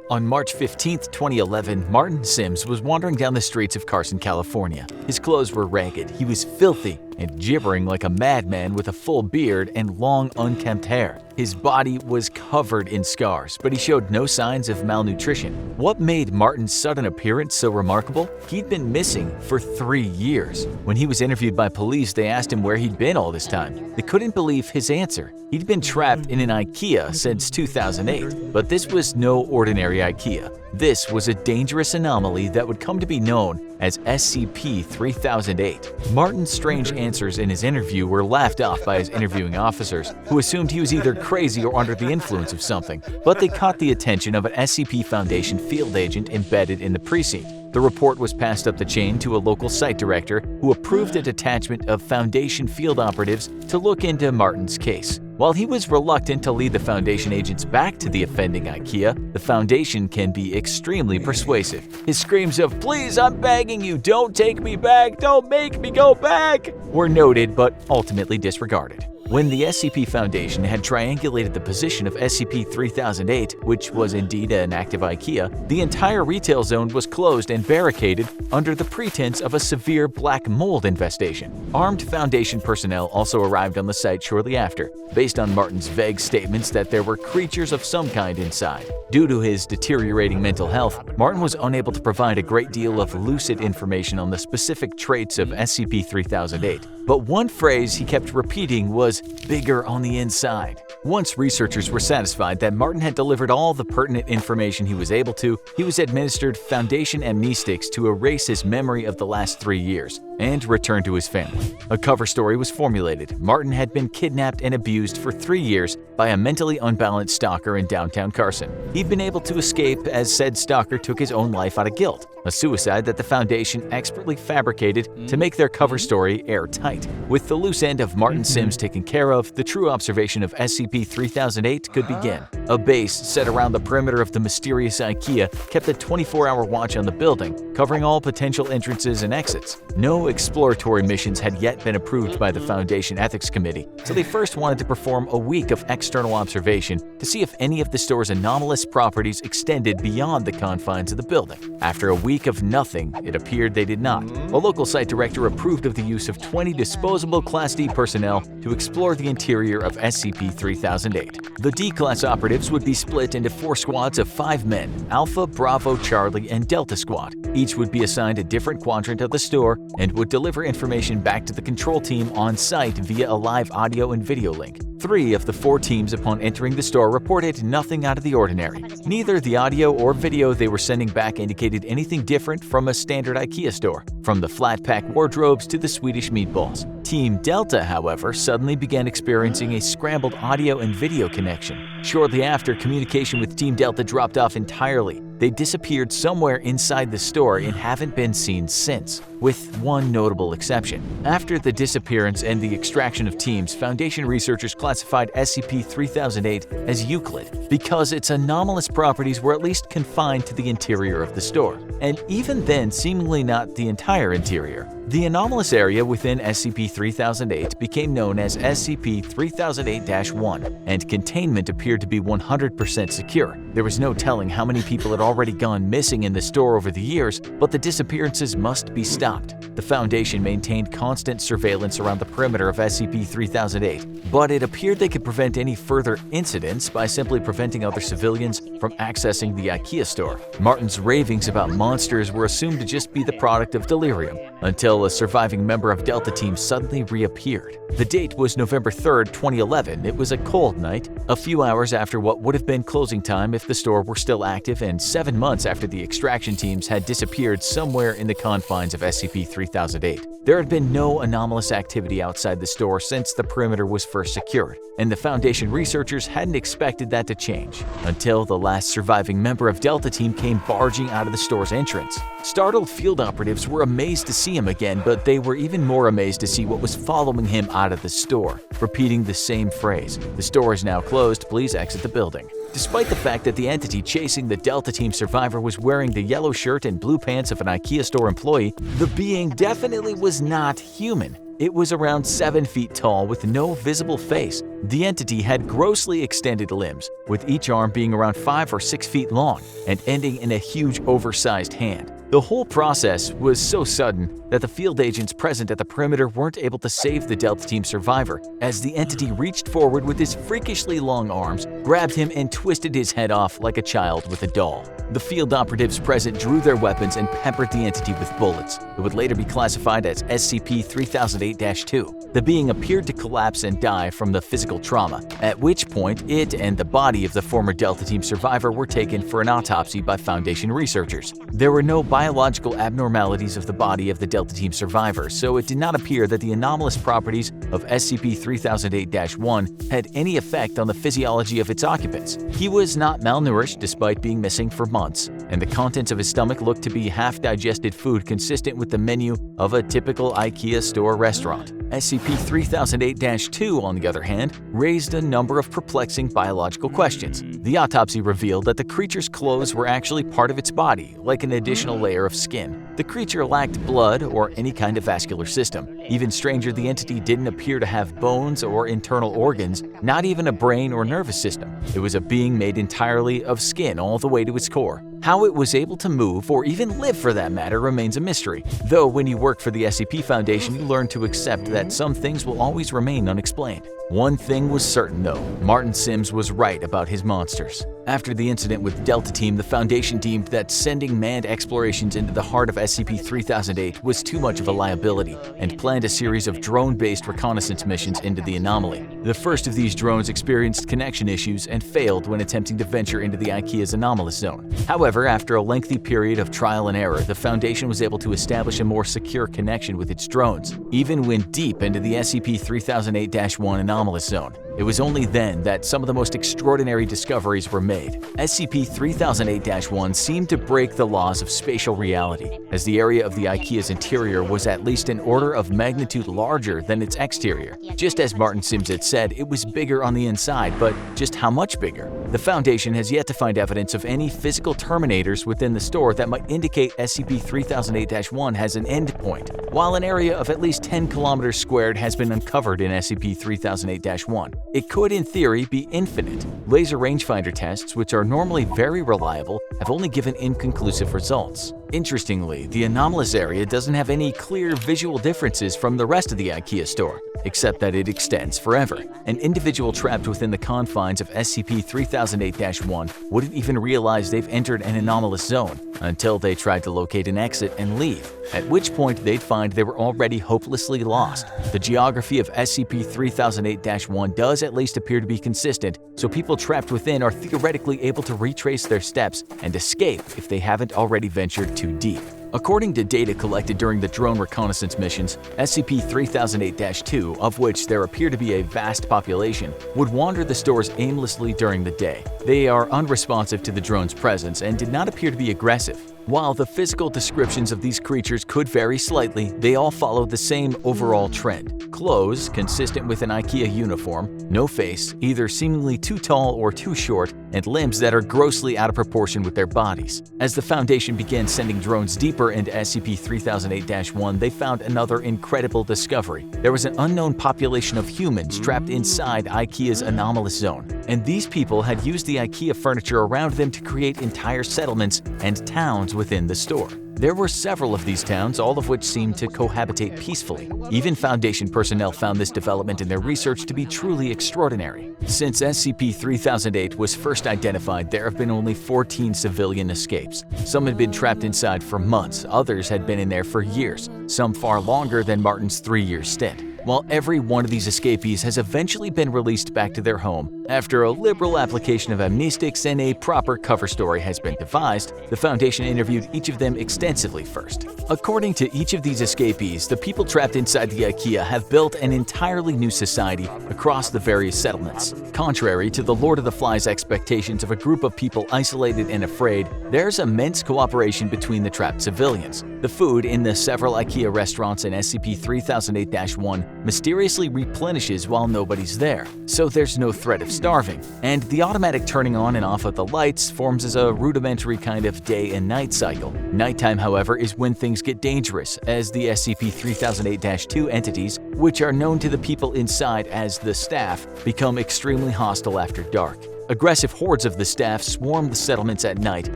On March 15, 2011, Martin Sims was wandering down the streets of Carson, California. His clothes were ragged, he was filthy, and gibbering like a madman with a full beard and long, unkempt hair. His body was covered in scars, but he showed no signs of malnutrition. What made Martin's sudden appearance so remarkable? He'd been missing for 3 years. When he was interviewed by police, they asked him where he'd been all this time. They couldn't believe his answer. He'd been trapped in an Ikea since 2008, but this was no ordinary Ikea. This was a dangerous anomaly that would come to be known as SCP-3008. Martin's strange answers in his interview were laughed off by his interviewing officers, who assumed he was either crazy or under the influence of something, but they caught the attention of an SCP Foundation field agent embedded in the precinct. The report was passed up the chain to a local site director who approved a detachment of Foundation field operatives to look into Martin's case. While he was reluctant to lead the Foundation agents back to the offending Ikea, the Foundation can be extremely persuasive. His screams of "Please, I'm begging you, don't take me back, don't make me go back," were noted but ultimately disregarded. When the SCP Foundation had triangulated the position of SCP-3008, which was indeed an active Ikea, the entire retail zone was closed and barricaded under the pretense of a severe black mold infestation. Armed Foundation personnel also arrived on the site shortly after, based on Martin's vague statements that there were creatures of some kind inside. Due to his deteriorating mental health, Martin was unable to provide a great deal of lucid information on the specific traits of SCP-3008. But one phrase he kept repeating was "bigger on the inside." Once researchers were satisfied that Martin had delivered all the pertinent information he was able to, he was administered Foundation amnestics to erase his memory of the last 3 years and return to his family. A cover story was formulated. Martin had been kidnapped and abused for 3 years by a mentally unbalanced stalker in downtown Carson. He'd been able to escape as said stalker took his own life out of guilt, a suicide that the Foundation expertly fabricated to make their cover story airtight. With the loose end of Martin Sims taken care of, the true observation of SCP-3008 could begin. A base set around the perimeter of the mysterious Ikea kept a 24-hour watch on the building, covering all potential entrances and exits. No exploratory missions had yet been approved by the Foundation Ethics Committee, so they first wanted to perform a week of external observation to see if any of the store's anomalous properties extended beyond the confines of the building. After a week of nothing, it appeared they did not. A local site director approved of the use of 20 disposable Class D personnel to explore the interior of SCP-3008. The D-Class operatives would be split into 4 squads of 5 men, Alpha, Bravo, Charlie, and Delta Squad. Each would be assigned a different quadrant of the store and would deliver information back to the control team on site via a live audio and video link. 3 of the 4 teams upon entering the store reported nothing out of the ordinary. Neither the audio or video they were sending back indicated anything different from a standard Ikea store, from the flat-pack wardrobes to the Swedish meatballs. Team Delta, however, suddenly began experiencing a scrambled audio and video connection. Shortly after, communication with Team Delta dropped off entirely. They disappeared somewhere inside the store and haven't been seen since, with one notable exception. After the disappearance and the extraction of teams, Foundation researchers classified SCP-3008 as Euclid because its anomalous properties were at least confined to the interior of the store, and even then seemingly not the entire interior. The anomalous area within SCP-3008 became known as SCP-3008-1, and containment appeared to be 100% secure. There was no telling how many people had already gone missing in the store over the years, but the disappearances must be stopped. The Foundation maintained constant surveillance around the perimeter of SCP-3008, but it appeared they could prevent any further incidents by simply preventing other civilians from accessing the Ikea store. Martin's ravings about monsters were assumed to just be the product of delirium, until a surviving member of Delta Team suddenly reappeared. The date was November 3, 2011. It was a cold night, a few hours after what would have been closing time if the store were still active, and 7 months after the extraction teams had disappeared somewhere in the confines of SCP-3008. There had been no anomalous activity outside the store since the perimeter was first secured, and the Foundation researchers hadn't expected that to change until the last surviving member of Delta Team came barging out of the store's entrance. Startled field operatives were amazed to see him again, but they were even more amazed to see what was following him out of the store, repeating the same phrase, "The store is now closed, please exit the building." Despite the fact that the entity chasing the Delta Team survivor was wearing the yellow shirt and blue pants of an Ikea store employee, the being definitely was not human. It was around 7 feet tall with no visible face. The entity had grossly extended limbs, with each arm being around 5 or 6 feet long and ending in a huge oversized hand. The whole process was so sudden that the field agents present at the perimeter weren't able to save the Delta Team survivor, as the entity reached forward with his freakishly long arms, grabbed him and twisted his head off like a child with a doll. The field operatives present drew their weapons and peppered the entity with bullets. It would later be classified as SCP-3008-2. The being appeared to collapse and die from the physical trauma, at which point it and the body of the former Delta Team survivor were taken for an autopsy by Foundation researchers. There were no biological abnormalities of the body of the Delta Team survivor, so it did not appear that the anomalous properties of SCP-3008-1 had any effect on the physiology of its occupants. He was not malnourished despite being missing for months, and the contents of his stomach looked to be half-digested food consistent with the menu of a typical Ikea store restaurant. SCP-3008-2, on the other hand, raised a number of perplexing biological questions. The autopsy revealed that the creature's clothes were actually part of its body, like an additional layer of skin. The creature lacked blood or any kind of vascular system. Even stranger, the entity didn't appear to have bones or internal organs, not even a brain or nervous system. It was a being made entirely of skin all the way to its core. How it was able to move, or even live for that matter, remains a mystery. Though when you work for the SCP Foundation, you learn to accept that some things will always remain unexplained. One thing was certain though, Martin Sims was right about his monsters. After the incident with Delta Team, the Foundation deemed that sending manned explorations into the heart of SCP-3008 was too much of a liability and planned a series of drone-based reconnaissance missions into the anomaly. The first of these drones experienced connection issues and failed when attempting to venture into the Ikea's anomalous zone. However, after a lengthy period of trial and error, the Foundation was able to establish a more secure connection with its drones, even when deep into the SCP-3008-1 anomalous zone. It was only then that some of the most extraordinary discoveries were made. SCP-3008-1 seemed to break the laws of spatial reality, as the area of the Ikea's interior was at least an order of magnitude larger than its exterior. Just as Martin Sims had said, it was bigger on the inside, but just how much bigger? The Foundation has yet to find evidence of any physical terminators within the store that might indicate SCP-3008-1 has an endpoint, while an area of at least 10 kilometers squared has been uncovered in SCP-3008-1. It could, in theory, be infinite. Laser rangefinder tests, which are normally very reliable, have only given inconclusive results. Interestingly, the anomalous area doesn't have any clear visual differences from the rest of the Ikea store, except that it extends forever. An individual trapped within the confines of SCP-3008-1 wouldn't even realize they've entered an anomalous zone until they tried to locate an exit and leave, at which point they'd find they were already hopelessly lost. The geography of SCP-3008-1 does at least appear to be consistent, so people trapped within are theoretically able to retrace their steps and escape if they haven't already ventured too deep. According to data collected during the drone reconnaissance missions, SCP-3008-2, of which there appear to be a vast population, would wander the stores aimlessly during the day. They are unresponsive to the drone's presence and did not appear to be aggressive. While the physical descriptions of these creatures could vary slightly, they all follow the same overall trend. Clothes consistent with an Ikea uniform, no face, either seemingly too tall or too short, and limbs that are grossly out of proportion with their bodies. As the Foundation began sending drones deeper into SCP-3008-1, they found another incredible discovery. There was an unknown population of humans trapped inside Ikea's anomalous zone, and these people had used the Ikea furniture around them to create entire settlements and towns within the store. There were several of these towns, all of which seemed to cohabitate peacefully. Even Foundation personnel found this development in their research to be truly extraordinary. Since SCP-3008 was first identified, there have been only 14 civilian escapes. Some had been trapped inside for months, others had been in there for years, some far longer than Martin's 3-year stint. While every one of these escapees has eventually been released back to their home, after a liberal application of amnestics and a proper cover story has been devised, the Foundation interviewed each of them extensively first. According to each of these escapees, the people trapped inside the Ikea have built an entirely new society across the various settlements. Contrary to the Lord of the Flies expectations of a group of people isolated and afraid, there's immense cooperation between the trapped civilians. The food in the several Ikea restaurants in SCP-3008-1 mysteriously replenishes while nobody's there, so there's no threat of starving, and the automatic turning on and off of the lights forms as a rudimentary kind of day and night cycle. Nighttime, however, is when things get dangerous, as the SCP-3008-2 entities, which are known to the people inside as the staff, become extremely hostile after dark. Aggressive hordes of the staff swarm the settlements at night,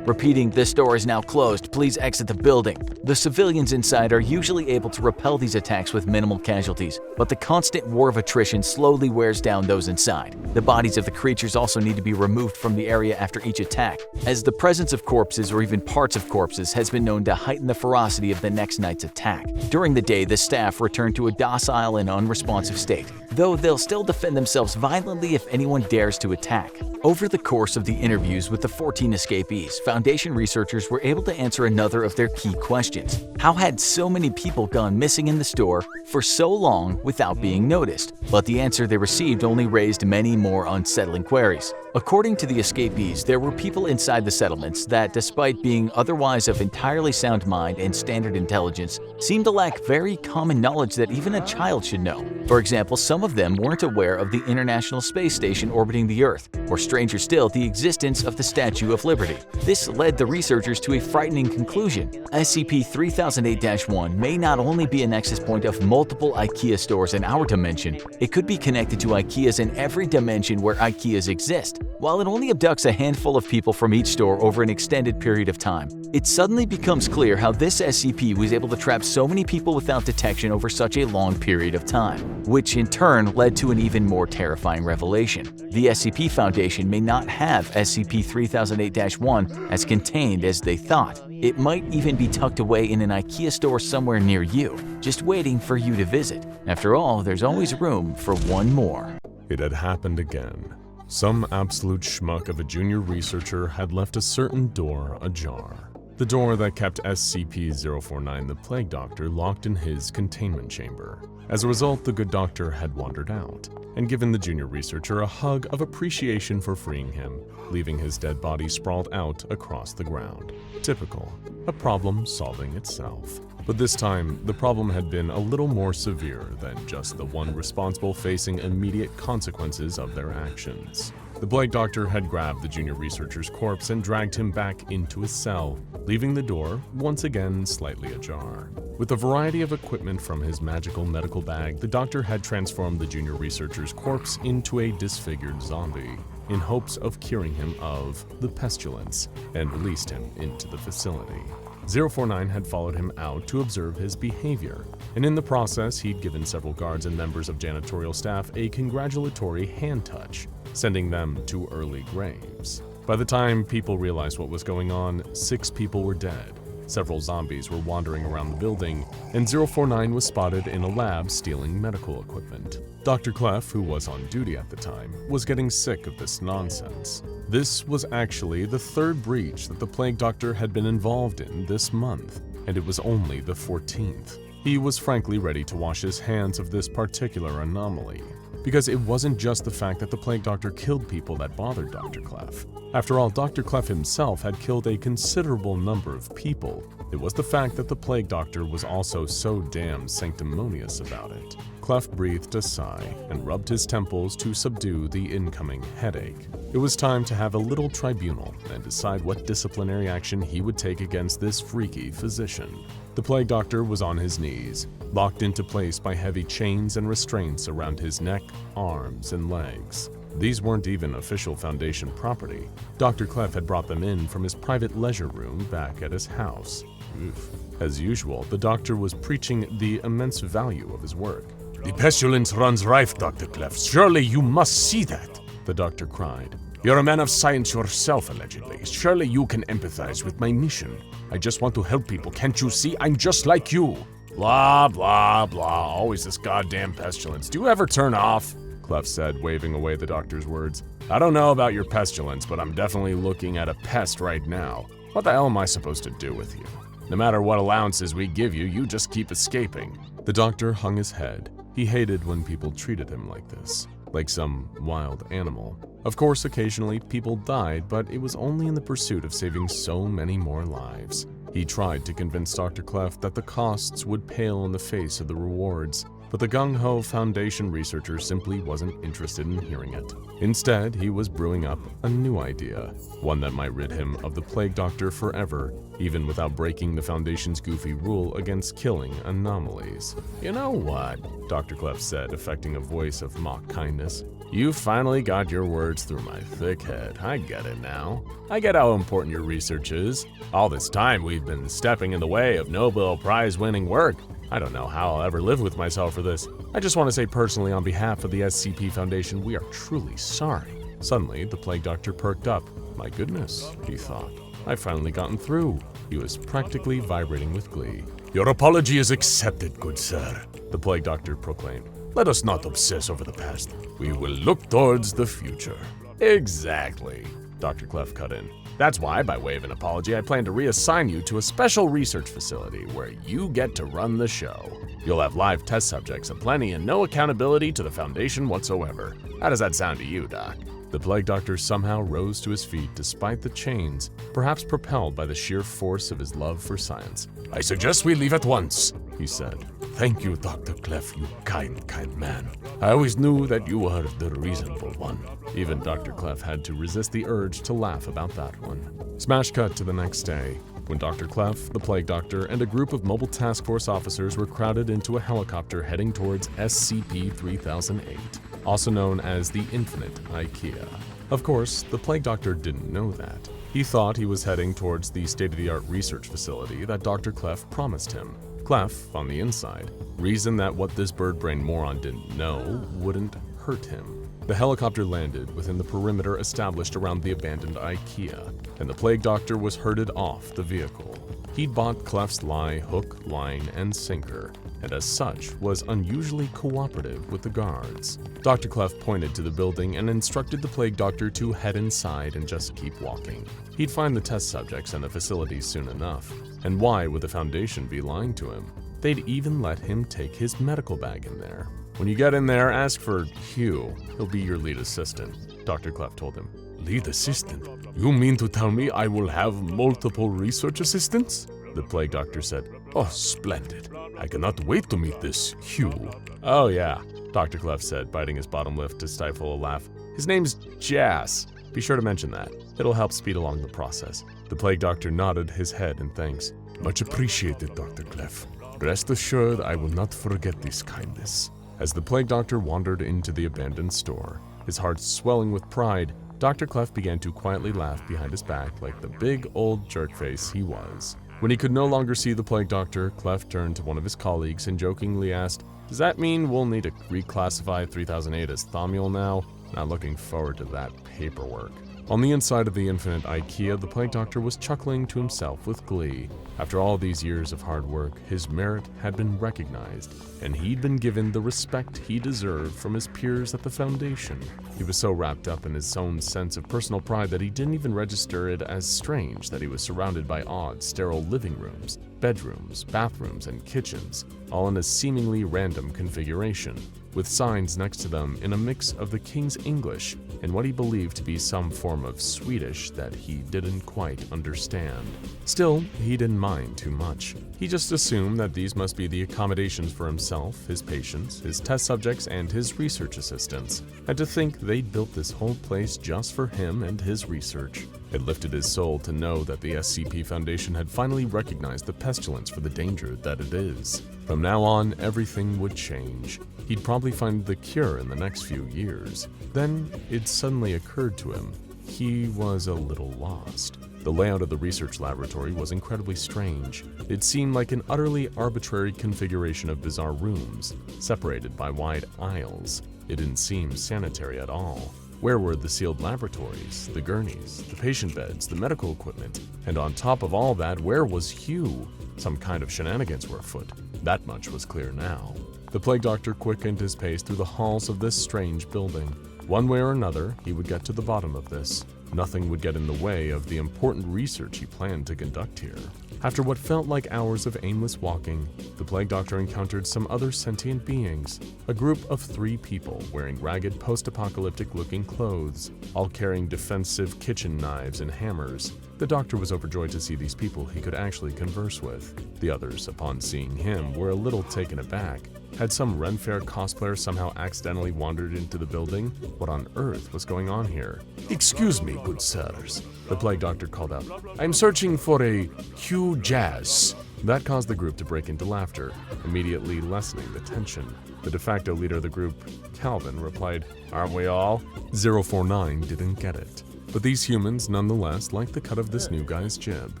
repeating, "This door is now closed, please exit the building." The civilians inside are usually able to repel these attacks with minimal casualties, but the constant war of attrition slowly wears down those inside. The bodies of the creatures also need to be removed from the area after each attack, as the presence of corpses or even parts of corpses has been known to heighten the ferocity of the next night's attack. During the day, the staff return to a docile and unresponsive state, though they'll still defend themselves violently if anyone dares to attack. Over the course of the interviews with the 14 escapees, Foundation researchers were able to answer another of their key questions. How had so many people gone missing in the store for so long without being noticed? But the answer they received only raised many more unsettling queries. According to the escapees, there were people inside the settlements that, despite being otherwise of entirely sound mind and standard intelligence, seemed to lack very common knowledge that even a child should know. For example, some of them weren't aware of the International Space Station orbiting the Earth, or stranger still, the existence of the Statue of Liberty. This led the researchers to a frightening conclusion. SCP-3008-1 may not only be a nexus point of multiple Ikea stores in our dimension, it could be connected to Ikeas in every dimension where Ikeas exist. While it only abducts a handful of people from each store over an extended period of time, it suddenly becomes clear how this SCP was able to trap so many people without detection over such a long period of time, which in turn led to an even more terrifying revelation. The SCP Foundation may not have SCP-3008-1 as contained as they thought. It might even be tucked away in an Ikea store somewhere near you, just waiting for you to visit. After all, there's always room for one more. It had happened again. Some absolute schmuck of a junior researcher had left a certain door ajar. The door that kept SCP-049, the Plague Doctor, locked in his containment chamber. As a result, the good doctor had wandered out and given the junior researcher a hug of appreciation for freeing him, leaving his dead body sprawled out across the ground. Typical, a problem solving itself. But this time, the problem had been a little more severe than just the one responsible facing immediate consequences of their actions. The Plague Doctor had grabbed the junior researcher's corpse and dragged him back into his cell, leaving the door once again slightly ajar. With a variety of equipment from his magical medical bag, the doctor had transformed the junior researcher's corpse into a disfigured zombie, in hopes of curing him of the Pestilence, and released him into the facility. 049 had followed him out to observe his behavior, and in the process he'd given several guards and members of janitorial staff a congratulatory hand touch, sending them to early graves. By the time people realized what was going on, 6 people were dead. Several zombies were wandering around the building, and 049 was spotted in a lab stealing medical equipment. Dr. Clef, who was on duty at the time, was getting sick of this nonsense. This was actually the 3rd breach that the Plague Doctor had been involved in this month, and it was only the 14th. He was frankly ready to wash his hands of this particular anomaly, because it wasn't just the fact that the Plague Doctor killed people that bothered Dr. Clef. After all, Dr. Clef himself had killed a considerable number of people. It was the fact that the Plague Doctor was also so damn sanctimonious about it. Clef breathed a sigh and rubbed his temples to subdue the incoming headache. It was time to have a little tribunal and decide what disciplinary action he would take against this freaky physician. The Plague Doctor was on his knees, locked into place by heavy chains and restraints around his neck, arms, and legs. These weren't even official Foundation property. Dr. Clef had brought them in from his private leisure room back at his house. Oof. As usual, the doctor was preaching the immense value of his work. "The pestilence runs rife, Dr. Clef. Surely you must see that," the doctor cried. "You're a man of science yourself, allegedly. Surely you can empathize with my mission. I just want to help people. Can't you see? I'm just like you." "Blah, blah, blah. Always this goddamn pestilence. Do you ever turn off?" Clef said, waving away the doctor's words. "I don't know about your pestilence, but I'm definitely looking at a pest right now. What the hell am I supposed to do with you? No matter what allowances we give you, you just keep escaping." The doctor hung his head. He hated when people treated him like this, like some wild animal. Of course, occasionally people died, but it was only in the pursuit of saving so many more lives. He tried to convince Dr. Clef that the costs would pale in the face of the rewards, but the gung-ho Foundation researcher simply wasn't interested in hearing it. Instead, he was brewing up a new idea, one that might rid him of the Plague Doctor forever, even without breaking the Foundation's goofy rule against killing anomalies. "You know what?" Dr. Clef said, affecting a voice of mock kindness. "You finally got your words through my thick head. I get it now. I get how important your research is. All this time we've been stepping in the way of Nobel Prize-winning work. I don't know how I'll ever live with myself for this. I just want to say personally on behalf of the SCP Foundation, we are truly sorry." Suddenly, the Plague Doctor perked up. "My goodness," he thought. "I've finally gotten through." He was practically vibrating with glee. Your apology is accepted, good sir, the Plague Doctor proclaimed. Let us not obsess over the past. We will look towards the future. "Exactly," Dr. Clef cut in. "That's why, by way of an apology, I plan to reassign you to a special research facility where you get to run the show. You'll have live test subjects aplenty and no accountability to the Foundation whatsoever. How does that sound to you, Doc?" The Plague Doctor somehow rose to his feet despite the chains, perhaps propelled by the sheer force of his love for science. "I suggest we leave at once," he said. "Thank you, Dr. Clef, you kind, kind man. I always knew that you were the reasonable one." Even Dr. Clef had to resist the urge to laugh about that one. Smash cut to the next day, when Dr. Clef, the Plague Doctor, and a group of Mobile Task Force officers were crowded into a helicopter heading towards SCP-3008, also known as the Infinite Ikea. Of course, the Plague Doctor didn't know that. He thought he was heading towards the state-of-the-art research facility that Dr. Clef promised him. Clef, on the inside, reasoned that what this bird-brained moron didn't know wouldn't hurt him. The helicopter landed within the perimeter established around the abandoned Ikea, and the Plague Doctor was herded off the vehicle. He'd bought Clef's lie hook, line, and sinker, and as such was unusually cooperative with the guards. Dr. Clef pointed to the building and instructed the Plague Doctor to head inside and just keep walking. He'd find the test subjects and the facilities soon enough. And why would the Foundation be lying to him? They'd even let him take his medical bag in there. "When you get in there, ask for Hugh. He'll be your lead assistant," Dr. Clef told him. Lead assistant? You mean to tell me I will have multiple research assistants? The Plague Doctor said. Oh, splendid. I cannot wait to meet this Hugh. "Oh yeah," Dr. Clef said, biting his bottom lip to stifle a laugh. "His name's Jas. Be sure to mention that. It'll help speed along the process." The Plague Doctor nodded his head in thanks. Much appreciated, Dr. Clef. Rest assured I will not forget this kindness. As the Plague Doctor wandered into the abandoned store, his heart swelling with pride, Dr. Clef began to quietly laugh behind his back like the big old jerkface he was. When he could no longer see the Plague Doctor, Clef turned to one of his colleagues and jokingly asked, "Does that mean we'll need to reclassify 3008 as Thaumiel now? Not looking forward to that paperwork." On the inside of the Infinite Ikea, the Plague Doctor was chuckling to himself with glee. After all these years of hard work, his merit had been recognized, and he'd been given the respect he deserved from his peers at the Foundation. He was so wrapped up in his own sense of personal pride that he didn't even register it as strange that he was surrounded by odd, sterile living rooms, bedrooms, bathrooms, and kitchens, all in a seemingly random configuration, with signs next to them in a mix of the King's English and what he believed to be some form of Swedish that he didn't quite understand. Still, he didn't mind too much. He just assumed that these must be the accommodations for himself, his patients, his test subjects, and his research assistants. And to think they'd built this whole place just for him and his research. It lifted his soul to know that the SCP Foundation had finally recognized the Pestilence for the danger that it is. From now on, everything would change. He'd probably find the cure in the next few years. Then, it suddenly occurred to him, he was a little lost. The layout of the research laboratory was incredibly strange. It seemed like an utterly arbitrary configuration of bizarre rooms, separated by wide aisles. It didn't seem sanitary at all. Where were the sealed laboratories, the gurneys, the patient beds, the medical equipment? And on top of all that, where was Hugh? Some kind of shenanigans were afoot. That much was clear now. The Plague Doctor quickened his pace through the halls of this strange building. One way or another, he would get to the bottom of this. Nothing would get in the way of the important research he planned to conduct here. After what felt like hours of aimless walking, the Plague Doctor encountered some other sentient beings, a group of 3 people wearing ragged post-apocalyptic looking clothes, all carrying defensive kitchen knives and hammers. The Doctor was overjoyed to see these people he could actually converse with. The others, upon seeing him, were a little taken aback. Had some Ren Fair cosplayer somehow accidentally wandered into the building? What on earth was going on here? Excuse me, good sirs, the Plague Doctor called out. I'm searching for a Hugh Jazz. That caused the group to break into laughter, immediately lessening the tension. The de facto leader of the group, Calvin, replied, "Aren't we all?" 049 didn't get it. But these humans nonetheless liked the cut of this new guy's jib.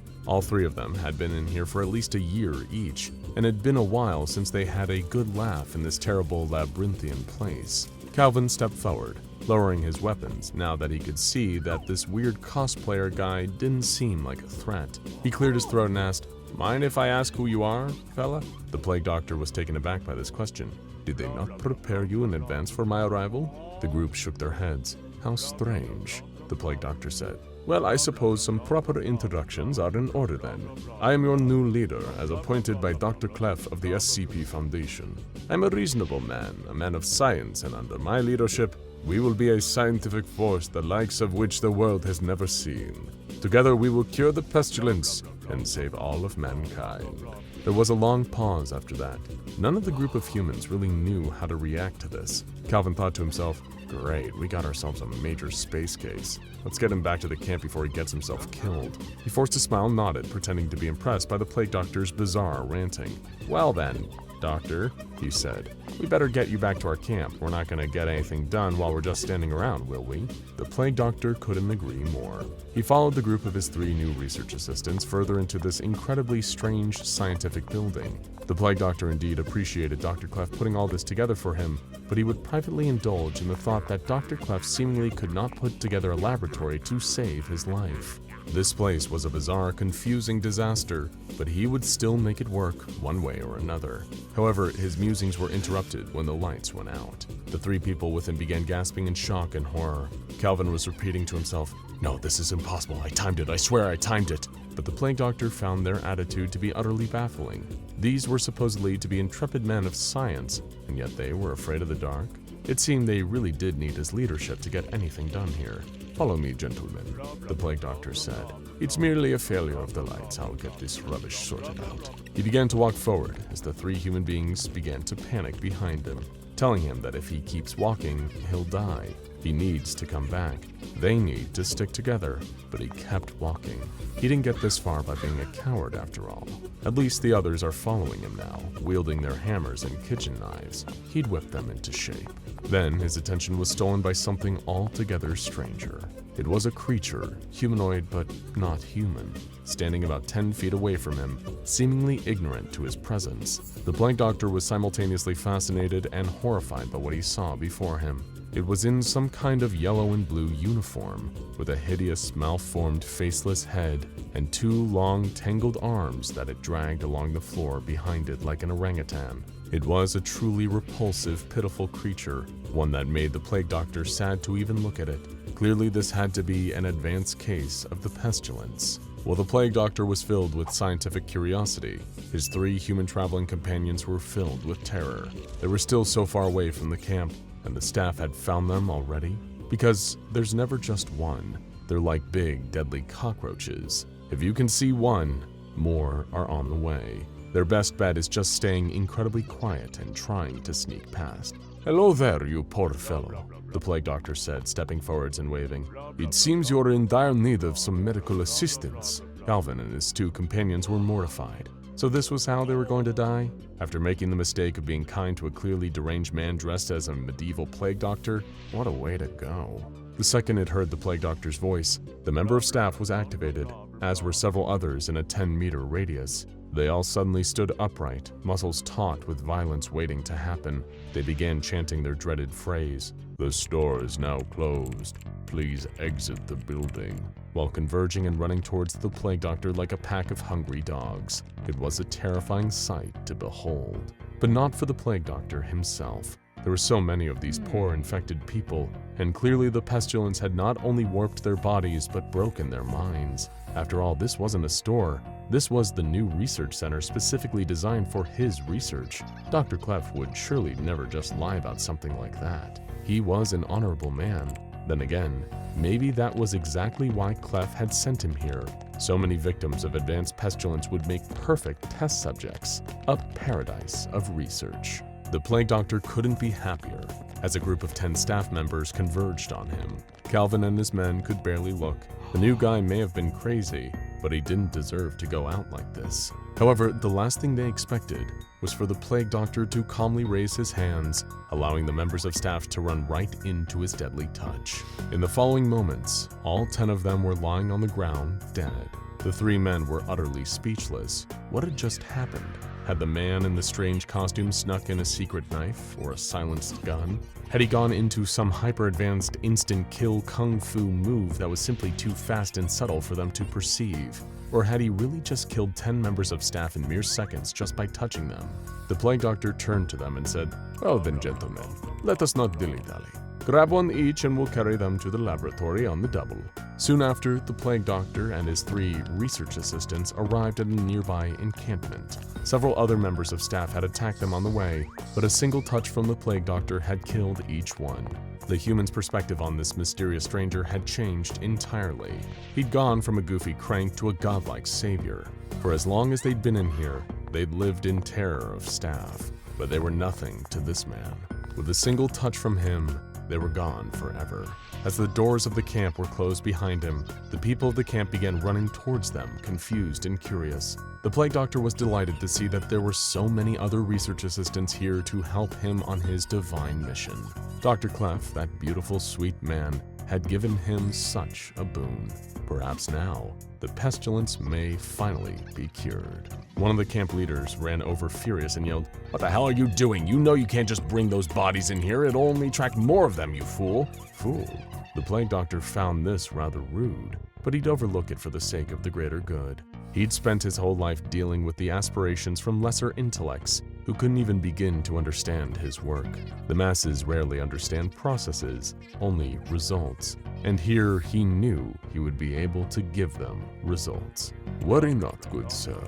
All 3 of them had been in here for at least a year each, and it had been a while since they had a good laugh in this terrible labyrinthian place. Calvin stepped forward, lowering his weapons now that he could see that this weird cosplayer guy didn't seem like a threat. He cleared his throat and asked, "Mind if I ask who you are, fella?" The Plague Doctor was taken aback by this question. "Did they not prepare you in advance for my arrival?" The group shook their heads. "How strange," the Plague Doctor said. "Well, I suppose some proper introductions are in order then. I am your new leader, as appointed by Dr. Clef of the SCP Foundation. I'm a reasonable man, a man of science, and under my leadership, we will be a scientific force the likes of which the world has never seen. Together we will cure the pestilence and save all of mankind." There was a long pause after that. None of the group of humans really knew how to react to this. Calvin thought to himself, "Great, we got ourselves a major space case. Let's get him back to the camp before he gets himself killed." He forced a smile and nodded, pretending to be impressed by the Plague Doctor's bizarre ranting. "Well then, Doctor," he said, "we better get you back to our camp. We're not going to get anything done while we're just standing around, will we?" The Plague Doctor couldn't agree more. He followed the group of his 3 new research assistants further into this incredibly strange scientific building. The Plague Doctor indeed appreciated Dr. Clef putting all this together for him, but he would privately indulge in the thought that Dr. Clef seemingly could not put together a laboratory to save his life. This place was a bizarre, confusing disaster, but he would still make it work one way or another. However, his musings were interrupted when the lights went out. The 3 people with him began gasping in shock and horror. Calvin was repeating to himself, "No, this is impossible. I timed it. I swear I timed it." But the Plague Doctor found their attitude to be utterly baffling. These were supposedly to be intrepid men of science, and yet they were afraid of the dark. It seemed they really did need his leadership to get anything done here. "Follow me, gentlemen," the Plague Doctor said. "It's merely a failure of the lights. I'll get this rubbish sorted out." He began to walk forward as the 3 human beings began to panic behind him, telling him that if he keeps walking, he'll die. He needs to come back. They need to stick together, but he kept walking. He didn't get this far by being a coward after all. At least the others are following him now, wielding their hammers and kitchen knives. He'd whipped them into shape. Then his attention was stolen by something altogether stranger. It was a creature, humanoid but not human, standing about 10 feet away from him, seemingly ignorant to his presence. The Plague Doctor was simultaneously fascinated and horrified by what he saw before him. It was in some kind of yellow and blue uniform, with a hideous, malformed, faceless head and 2 long, tangled arms that it dragged along the floor behind it like an orangutan. It was a truly repulsive, pitiful creature, one that made the Plague Doctor sad to even look at it. Clearly this had to be an advanced case of the pestilence. While the Plague Doctor was filled with scientific curiosity, his 3 human traveling companions were filled with terror. They were still so far away from the camp, and the staff had found them already? Because there's never just one. They're like big, deadly cockroaches. If you can see one, more are on the way. Their best bet is just staying incredibly quiet and trying to sneak past. "Hello there, you poor fellow," the Plague Doctor said, stepping forwards and waving. "It seems you're in dire need of some medical assistance." Calvin and his 2 companions were mortified. So this was how they were going to die? After making the mistake of being kind to a clearly deranged man dressed as a medieval Plague Doctor? What a way to go. The second it heard the Plague Doctor's voice, the member of staff was activated, as were several others in a 10-meter radius. They all suddenly stood upright, muscles taut with violence waiting to happen. They began chanting their dreaded phrase, "The store is now closed. Please exit the building," while converging and running towards the Plague Doctor like a pack of hungry dogs. It was a terrifying sight to behold. But not for the Plague Doctor himself. There were so many of these poor infected people, and clearly the pestilence had not only warped their bodies but broken their minds. After all, this wasn't a store. This was the new research center specifically designed for his research. Dr. Clef would surely never just lie about something like that. He was an honorable man. Then again, maybe that was exactly why Clef had sent him here. So many victims of advanced pestilence would make perfect test subjects, a paradise of research. The Plague Doctor couldn't be happier as a group of 10 staff members converged on him. Calvin and his men could barely look. The new guy may have been crazy, but he didn't deserve to go out like this. However, the last thing they expected was for the Plague Doctor to calmly raise his hands, allowing the members of staff to run right into his deadly touch. In the following moments, all 10 of them were lying on the ground, dead. The 3 men were utterly speechless. What had just happened? Had the man in the strange costume snuck in a secret knife or a silenced gun? Had he gone into some hyper-advanced instant-kill kung fu move that was simply too fast and subtle for them to perceive? Or had he really just killed 10 members of staff in mere seconds just by touching them? The Plague Doctor turned to them and said, "Well then, gentlemen, let us not dilly-dally. Grab one each and we'll carry them to the laboratory on the double." Soon after, the Plague Doctor and his 3 research assistants arrived at a nearby encampment. Several other members of staff had attacked them on the way, but a single touch from the Plague Doctor had killed each one. The human's perspective on this mysterious stranger had changed entirely. He'd gone from a goofy crank to a godlike savior. For as long as they'd been in here, they'd lived in terror of staff, but they were nothing to this man. With a single touch from him, they were gone forever. As the doors of the camp were closed behind him, the people of the camp began running towards them, confused and curious. The Plague Doctor was delighted to see that there were so many other research assistants here to help him on his divine mission. Dr. Clef, that beautiful, sweet man, had given him such a boon. Perhaps now, the pestilence may finally be cured. One of the camp leaders ran over furious and yelled, What the hell are you doing? You know you can't just bring those bodies in here. It'll only attract more of them, you fool. "Fool?" The Plague Doctor found this rather rude, but he'd overlook it for the sake of the greater good. He'd spent his whole life dealing with the aspirations from lesser intellects who couldn't even begin to understand his work. The masses rarely understand processes, only results. And here he knew he would be able to give them results. "Worry not, good sir.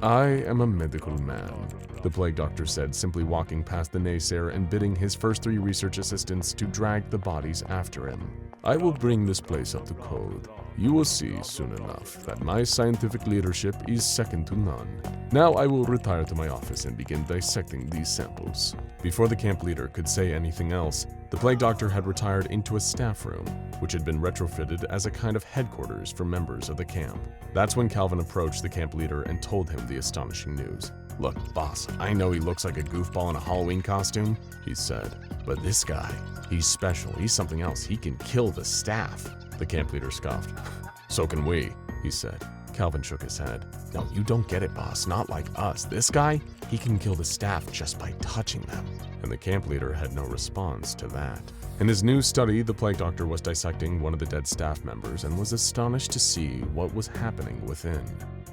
I am a medical man," the Plague Doctor said, simply walking past the naysayer and bidding his first 3 research assistants to drag the bodies after him. "I will bring this place up to code. You will see soon enough that my scientific leadership is second to none. Now I will retire to my office and begin dissecting these samples." Before the camp leader could say anything else, the Plague Doctor had retired into a staff room, which had been retrofitted as a kind of headquarters for members of the camp. That's when Calvin approached the camp leader and told him the astonishing news. "Look, boss, I know he looks like a goofball in a Halloween costume," he said, "but this guy, he's special. He's something else. He can kill the staff." The camp leader scoffed. "So can we," he said. Calvin shook his head. "No, you don't get it, boss. Not like us. This guy, he can kill the staff just by touching them." And the camp leader had no response to that. In his new study, the Plague Doctor was dissecting one of the dead staff members and was astonished to see what was happening within.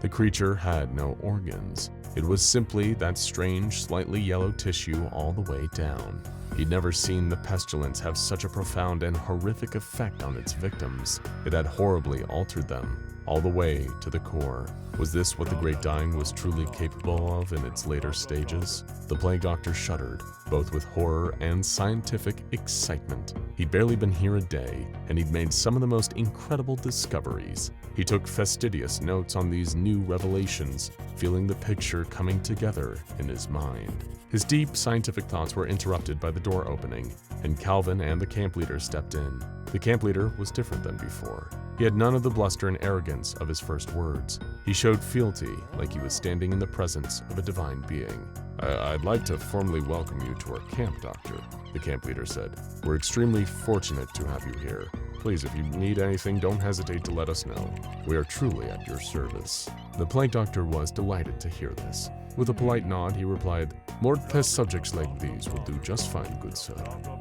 The creature had no organs. It was simply that strange, slightly yellow tissue all the way down. He'd never seen the pestilence have such a profound and horrific effect on its victims. It had horribly altered them, all the way to the core. Was this what the Great Dying was truly capable of in its later stages? The Plague Doctor shuddered, both with horror and scientific excitement. He'd barely been here a day, and he'd made some of the most incredible discoveries. He took fastidious notes on these new revelations, feeling the picture coming together in his mind. His deep scientific thoughts were interrupted by the door opening, and Calvin and the camp leader stepped in. The camp leader was different than before. He had none of the bluster and arrogance of his first words. He showed fealty, like he was standing in the presence of a divine being. I'd like to formally welcome you to our camp, Doctor," the camp leader said. "We're extremely fortunate to have you here. Please, if you need anything, don't hesitate to let us know. We are truly at your service." The Plague Doctor was delighted to hear this. With a polite nod, he replied, "More test subjects like these will do just fine, good sir.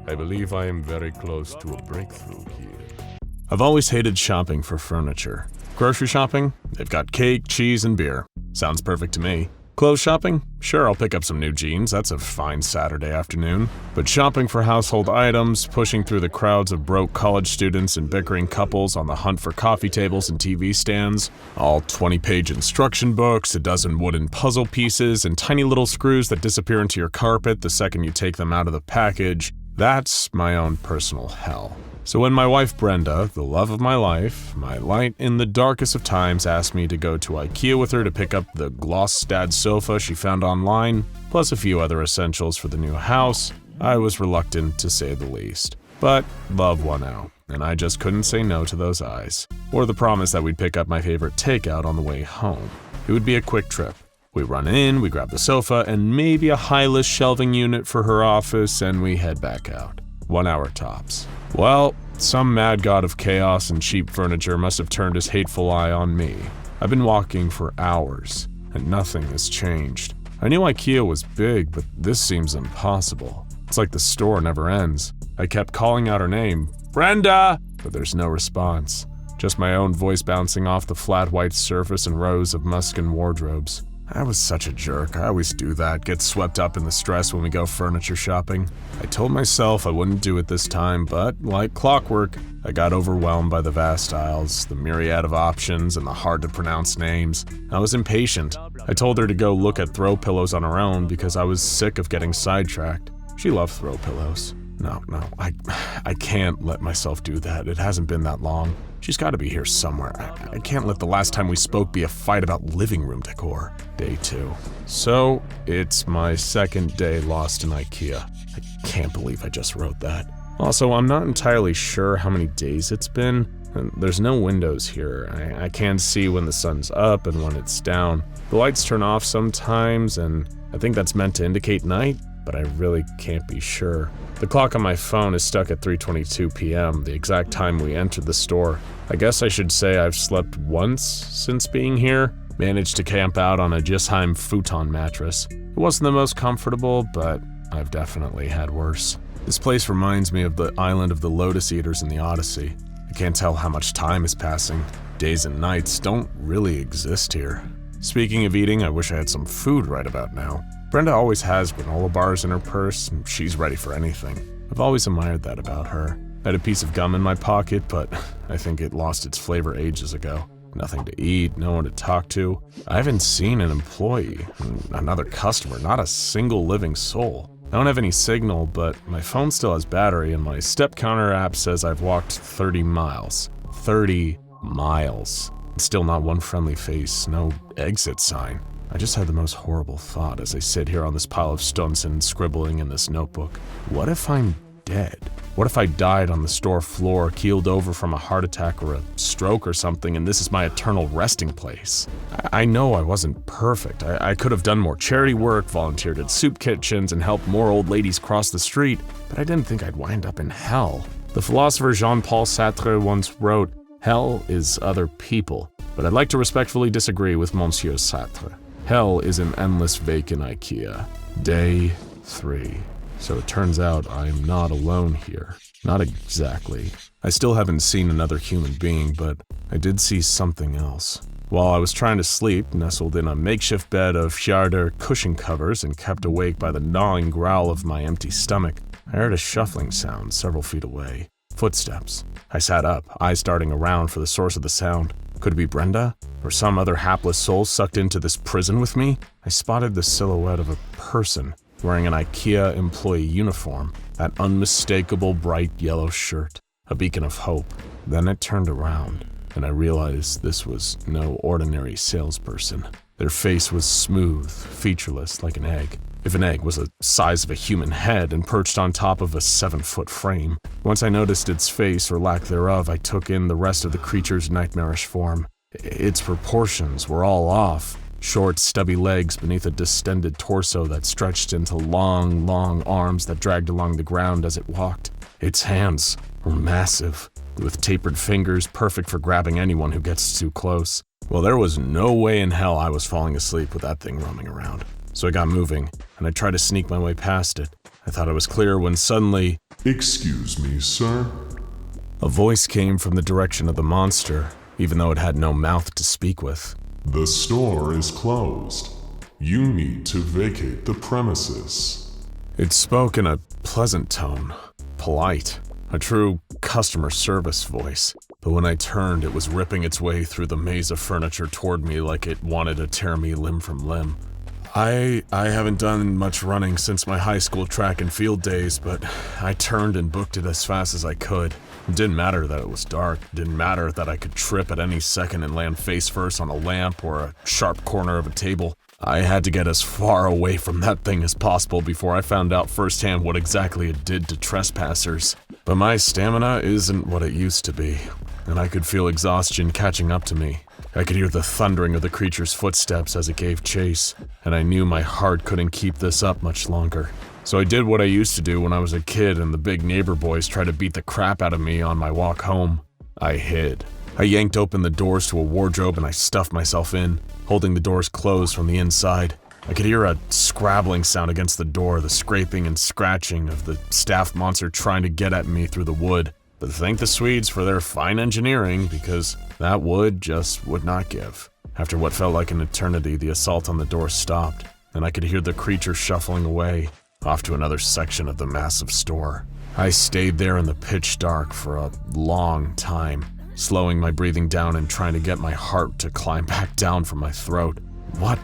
I believe I am very close to a breakthrough here." I've always hated shopping for furniture. Grocery shopping? They've got cake, cheese, and beer. Sounds perfect to me. Clothes shopping? Sure, I'll pick up some new jeans, that's a fine Saturday afternoon. But shopping for household items, pushing through the crowds of broke college students and bickering couples on the hunt for coffee tables and TV stands, all 20-page instruction books, a dozen wooden puzzle pieces, and tiny little screws that disappear into your carpet the second you take them out of the package, that's my own personal hell. So when my wife Brenda, the love of my life, my light in the darkest of times, asked me to go to Ikea with her to pick up the Glossstad sofa she found online, plus a few other essentials for the new house, I was reluctant to say the least. But love won out, and I just couldn't say no to those eyes, or the promise that we'd pick up my favorite takeout on the way home. It would be a quick trip. We run in, we grab the sofa, and maybe a high-list shelving unit for her office, and we head back out. 1 hour tops. Well, some mad god of chaos and cheap furniture must have turned his hateful eye on me. I've been walking for hours, and nothing has changed. I knew Ikea was big, but this seems impossible. It's like the store never ends. I kept calling out her name, Brenda, but there's no response. Just my own voice bouncing off the flat white surface and rows of Muskin wardrobes. I was such a jerk. I always do that, get swept up in the stress when we go furniture shopping. I told myself I wouldn't do it this time, but like clockwork, I got overwhelmed by the vast aisles, the myriad of options, and the hard-to-pronounce names. I was impatient. I told her to go look at throw pillows on her own because I was sick of getting sidetracked. She loved throw pillows. No, I can't let myself do that. It hasn't been that long. She's got to be here somewhere. I can't let the last time we spoke be a fight about living room decor. Day 2. So, it's my second day lost in Ikea. I can't believe I just wrote that. Also, I'm not entirely sure how many days it's been. There's no windows here. I can't see when the sun's up and when it's down. The lights turn off sometimes, and I think that's meant to indicate night, but I really can't be sure. The clock on my phone is stuck at 3:22 p.m., the exact time we entered the store. I guess I should say I've slept once since being here. Managed to camp out on a Gisheim futon mattress. It wasn't the most comfortable, but I've definitely had worse. This place reminds me of the island of the Lotus Eaters in the Odyssey. I can't tell how much time is passing. Days and nights don't really exist here. Speaking of eating, I wish I had some food right about now. Brenda always has granola bars in her purse, and she's ready for anything. I've always admired that about her. I had a piece of gum in my pocket, but I think it lost its flavor ages ago. Nothing to eat, no one to talk to. I haven't seen an employee, another customer, not a single living soul. I don't have any signal, but my phone still has battery, and my step counter app says I've walked 30 miles. 30 miles. Still not one friendly face, no exit sign. I just had the most horrible thought as I sit here on this pile of stunts and scribbling in this notebook. What if I'm dead? What if I died on the store floor, keeled over from a heart attack or a stroke or something, and this is my eternal resting place? I know I wasn't perfect. I could have done more charity work, volunteered at soup kitchens, and helped more old ladies cross the street, but I didn't think I'd wind up in hell. The philosopher Jean-Paul Sartre once wrote, "Hell is other people," but I'd like to respectfully disagree with Monsieur Sartre. Hell is an endless vacant Ikea. Day 3. So it turns out I am not alone here. Not exactly. I still haven't seen another human being, but I did see something else. While I was trying to sleep, nestled in a makeshift bed of Sharder cushion covers and kept awake by the gnawing growl of my empty stomach, I heard a shuffling sound several feet away. Footsteps. I sat up, eyes darting around for the source of the sound. Could it be Brenda? Or some other hapless soul sucked into this prison with me? I spotted the silhouette of a person wearing an Ikea employee uniform, that unmistakable bright yellow shirt, a beacon of hope. Then it turned around, and I realized this was no ordinary salesperson. Their face was smooth, featureless like an egg. If an egg was the size of a human head and perched on top of a 7-foot frame. Once I noticed its face or lack thereof, I took in the rest of the creature's nightmarish form. Its proportions were all off. Short, stubby legs beneath a distended torso that stretched into long, long arms that dragged along the ground as it walked. Its hands were massive, with tapered fingers perfect for grabbing anyone who gets too close. Well, there was no way in hell I was falling asleep with that thing roaming around. So I got moving, and I tried to sneak my way past it. I thought I was clear when suddenly, "Excuse me, sir?" a voice came from the direction of the monster, even though it had no mouth to speak with. "The store is closed. You need to vacate the premises. It spoke in a pleasant tone, polite, a true customer service voice. But when I turned, it was ripping its way through the maze of furniture toward me like it wanted to tear me limb from limb. I haven't done much running since my high school track and field days, but I turned and booked it as fast as I could. It didn't matter that it was dark. It didn't matter that I could trip at any second and land face first on a lamp or a sharp corner of a table. I had to get as far away from that thing as possible before I found out firsthand what exactly it did to trespassers. But my stamina isn't what it used to be, and I could feel exhaustion catching up to me. I could hear the thundering of the creature's footsteps as it gave chase, and I knew my heart couldn't keep this up much longer. So I did what I used to do when I was a kid and the big neighbor boys tried to beat the crap out of me on my walk home. I hid. I yanked open the doors to a wardrobe and I stuffed myself in, holding the doors closed from the inside. I could hear a scrabbling sound against the door, the scraping and scratching of the staff monster trying to get at me through the wood. But thank the Swedes for their fine engineering, because that wood just would not give. After what felt like an eternity, the assault on the door stopped, and I could hear the creature shuffling away, off to another section of the massive store. I stayed there in the pitch dark for a long time, slowing my breathing down and trying to get my heart to climb back down from my throat. What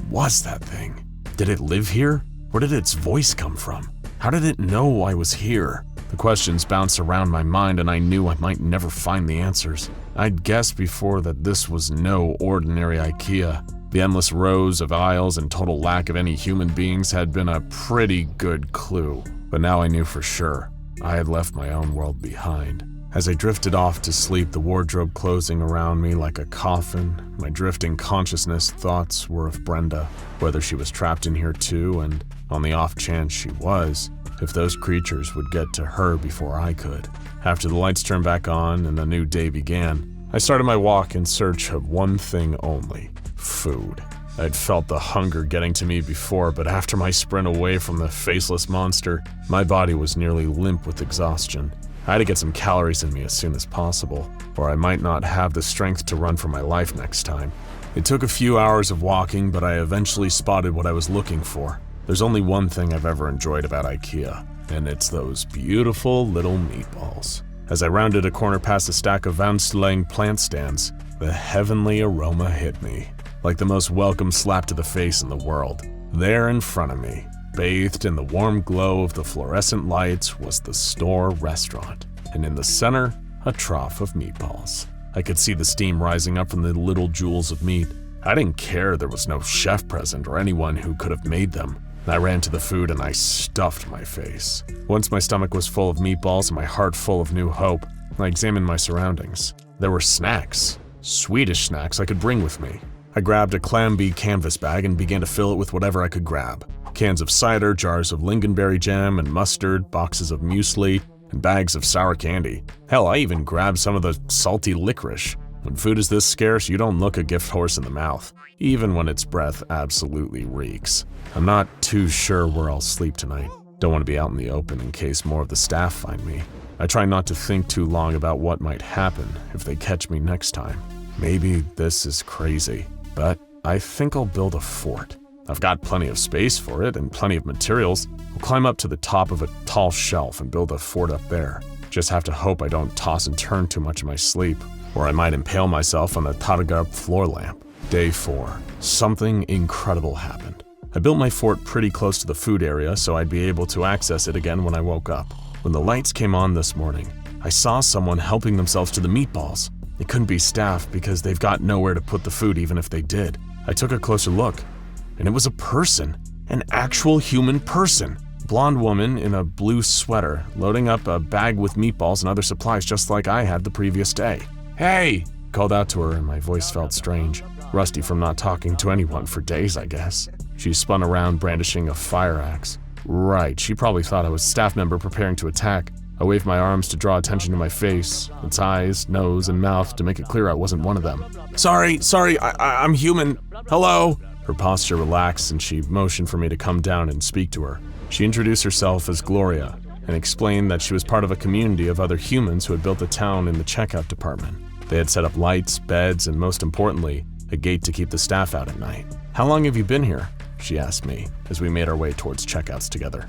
was that thing? Did it live here? Where did its voice come from? How did it know I was here? The questions bounced around my mind and I knew I might never find the answers. I'd guessed before that this was no ordinary Ikea. The endless rows of aisles and total lack of any human beings had been a pretty good clue. But now I knew for sure. I had left my own world behind. As I drifted off to sleep, the wardrobe closing around me like a coffin, my drifting consciousness thoughts were of Brenda, whether she was trapped in here too, and on the off chance she was, if those creatures would get to her before I could. After the lights turned back on and a new day began, I started my walk in search of one thing only: food. I'd felt the hunger getting to me before, but after my sprint away from the faceless monster, my body was nearly limp with exhaustion. I had to get some calories in me as soon as possible, or I might not have the strength to run for my life next time. It took a few hours of walking, but I eventually spotted what I was looking for. There's only one thing I've ever enjoyed about Ikea, and it's those beautiful little meatballs. As I rounded a corner past a stack of Vanstelang plant stands, the heavenly aroma hit me, like the most welcome slap to the face in the world. There in front of me, bathed in the warm glow of the fluorescent lights, was the store restaurant, and in the center, a trough of meatballs. I could see the steam rising up from the little jewels of meat. I didn't care there was no chef present or anyone who could have made them. I ran to the food and I stuffed my face. Once my stomach was full of meatballs and my heart full of new hope, I examined my surroundings. There were snacks, Swedish snacks I could bring with me. I grabbed a clamby canvas bag and began to fill it with whatever I could grab. Cans of cider, jars of lingonberry jam and mustard, boxes of muesli, and bags of sour candy. Hell, I even grabbed some of the salty licorice. When food is this scarce, you don't look a gift horse in the mouth, even when its breath absolutely reeks. I'm not too sure where I'll sleep tonight. Don't want to be out in the open in case more of the staff find me. I try not to think too long about what might happen if they catch me next time. Maybe this is crazy, but I think I'll build a fort. I've got plenty of space for it and plenty of materials. I'll climb up to the top of a tall shelf and build a fort up there. Just have to hope I don't toss and turn too much in my sleep, or I might impale myself on the Targarp floor lamp. Day 4. Something incredible happened. I built my fort pretty close to the food area so I'd be able to access it again when I woke up. When the lights came on this morning, I saw someone helping themselves to the meatballs. It couldn't be staff because they've got nowhere to put the food even if they did. I took a closer look, and it was a person, an actual human person. Blonde woman in a blue sweater, loading up a bag with meatballs and other supplies just like I had the previous day. "Hey!" called out to her and my voice felt strange. Rusty from not talking to anyone for days, I guess. She spun around brandishing a fire axe. Right, she probably thought I was a staff member preparing to attack. I waved my arms to draw attention to my face, its eyes, nose, and mouth to make it clear I wasn't one of them. Sorry, I'm human. Hello? Her posture relaxed and she motioned for me to come down and speak to her. She introduced herself as Gloria and explained that she was part of a community of other humans who had built a town in the checkout department. They had set up lights, beds, and most importantly, a gate to keep the staff out at night. "How long have you been here?" she asked me as we made our way towards checkouts together.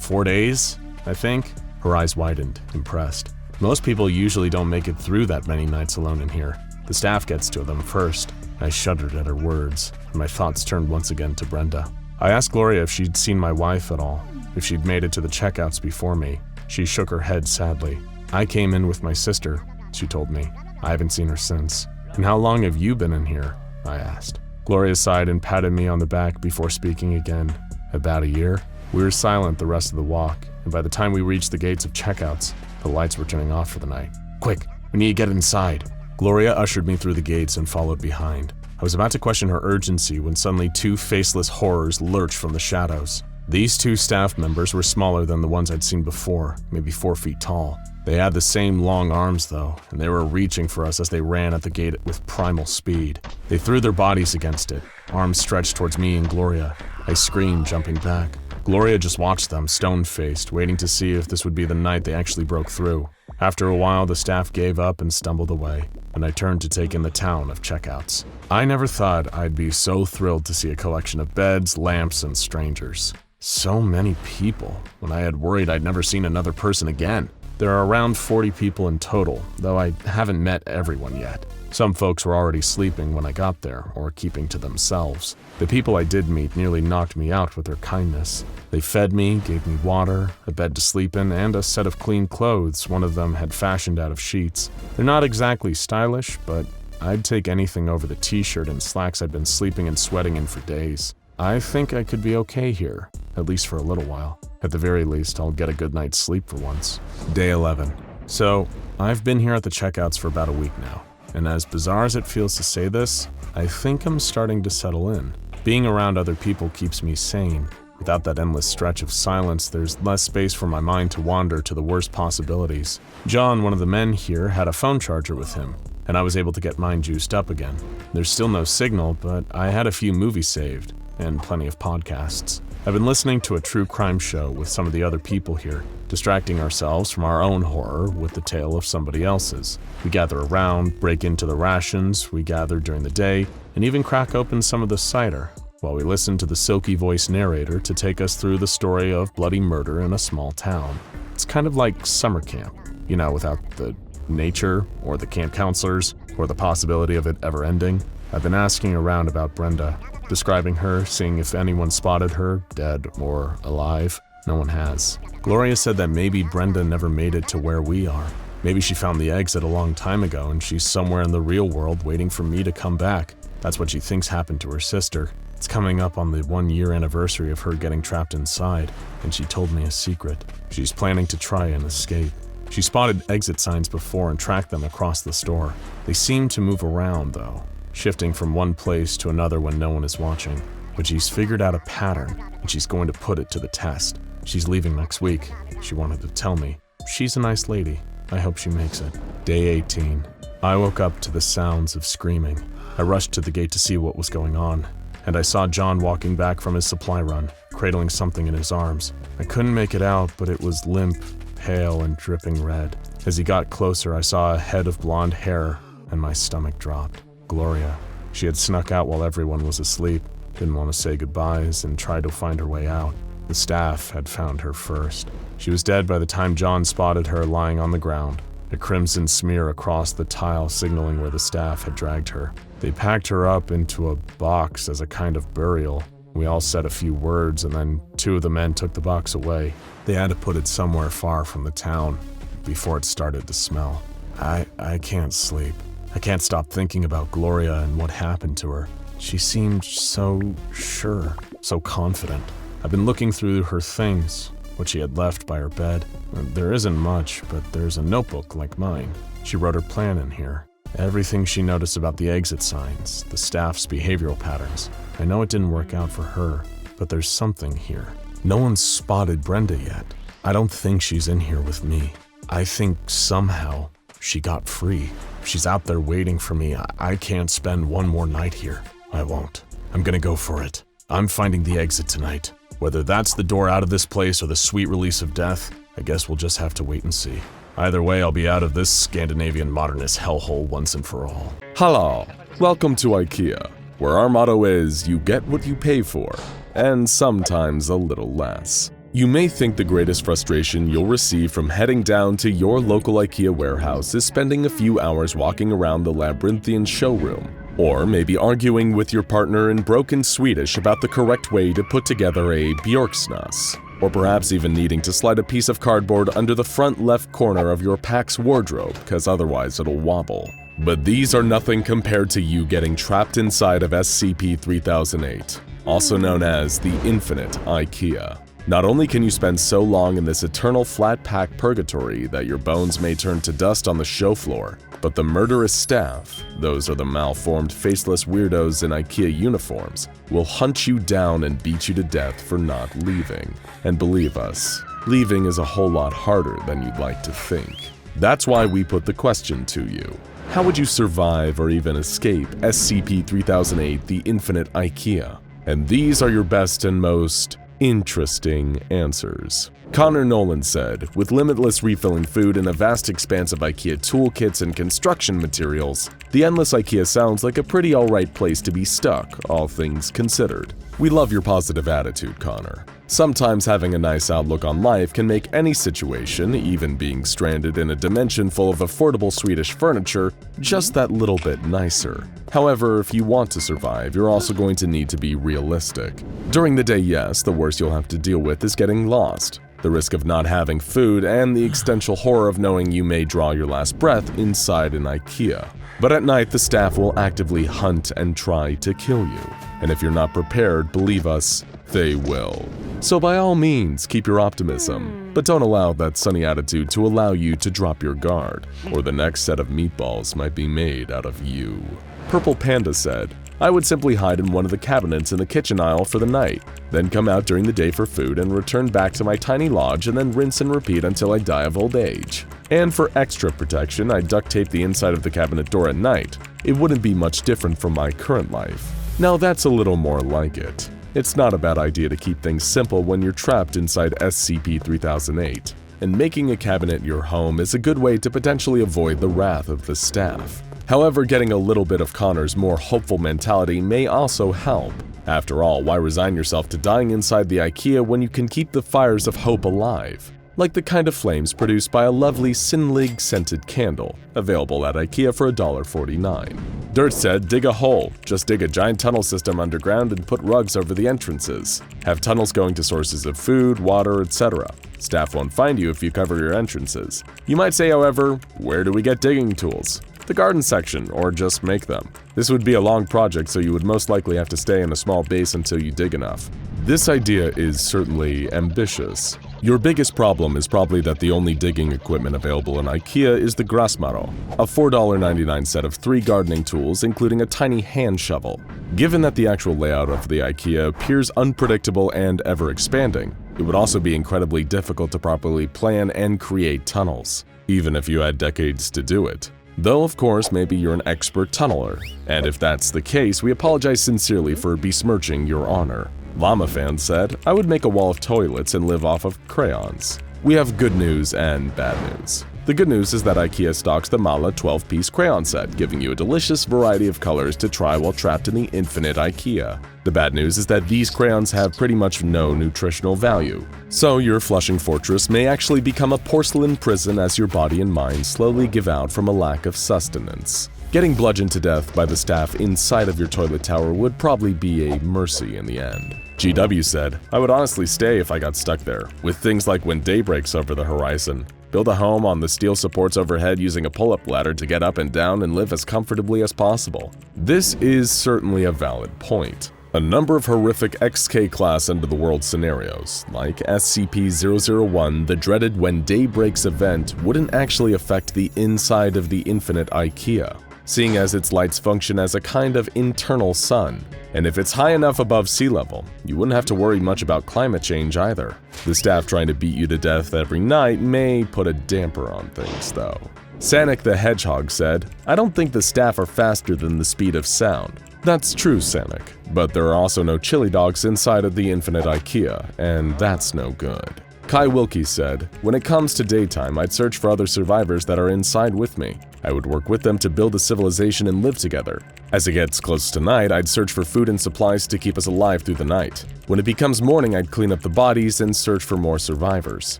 4 days, I think? Her eyes widened, impressed. Most people usually don't make it through that many nights alone in here. The staff gets to them first. I shuddered at her words, and my thoughts turned once again to Brenda. I asked Gloria if she'd seen my wife at all, if she'd made it to the checkouts before me. She shook her head sadly. I came in with my sister, she told me. I haven't seen her since. And how long have you been in here? I asked. Gloria sighed and patted me on the back before speaking again. About a year. We were silent the rest of the walk, and by the time we reached the gates of checkouts, the lights were turning off for the night. Quick, we need to get inside. Gloria ushered me through the gates and followed behind. I was about to question her urgency when suddenly 2 faceless horrors lurched from the shadows. These 2 staff members were smaller than the ones I'd seen before, maybe 4 feet tall. They had the same long arms though, and they were reaching for us as they ran at the gate with primal speed. They threw their bodies against it, arms stretched towards me and Gloria. I screamed, jumping back. Gloria just watched them, stone-faced, waiting to see if this would be the night they actually broke through. After a while, the staff gave up and stumbled away, and I turned to take in the town of checkouts. I never thought I'd be so thrilled to see a collection of beds, lamps, and strangers. So many people, when I had worried I'd never seen another person again. There are around 40 people in total, though I haven't met everyone yet. Some folks were already sleeping when I got there, or keeping to themselves. The people I did meet nearly knocked me out with their kindness. They fed me, gave me water, a bed to sleep in, and a set of clean clothes one of them had fashioned out of sheets. They're not exactly stylish, but I'd take anything over the t-shirt and slacks I'd been sleeping and sweating in for days. I think I could be okay here, at least for a little while. At the very least, I'll get a good night's sleep for once. Day 11. So, I've been here at the checkouts for about a week now. And as bizarre as it feels to say this, I think I'm starting to settle in. Being around other people keeps me sane. Without that endless stretch of silence, there's less space for my mind to wander to the worst possibilities. John, one of the men here, had a phone charger with him, and I was able to get mine juiced up again. There's still no signal, but I had a few movies saved, and plenty of podcasts. I've been listening to a true crime show with some of the other people here, distracting ourselves from our own horror with the tale of somebody else's. We gather around, break into the rations we gather during the day, and even crack open some of the cider, while we listen to the silky-voiced narrator to take us through the story of bloody murder in a small town. It's kind of like summer camp, without the nature, or the camp counselors, or the possibility of it ever ending. I've been asking around about Brenda, describing her, seeing if anyone spotted her, dead or alive. No one has. Gloria said that maybe Brenda never made it to where we are. Maybe she found the exit a long time ago and she's somewhere in the real world waiting for me to come back. That's what she thinks happened to her sister. It's coming up on the 1-year anniversary of her getting trapped inside, and she told me a secret. She's planning to try and escape. She spotted exit signs before and tracked them across the store. They seem to move around though, shifting from one place to another when no one is watching. But she's figured out a pattern, and she's going to put it to the test. She's leaving next week. She wanted to tell me. She's a nice lady. I hope she makes it. Day 18. I woke up to the sounds of screaming. I rushed to the gate to see what was going on, and I saw John walking back from his supply run, cradling something in his arms. I couldn't make it out, but it was limp, pale, and dripping red. As he got closer, I saw a head of blonde hair, and my stomach dropped. Gloria. She had snuck out while everyone was asleep, didn't want to say goodbyes, and tried to find her way out. The staff had found her first. She was dead by the time John spotted her lying on the ground, a crimson smear across the tile signaling where the staff had dragged her. They packed her up into a box as a kind of burial. We all said a few words, and then 2 of the men took the box away. They had to put it somewhere far from the town before it started to smell. I can't sleep. I can't stop thinking about Gloria and what happened to her. She seemed so sure, so confident. I've been looking through her things, what she had left by her bed. There isn't much, but there's a notebook like mine. She wrote her plan in here. Everything she noticed about the exit signs, the staff's behavioral patterns. I know it didn't work out for her, but there's something here. No one's spotted Brenda yet. I don't think she's in here with me. I think somehow she got free. She's out there waiting for me. I can't spend one more night here. I won't. I'm gonna go for it. I'm finding the exit tonight. Whether that's the door out of this place or the sweet release of death, I guess we'll just have to wait and see. Either way, I'll be out of this Scandinavian modernist hellhole once and for all. Hello, welcome to Ikea. where our motto is you get what you pay for, and sometimes a little less. You may think the greatest frustration you'll receive from heading down to your local Ikea warehouse is spending a few hours walking around the labyrinthian showroom, or maybe arguing with your partner in broken Swedish about the correct way to put together a björksnass, or perhaps even needing to slide a piece of cardboard under the front left corner of your PAX wardrobe because otherwise it'll wobble. But these are nothing compared to you getting trapped inside of SCP-3008, also known as the Infinite Ikea. Not only can you spend so long in this eternal flat-pack purgatory that your bones may turn to dust on the show floor, but the murderous staff, those are the malformed, faceless weirdos in Ikea uniforms, will hunt you down and beat you to death for not leaving. And believe us, leaving is a whole lot harder than you'd like to think. That's why we put the question to you. How would you survive or even escape SCP-3008, the Infinite Ikea? And these are your best and most interesting answers. Connor Nolan said, with limitless refilling food and a vast expanse of Ikea toolkits and construction materials, the endless Ikea sounds like a pretty alright place to be stuck, all things considered. We love your positive attitude, Connor. Sometimes having a nice outlook on life can make any situation, even being stranded in a dimension full of affordable Swedish furniture, just that little bit nicer. However, if you want to survive, you're also going to need to be realistic. During the day, yes, the worst you'll have to deal with is getting lost, the risk of not having food, and the existential horror of knowing you may draw your last breath inside an Ikea. But at night, the staff will actively hunt and try to kill you. And if you're not prepared, believe us, they will. So by all means, keep your optimism, but don't allow that sunny attitude to allow you to drop your guard, or the next set of meatballs might be made out of you. Purple Panda said, I would simply hide in one of the cabinets in the kitchen aisle for the night, then come out during the day for food and return back to my tiny lodge and then rinse and repeat until I die of old age. And for extra protection, I duct tape the inside of the cabinet door at night. It wouldn't be much different from my current life. Now that's a little more like it. It's not a bad idea to keep things simple when you're trapped inside SCP-3008, and making a cabinet your home is a good way to potentially avoid the wrath of the staff. However, getting a little bit of Connor's more hopeful mentality may also help. After all, why resign yourself to dying inside the Ikea when you can keep the fires of hope alive? Like the kind of flames produced by a lovely Sinlig scented candle, available at Ikea for $1.49. Dirt said, dig a hole. Just dig a giant tunnel system underground and put rugs over the entrances. Have tunnels going to sources of food, water, etc. Staff won't find you if you cover your entrances. You might say, however, where do we get digging tools? The garden section, or just make them. This would be a long project, so you would most likely have to stay in a small base until you dig enough. This idea is certainly ambitious. Your biggest problem is probably that the only digging equipment available in Ikea is the Grasmaro, a $4.99 set of 3 gardening tools including a tiny hand shovel. Given that the actual layout of the Ikea appears unpredictable and ever-expanding, it would also be incredibly difficult to properly plan and create tunnels, even if you had decades to do it. Though, of course, maybe you're an expert tunneler, and if that's the case, we apologize sincerely for besmirching your honor. Llama Fan said, I would make a wall of toilets and live off of crayons. We have good news and bad news. The good news is that Ikea stocks the Mala 12-piece crayon set, giving you a delicious variety of colors to try while trapped in the Infinite Ikea. The bad news is that these crayons have pretty much no nutritional value. So your Flushing Fortress may actually become a porcelain prison as your body and mind slowly give out from a lack of sustenance. Getting bludgeoned to death by the staff inside of your toilet tower would probably be a mercy in the end. GW said, I would honestly stay if I got stuck there, with things like when day breaks over the horizon. Build a home on the steel supports overhead using a pull-up ladder to get up and down and live as comfortably as possible. This is certainly a valid point. A number of horrific XK-class end-of-the-world scenarios, like SCP-001, the dreaded When Day Breaks event, wouldn't actually affect the inside of the Infinite Ikea, seeing as its lights function as a kind of internal sun. And if it's high enough above sea level, you wouldn't have to worry much about climate change either. The staff trying to beat you to death every night may put a damper on things, though. Sanic the Hedgehog said, I don't think the staff are faster than the speed of sound. That's true, Sanic, but there are also no chili dogs inside of the Infinite Ikea, and that's no good. Kai Wilkie said, "When it comes to daytime, I'd search for other survivors that are inside with me. I would work with them to build a civilization and live together. As it gets close to night, I'd search for food and supplies to keep us alive through the night. When it becomes morning, I'd clean up the bodies and search for more survivors."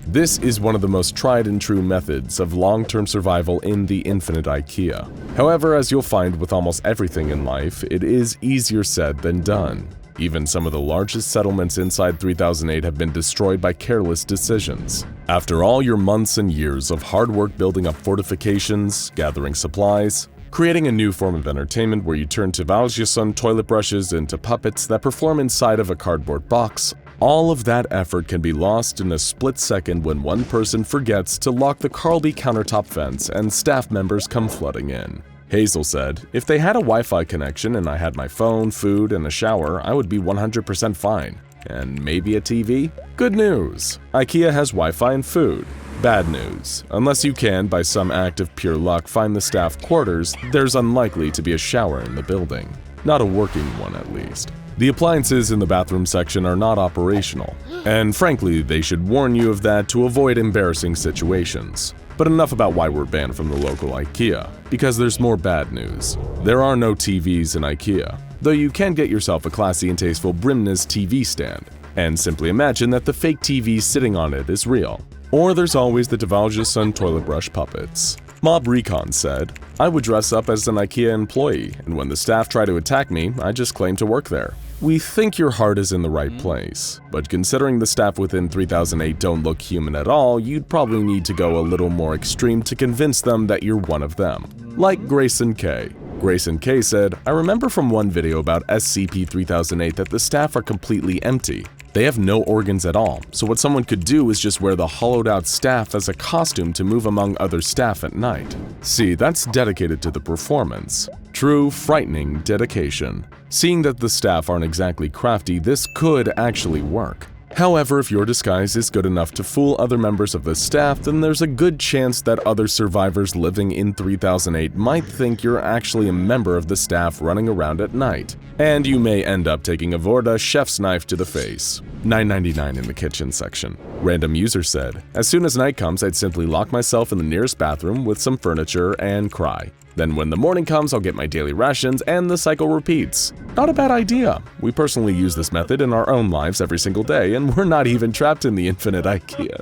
This is one of the most tried and true methods of long-term survival in the infinite Ikea. However, as you'll find with almost everything in life, it is easier said than done. Even some of the largest settlements inside 3008 have been destroyed by careless decisions. After all your months and years of hard work building up fortifications, gathering supplies, creating a new form of entertainment where you turn Valjeson toilet brushes into puppets that perform inside of a cardboard box, all of that effort can be lost in a split second when one person forgets to lock the Carlby countertop fence and staff members come flooding in. Hazel said, "If they had a Wi-Fi connection and I had my phone, food, and a shower, I would be 100% fine. And maybe a TV? Good news! IKEA has Wi-Fi and food. Bad news. Unless you can, by some act of pure luck, find the staff quarters, there's unlikely to be a shower in the building. Not a working one, at least. The appliances in the bathroom section are not operational, and frankly, they should warn you of that to avoid embarrassing situations. But enough about why we're banned from the local IKEA, because there's more bad news. There are no TVs in IKEA, though you can get yourself a classy and tasteful Brimnes TV stand, and simply imagine that the fake TV sitting on it is real. Or there's always the Valjeson toilet brush puppets. Mob Recon said, "I would dress up as an IKEA employee, and when the staff try to attack me, I just claim to work there." We think your heart is in the right place, but considering the staff within 3008 don't look human at all, you'd probably need to go a little more extreme to convince them that you're one of them. Like Grayson K. Grayson K said, "I remember from one video about SCP-3008 that the staff are completely empty. They have no organs at all, so what someone could do is just wear the hollowed-out staff as a costume to move among other staff at night. See, that's dedicated to the performance. True, frightening dedication. Seeing that the staff aren't exactly crafty, this could actually work. However, if your disguise is good enough to fool other members of the staff, then there's a good chance that other survivors living in 3008 might think you're actually a member of the staff running around at night. And you may end up taking a Vorda chef's knife to the face." $9.99 in the kitchen section. Random user said, "As soon as night comes, I'd simply lock myself in the nearest bathroom with some furniture and cry. Then when the morning comes, I'll get my daily rations and the cycle repeats." Not a bad idea. We personally use this method in our own lives every single day, and we're not even trapped in the infinite IKEA.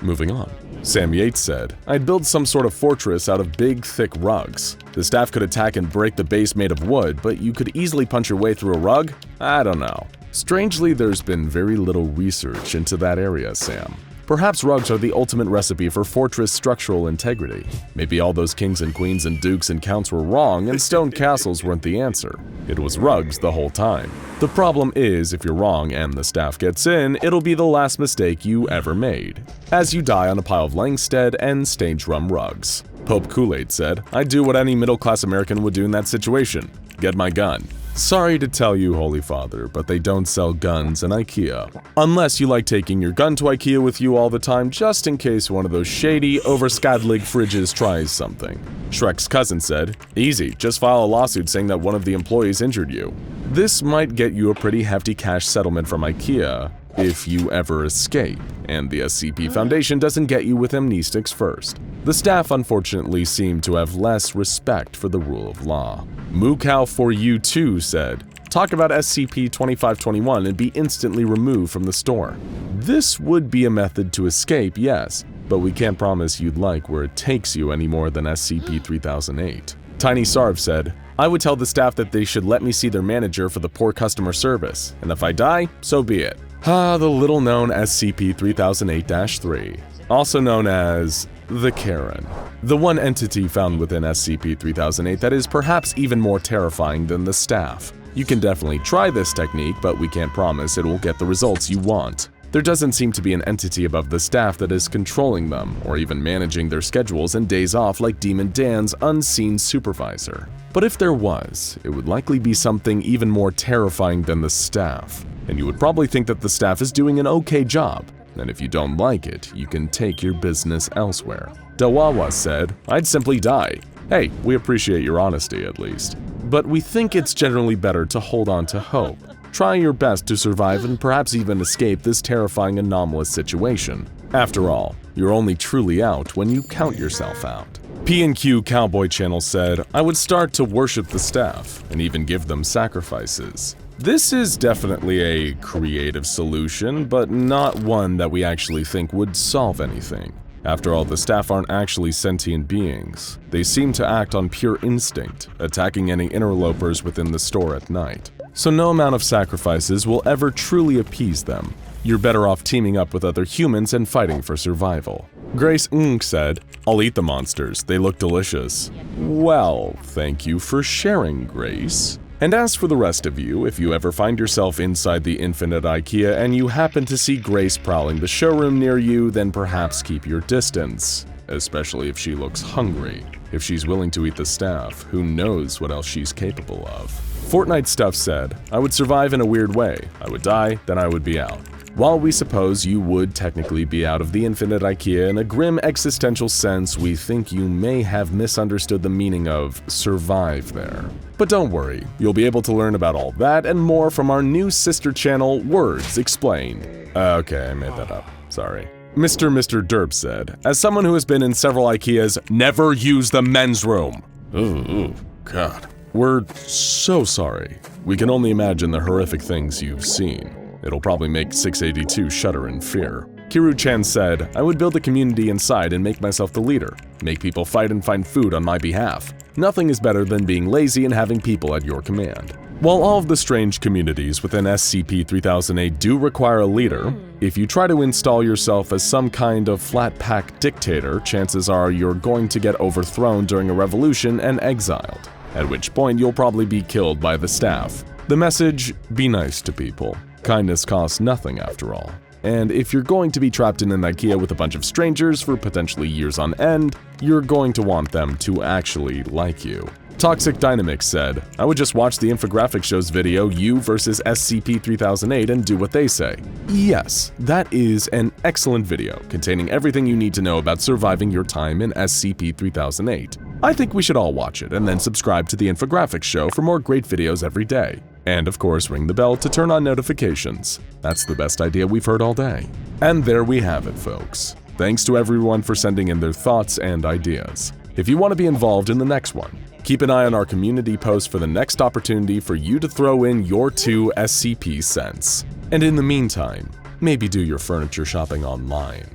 Moving on. Sam Yates said, "I'd build some sort of fortress out of big, thick rugs. The staff could attack and break the base made of wood, but you could easily punch your way through a rug? I don't know." Strangely, there's been very little research into that area, Sam. Perhaps rugs are the ultimate recipe for fortress structural integrity. Maybe all those kings and queens and dukes and counts were wrong and stone castles weren't the answer. It was rugs the whole time. The problem is, if you're wrong and the staff gets in, it'll be the last mistake you ever made, as you die on a pile of Langstead and stained drum rugs. Pope Kool-Aid said, "I'd do what any middle-class American would do in that situation. Get my gun." Sorry to tell you, Holy Father, but they don't sell guns in IKEA. Unless you like taking your gun to IKEA with you all the time just in case one of those shady, overskadlig fridges tries something. Shrek's cousin said, "Easy, just file a lawsuit saying that one of the employees injured you." This might get you a pretty hefty cash settlement from IKEA if you ever escape, and the SCP Foundation doesn't get you with amnestics first. The staff unfortunately seem to have less respect for the rule of law. Moocow for You Too said, "Talk about SCP-2521 and be instantly removed from the store." This would be a method to escape, yes, but we can't promise you'd like where it takes you any more than SCP-3008. Tiny Sarv said, "I would tell the staff that they should let me see their manager for the poor customer service, and if I die, so be it." The little-known SCP-3008-3, also known as the Karen. The one entity found within SCP-3008 that is perhaps even more terrifying than the staff. You can definitely try this technique, but we can't promise it will get the results you want. There doesn't seem to be an entity above the staff that is controlling them, or even managing their schedules and days off like Demon Dan's unseen supervisor. But if there was, it would likely be something even more terrifying than the staff. And you would probably think that the staff is doing an okay job. And if you don't like it, you can take your business elsewhere. Dawawa said, "I'd simply die." Hey, we appreciate your honesty at least. But we think it's generally better to hold on to hope. Try your best to survive and perhaps even escape this terrifying anomalous situation. After all, you're only truly out when you count yourself out. P&Q Cowboy Channel said, I would start to worship the staff and even give them sacrifices. This is definitely a creative solution, but not one that we actually think would solve anything. After all, the staff aren't actually sentient beings. They seem to act on pure instinct, attacking any interlopers within the store at night. So no amount of sacrifices will ever truly appease them. You're better off teaming up with other humans and fighting for survival. Grace said, I'll eat the monsters, they look delicious. Well, thank you for sharing, Grace. And as for the rest of you, if you ever find yourself inside the infinite Ikea and you happen to see Grace prowling the showroom near you, then perhaps keep your distance. Especially if she looks hungry. If she's willing to eat the staff, who knows what else she's capable of. Fortnite Stuff said, I would survive in a weird way. I would die, then I would be out. While we suppose you would technically be out of the infinite Ikea in a grim existential sense, we think you may have misunderstood the meaning of survive there. But don't worry, you'll be able to learn about all that and more from our new sister channel, Words Explained. Okay, I made that up. Sorry. Mr. Derp said, as someone who has been in several Ikeas, never use the men's room. Ooh, God. We're so sorry. We can only imagine the horrific things you've seen. It'll probably make 682 shudder in fear. Kiru-chan said, I would build a community inside and make myself the leader. Make people fight and find food on my behalf. Nothing is better than being lazy and having people at your command. While all of the strange communities within SCP-3008 do require a leader, if you try to install yourself as some kind of flat-pack dictator, chances are you're going to get overthrown during a revolution and exiled. At which point you'll probably be killed by the staff. The message, be nice to people. Kindness costs nothing after all. And if you're going to be trapped in an Ikea with a bunch of strangers for potentially years on end, you're going to want them to actually like you. Toxic Dynamics said, I would just watch the infographic show's video You versus SCP-3008 and do what they say. Yes, that is an excellent video containing everything you need to know about surviving your time in SCP-3008. I think we should all watch it and then subscribe to the infographic show for more great videos every day. And of course, ring the bell to turn on notifications. That's the best idea we've heard all day. And there we have it, folks. Thanks to everyone for sending in their thoughts and ideas. If you want to be involved in the next one, keep an eye on our community post for the next opportunity for you to throw in your 2 SCP cents. And in the meantime, maybe do your furniture shopping online.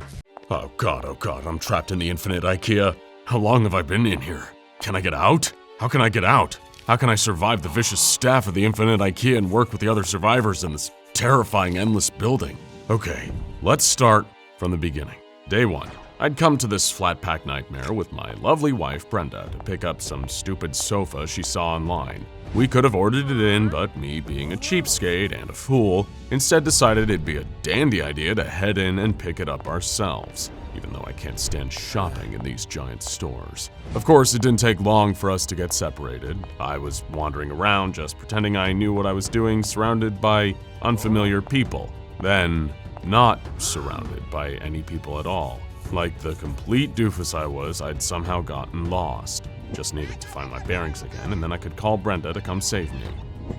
Oh god, I'm trapped in the infinite Ikea. How long have I been in here? Can I get out? How can I get out? How can I survive the vicious staff of the infinite Ikea and work with the other survivors in this terrifying endless building? Okay, let's start from the beginning. Day 1. I'd come to this flat-pack nightmare with my lovely wife Brenda to pick up some stupid sofa she saw online. We could have ordered it in, but me being a cheapskate and a fool, instead decided it'd be a dandy idea to head in and pick it up ourselves, even though I can't stand shopping in these giant stores. Of course, it didn't take long for us to get separated. I was wandering around just pretending I knew what I was doing, surrounded by unfamiliar people. Then, not surrounded by any people at all. Like the complete doofus I was, I'd somehow gotten lost. Just needed to find my bearings again, and then I could call Brenda to come save me.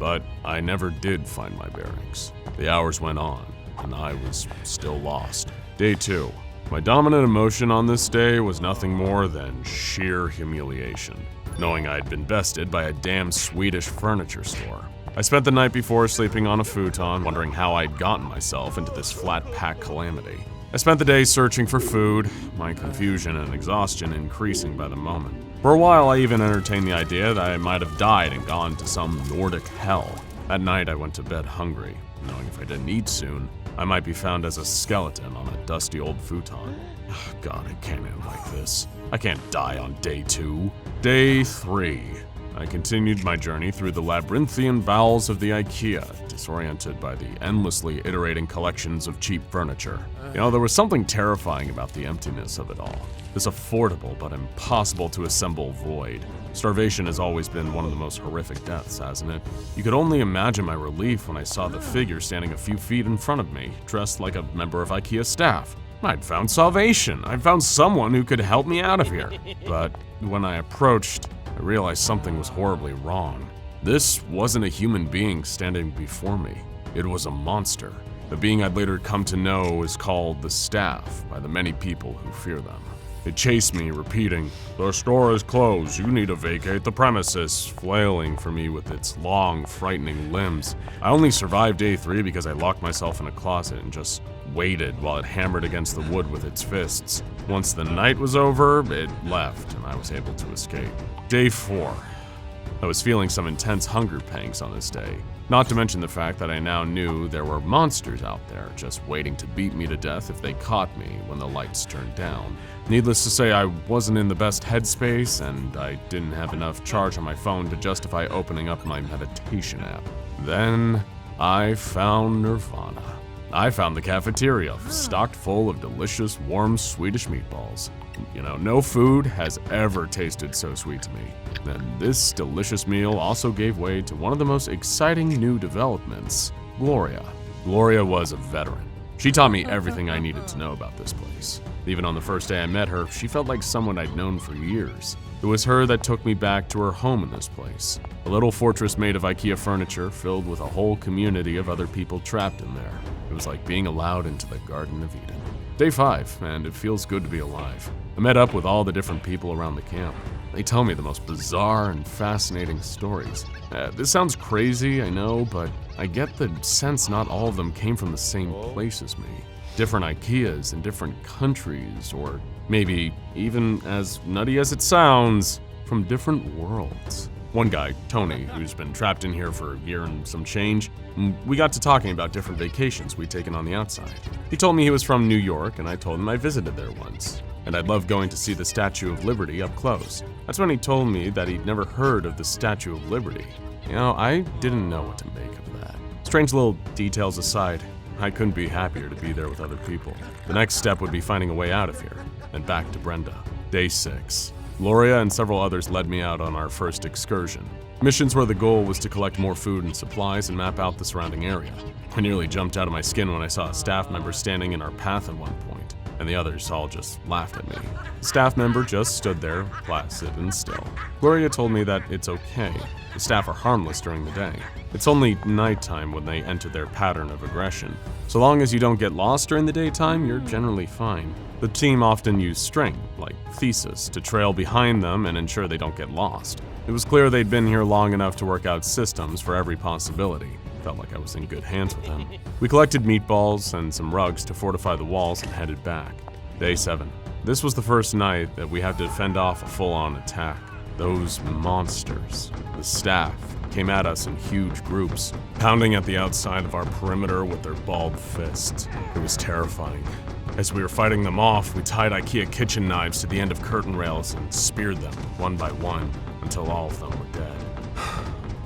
But I never did find my bearings. The hours went on, and I was still lost. Day 2. My dominant emotion on this day was nothing more than sheer humiliation, knowing I'd been bested by a damn Swedish furniture store. I spent the night before sleeping on a futon, wondering how I'd gotten myself into this flat-pack calamity. I spent the day searching for food, my confusion and exhaustion increasing by the moment. For a while, I even entertained the idea that I might have died and gone to some Nordic hell. That night, I went to bed hungry, knowing if I didn't eat soon, I might be found as a skeleton on a dusty old futon. God, I can't end like this. I can't die on day 2. Day 3. I continued my journey through the labyrinthian bowels of the Ikea, disoriented by the endlessly iterating collections of cheap furniture. You know, there was something terrifying about the emptiness of it all. This affordable but impossible to assemble void. Starvation has always been one of the most horrific deaths, hasn't it? You could only imagine my relief when I saw the figure standing a few feet in front of me, dressed like a member of Ikea staff. I'd found salvation. I'd found someone who could help me out of here. But when I approached, I realized something was horribly wrong. This wasn't a human being standing before me. It was a monster. The being I'd later come to know is called the Staff by the many people who fear them. It chased me, repeating, "The store is closed, you need to vacate the premises," flailing for me with its long, frightening limbs. I only survived day 3 because I locked myself in a closet and just waited while it hammered against the wood with its fists. Once the night was over, it left and I was able to escape. Day 4. I was feeling some intense hunger pangs on this day. Not to mention the fact that I now knew there were monsters out there just waiting to beat me to death if they caught me when the lights turned down. Needless to say, I wasn't in the best headspace and I didn't have enough charge on my phone to justify opening up my meditation app. Then I found Nirvana. I found the cafeteria stocked full of delicious, warm Swedish meatballs. You know, no food has ever tasted so sweet to me. And this delicious meal also gave way to one of the most exciting new developments, Gloria. Gloria was a veteran. She taught me everything I needed to know about this place. Even on the first day I met her, she felt like someone I'd known for years. It was her that took me back to her home in this place. A little fortress made of Ikea furniture filled with a whole community of other people trapped in there. It was like being allowed into the Garden of Eden. Day 5, and it feels good to be alive. I met up with all the different people around the camp. They tell me the most bizarre and fascinating stories. This sounds crazy, I know, but I get the sense not all of them came from the same place as me. Different Ikeas in different countries, or maybe, even as nutty as it sounds, from different worlds. One guy, Tony, who's been trapped in here for a year and some change, we got to talking about different vacations we'd taken on the outside. He told me he was from New York, and I told him I visited there once, and I'd love going to see the Statue of Liberty up close. That's when he told me that he'd never heard of the Statue of Liberty. You know, I didn't know what to make of that. Strange little details aside, I couldn't be happier to be there with other people. The next step would be finding a way out of here, and back to Brenda. Day 6. Gloria and several others led me out on our first excursion. Missions where the goal was to collect more food and supplies and map out the surrounding area. I nearly jumped out of my skin when I saw a staff member standing in our path at one point, and the others all just laughed at me. The staff member just stood there, placid and still. Gloria told me that it's okay. The staff are harmless during the day. It's only nighttime when they enter their pattern of aggression. So long as you don't get lost during the daytime, you're generally fine. The team often used string, like Thesis, to trail behind them and ensure they don't get lost. It was clear they'd been here long enough to work out systems for every possibility. Felt like I was in good hands with them. We collected meatballs and some rugs to fortify the walls and headed back. Day 7. This was the first night that we had to fend off a full-on attack. Those monsters, the staff, came at us in huge groups, pounding at the outside of our perimeter with their balled fists. It was terrifying. As we were fighting them off, we tied Ikea kitchen knives to the end of curtain rails and speared them, one by one, until all of them were dead.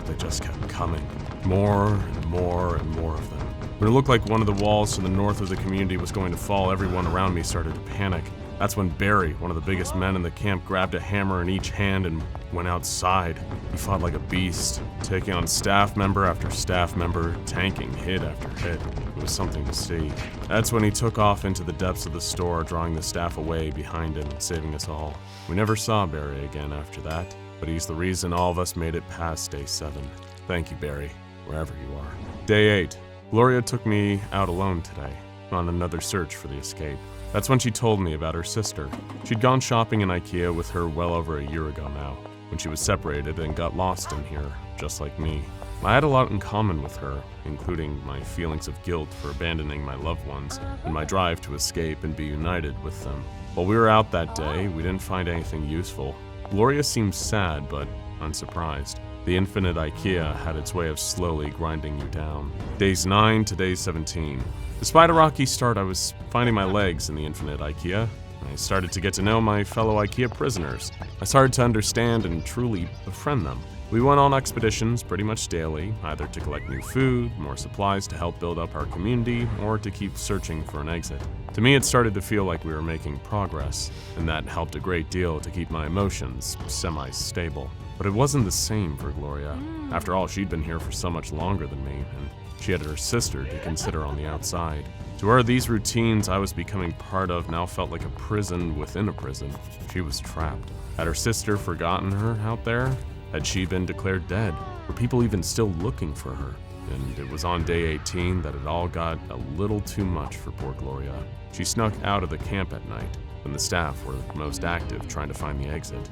They just kept coming. More and more and more of them. When it looked like one of the walls to the north of the community was going to fall, everyone around me started to panic. That's when Barry, one of the biggest men in the camp, grabbed a hammer in each hand and went outside. He fought like a beast, taking on staff member after staff member, tanking hit after hit. It was something to see. That's when he took off into the depths of the store, drawing the staff away behind him, saving us all. We never saw Barry again after that, but he's the reason all of us made it past day 7. Thank you, Barry, wherever you are. Day 8. Gloria took me out alone today, on another search for the escape. That's when she told me about her sister. She'd gone shopping in Ikea with her well over a year ago now, when she was separated and got lost in here, just like me. I had a lot in common with her, including my feelings of guilt for abandoning my loved ones and my drive to escape and be united with them. While we were out that day, we didn't find anything useful. Gloria seemed sad, but unsurprised. The infinite Ikea had its way of slowly grinding you down. Days 9 to day 17. Despite a rocky start, I was finding my legs in the infinite Ikea. I started to get to know my fellow Ikea prisoners. I started to understand and truly befriend them. We went on expeditions pretty much daily, either to collect new food, more supplies to help build up our community, or to keep searching for an exit. To me, it started to feel like we were making progress, and that helped a great deal to keep my emotions semi-stable. But it wasn't the same for Gloria. After all, she'd been here for so much longer than me, and she had her sister to consider on the outside. To her, these routines I was becoming part of now felt like a prison within a prison. She was trapped. Had her sister forgotten her out there? Had she been declared dead? Were people even still looking for her? And it was on day 18 that it all got a little too much for poor Gloria. She snuck out of the camp at night when the staff were most active trying to find the exit.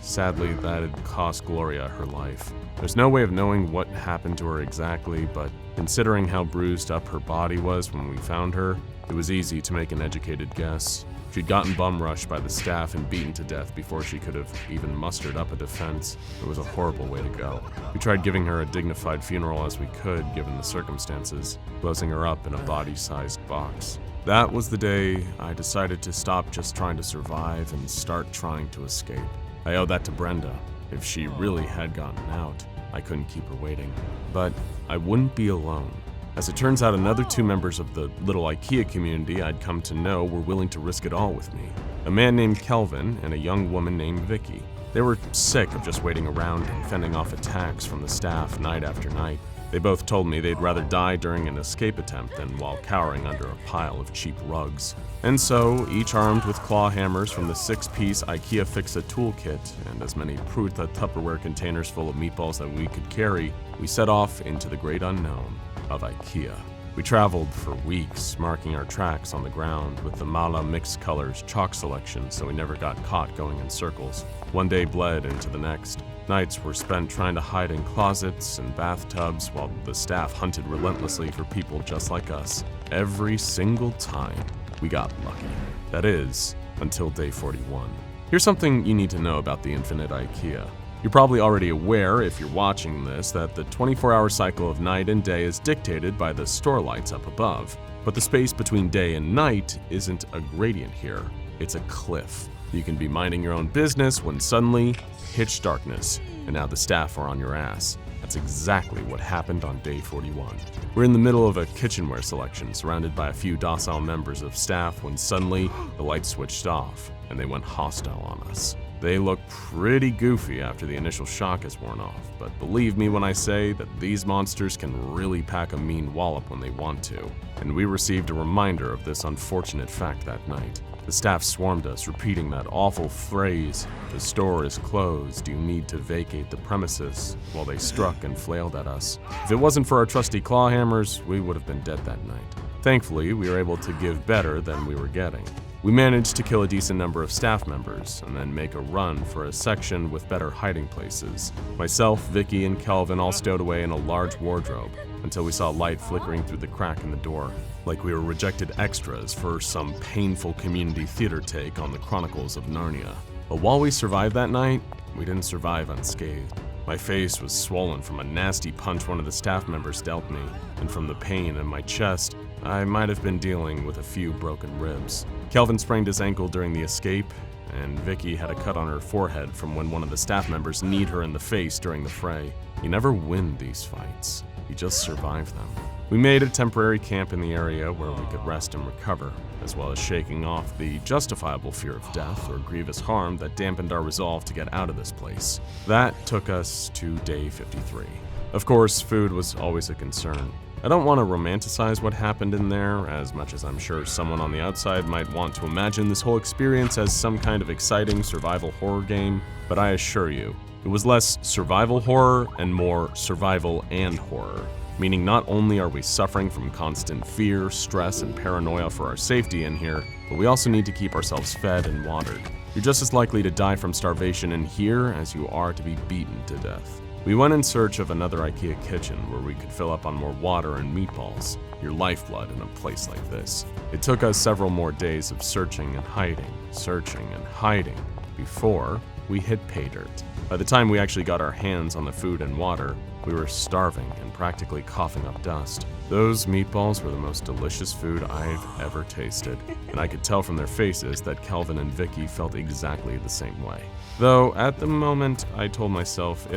Sadly, that had cost Gloria her life. There's no way of knowing what happened to her exactly, but considering how bruised up her body was when we found her, it was easy to make an educated guess. She'd gotten bum rushed by the staff and beaten to death before she could have even mustered up a defense. It was a horrible way to go. We tried giving her a dignified funeral as we could, given the circumstances, closing her up in a body-sized box. That was the day I decided to stop just trying to survive and start trying to escape. I owe that to Brenda. If she really had gotten out, I couldn't keep her waiting. But I wouldn't be alone. As it turns out, another 2 members of the little Ikea community I'd come to know were willing to risk it all with me. A man named Kelvin and a young woman named Vicky. They were sick of just waiting around and fending off attacks from the staff night after night. They both told me they'd rather die during an escape attempt than while cowering under a pile of cheap rugs. And so, each armed with claw hammers from the 6-piece Ikea Fix-A toolkit and as many Pruta Tupperware containers full of meatballs that we could carry, we set off into the great unknown of Ikea. We traveled for weeks, marking our tracks on the ground with the Mala mixed colors chalk selection so we never got caught going in circles. One day bled into the next. Nights were spent trying to hide in closets and bathtubs while the staff hunted relentlessly for people just like us. Every single time, we got lucky. That is, until day 41. Here's something you need to know about the infinite Ikea. You're probably already aware, if you're watching this, that the 24-hour cycle of night and day is dictated by the store lights up above. But the space between day and night isn't a gradient here, it's a cliff. You can be minding your own business when suddenly, pitch darkness, and now the staff are on your ass. That's exactly what happened on day 41. We're in the middle of a kitchenware selection, surrounded by a few docile members of staff when suddenly the lights switched off, and they went hostile on us. They look pretty goofy after the initial shock has worn off, but believe me when I say that these monsters can really pack a mean wallop when they want to. And we received a reminder of this unfortunate fact that night. The staff swarmed us, repeating that awful phrase, "The store is closed, you need to vacate the premises," while they struck and flailed at us. If it wasn't for our trusty claw hammers, we would have been dead that night. Thankfully, we were able to give better than we were getting. We managed to kill a decent number of staff members and then make a run for a section with better hiding places. Myself, Vicky, and Kelvin all stowed away in a large wardrobe until we saw light flickering through the crack in the door, like we were rejected extras for some painful community theater take on the Chronicles of Narnia. But while we survived that night, we didn't survive unscathed. My face was swollen from a nasty punch one of the staff members dealt me, and from the pain in my chest, I might have been dealing with a few broken ribs. Kelvin sprained his ankle during the escape, and Vicky had a cut on her forehead from when one of the staff members kneed her in the face during the fray. You never win these fights, you just survive them. We made a temporary camp in the area where we could rest and recover, as well as shaking off the justifiable fear of death or grievous harm that dampened our resolve to get out of this place. That took us to day 53. Of course, food was always a concern. I don't want to romanticize what happened in there, as much as I'm sure someone on the outside might want to imagine this whole experience as some kind of exciting survival horror game, but I assure you, it was less survival horror and more survival and horror. Meaning not only are we suffering from constant fear, stress, and paranoia for our safety in here, but we also need to keep ourselves fed and watered. You're just as likely to die from starvation in here as you are to be beaten to death. We went in search of another Ikea kitchen where we could fill up on more water and meatballs, your lifeblood in a place like this. It took us several more days of searching and hiding, before we hit pay dirt. By the time we actually got our hands on the food and water, we were starving and practically coughing up dust. Those meatballs were the most delicious food I've ever tasted, and I could tell from their faces that Kelvin and Vicky felt exactly the same way. Though at the moment, I told myself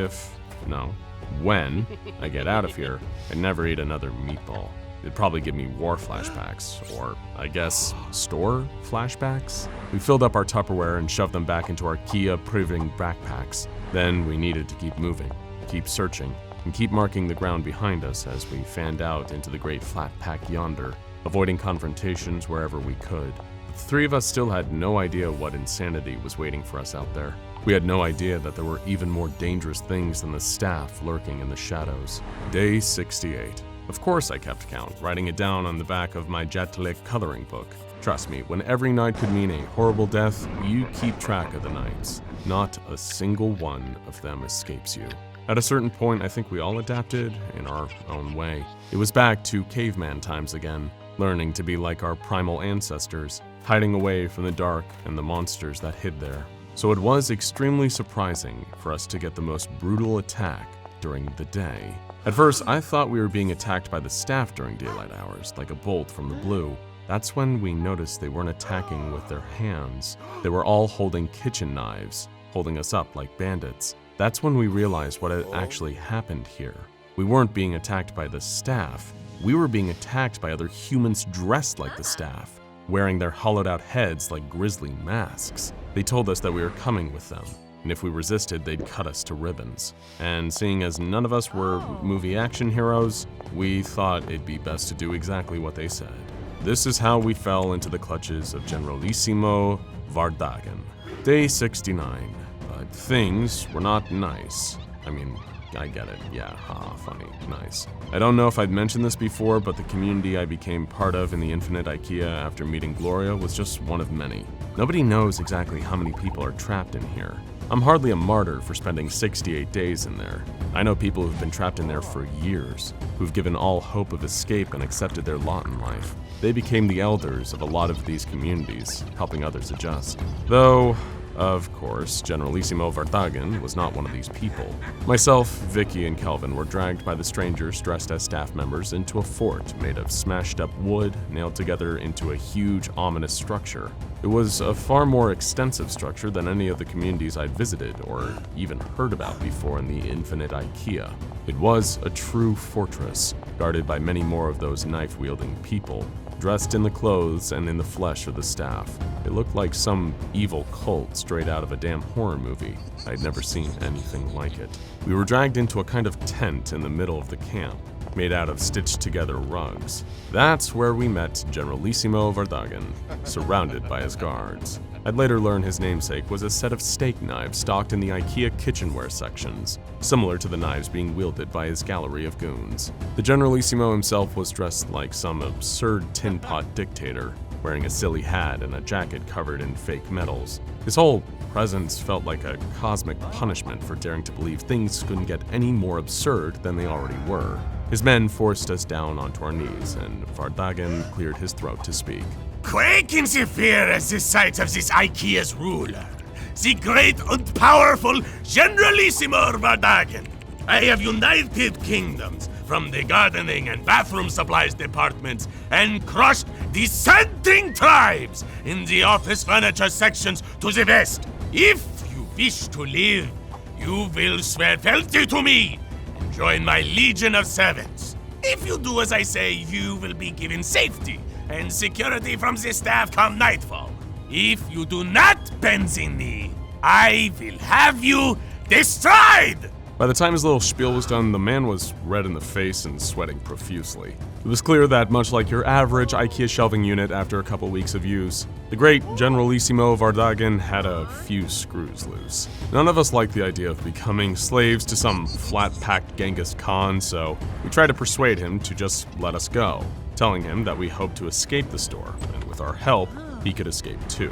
when I get out of here, I'd never eat another meatball. It'd probably give me war flashbacks, or I guess store flashbacks. We filled up our Tupperware and shoved them back into our Ikea-proving backpacks. Then we needed to keep moving, keep searching, and keep marking the ground behind us as we fanned out into the great flat pack yonder, avoiding confrontations wherever we could. The three of us still had no idea what insanity was waiting for us out there. We had no idea that there were even more dangerous things than the staff lurking in the shadows. Day 68. Of course I kept count, writing it down on the back of my Jetlick coloring book. Trust me, when every night could mean a horrible death, you keep track of the nights. Not a single one of them escapes you. At a certain point, I think we all adapted in our own way. It was back to caveman times again, learning to be like our primal ancestors, hiding away from the dark and the monsters that hid there. So it was extremely surprising for us to get the most brutal attack during the day. At first, I thought we were being attacked by the staff during daylight hours, like a bolt from the blue. That's when we noticed they weren't attacking with their hands. They were all holding kitchen knives, holding us up like bandits. That's when we realized what had actually happened here. We weren't being attacked by the staff. We were being attacked by other humans dressed like the staff, wearing their hollowed-out heads like grisly masks. They told us that we were coming with them, and if we resisted, they'd cut us to ribbons. And seeing as none of us were movie action heroes, we thought it'd be best to do exactly what they said. This is how we fell into the clutches of Generalissimo Vardagan. Day 69. But things were not nice. I mean, I get it. Yeah, haha, funny, nice. I don't know if I'd mentioned this before, but the community I became part of in the Infinite Ikea after meeting Gloria was just one of many. Nobody knows exactly how many people are trapped in here. I'm hardly a martyr for spending 68 days in there. I know people who've been trapped in there for years, who've given all hope of escape and accepted their lot in life. They became the elders of a lot of these communities, helping others adjust. Though, of course, Generalissimo Vardagan was not one of these people. Myself, Vicky, and Kelvin were dragged by the strangers dressed as staff members into a fort made of smashed up wood, nailed together into a huge, ominous structure. It was a far more extensive structure than any of the communities I'd visited or even heard about before in the Infinite Ikea. It was a true fortress, guarded by many more of those knife-wielding people, dressed in the clothes and in the flesh of the staff. It looked like some evil cult straight out of a damn horror movie. I'd never seen anything like it. We were dragged into a kind of tent in the middle of the camp, made out of stitched-together rugs. That's where we met Generalissimo Vardagan, surrounded by his guards. I'd later learn his namesake was a set of steak knives stocked in the IKEA kitchenware sections, similar to the knives being wielded by his gallery of goons. The Generalissimo himself was dressed like some absurd tin pot dictator, wearing a silly hat and a jacket covered in fake metals. His whole presence felt like a cosmic punishment for daring to believe things couldn't get any more absurd than they already were. His men forced us down onto our knees, and Vardagan cleared his throat to speak. Quake in the fear at the sight of this IKEA's ruler, the great and powerful Generalissimo Vardagan. I have united kingdoms from the gardening and bathroom supplies departments and crushed dissenting tribes in the office furniture sections to the west. If you wish to live, you will swear fealty to me and join my legion of servants. If you do as I say, you will be given safety and security from the staff come nightfall. If you do not bend the knee, I will have you destroyed! By the time his little spiel was done, the man was red in the face and sweating profusely. It was clear that, much like your average IKEA shelving unit after a couple weeks of use, the great Generalissimo Vardagan had a few screws loose. None of us liked the idea of becoming slaves to some flat-packed Genghis Khan, so we tried to persuade him to just let us go, telling him that we hoped to escape the store, and with our help, he could escape too.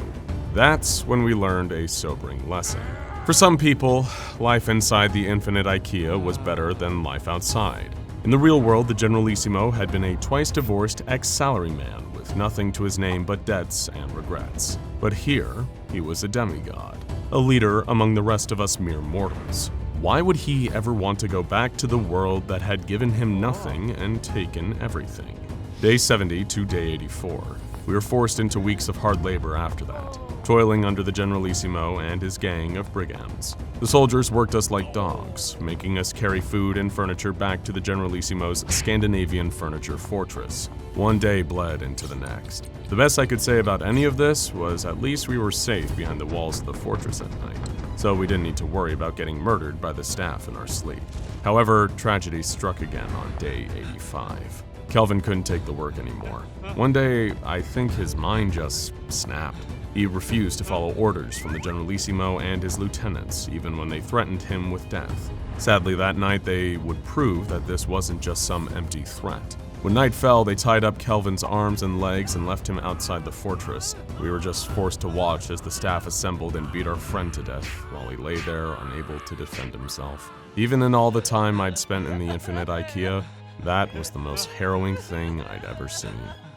That's when we learned a sobering lesson. For some people, life inside the Infinite Ikea was better than life outside. In the real world, the Generalissimo had been a twice-divorced ex-salaryman with nothing to his name but debts and regrets. But here, he was a demigod, a leader among the rest of us mere mortals. Why would he ever want to go back to the world that had given him nothing and taken everything? Day 70 to day 84. We were forced into weeks of hard labor after that, toiling under the Generalissimo and his gang of brigands. The soldiers worked us like dogs, making us carry food and furniture back to the Generalissimo's Scandinavian furniture fortress. One day bled into the next. The best I could say about any of this was at least we were safe behind the walls of the fortress at night, so we didn't need to worry about getting murdered by the staff in our sleep. However, tragedy struck again on day 85. Kelvin couldn't take the work anymore. One day, I think his mind just snapped. He refused to follow orders from the Generalissimo and his lieutenants, even when they threatened him with death. Sadly, that night they would prove that this wasn't just some empty threat. When night fell, they tied up Kelvin's arms and legs and left him outside the fortress. We were just forced to watch as the staff assembled and beat our friend to death while he lay there unable to defend himself. Even in all the time I'd spent in the infinite Ikea, that was the most harrowing thing I'd ever seen.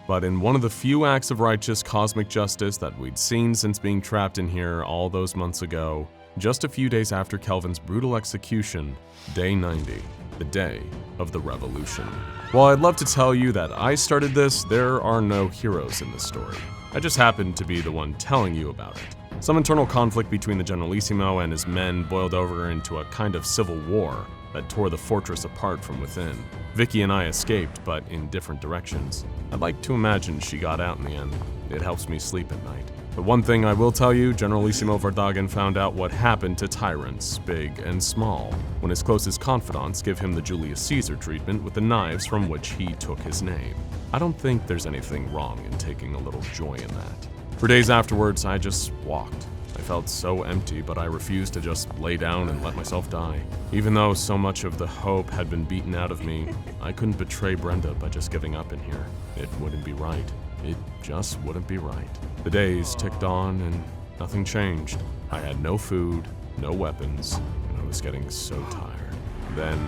But in one of the few acts of righteous cosmic justice that we'd seen since being trapped in here all those months ago, just a few days after Kelvin's brutal execution, day 90, the day of the revolution. While I'd love to tell you that I started this, there are no heroes in this story. I just happened to be the one telling you about it. Some internal conflict between the Generalissimo and his men boiled over into a kind of civil war that tore the fortress apart from within. Vicky and I escaped, but in different directions. I'd like to imagine she got out in the end. It helps me sleep at night. But one thing I will tell you, Generalissimo Vardagan found out what happened to tyrants, big and small, when his closest confidants give him the Julius Caesar treatment with the knives from which he took his name. I don't think there's anything wrong in taking a little joy in that. For days afterwards, I just walked. I felt so empty, but I refused to just lay down and let myself die. Even though so much of the hope had been beaten out of me, I couldn't betray Brenda by just giving up in here. It wouldn't be right. It just wouldn't be right. The days ticked on and nothing changed. I had no food, no weapons, and I was getting so tired. Then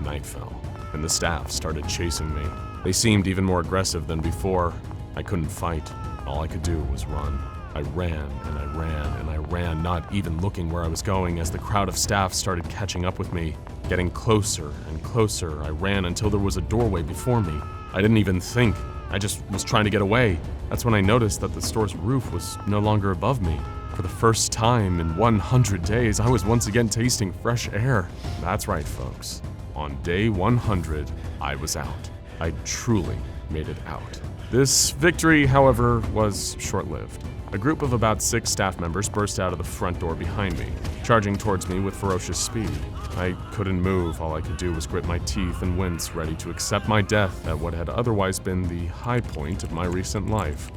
night fell, and the staff started chasing me. They seemed even more aggressive than before. I couldn't fight. All I could do was run. I ran and I ran and I ran, not even looking where I was going as the crowd of staff started catching up with me. Getting closer and closer, I ran until there was a doorway before me. I didn't even think. I just was trying to get away. That's when I noticed that the store's roof was no longer above me. For the first time in 100 days, I was once again tasting fresh air. That's right, folks. On day 100, I was out. I truly made it out. This victory, however, was short-lived. A group of about 6 staff members burst out of the front door behind me, charging towards me with ferocious speed. I couldn't move. All I could do was grit my teeth and wince, ready to accept my death at what had otherwise been the high point of my recent life.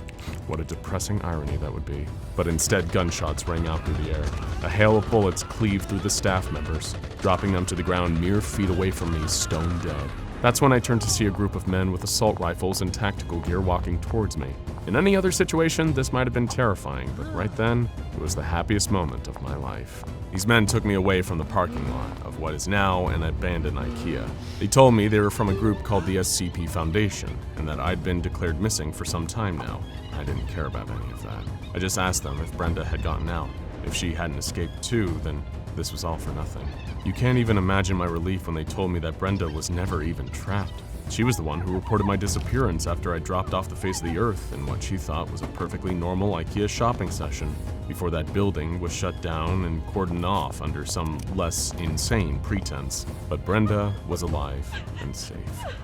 What a depressing irony that would be. But instead, gunshots rang out through the air. A hail of bullets cleaved through the staff members, dropping them to the ground mere feet away from me, stone dead. That's when I turned to see a group of men with assault rifles and tactical gear walking towards me. In any other situation, this might have been terrifying, but right then, it was the happiest moment of my life. These men took me away from the parking lot of what is now an abandoned Ikea. They told me they were from a group called the SCP Foundation, and that I'd been declared missing for some time now. I didn't care about any of that. I just asked them if Brenda had gotten out. If she hadn't escaped too, then this was all for nothing. You can't even imagine my relief when they told me that Brenda was never even trapped. She was the one who reported my disappearance after I dropped off the face of the earth in what she thought was a perfectly normal Ikea shopping session, before that building was shut down and cordoned off under some less insane pretense. But Brenda was alive and safe,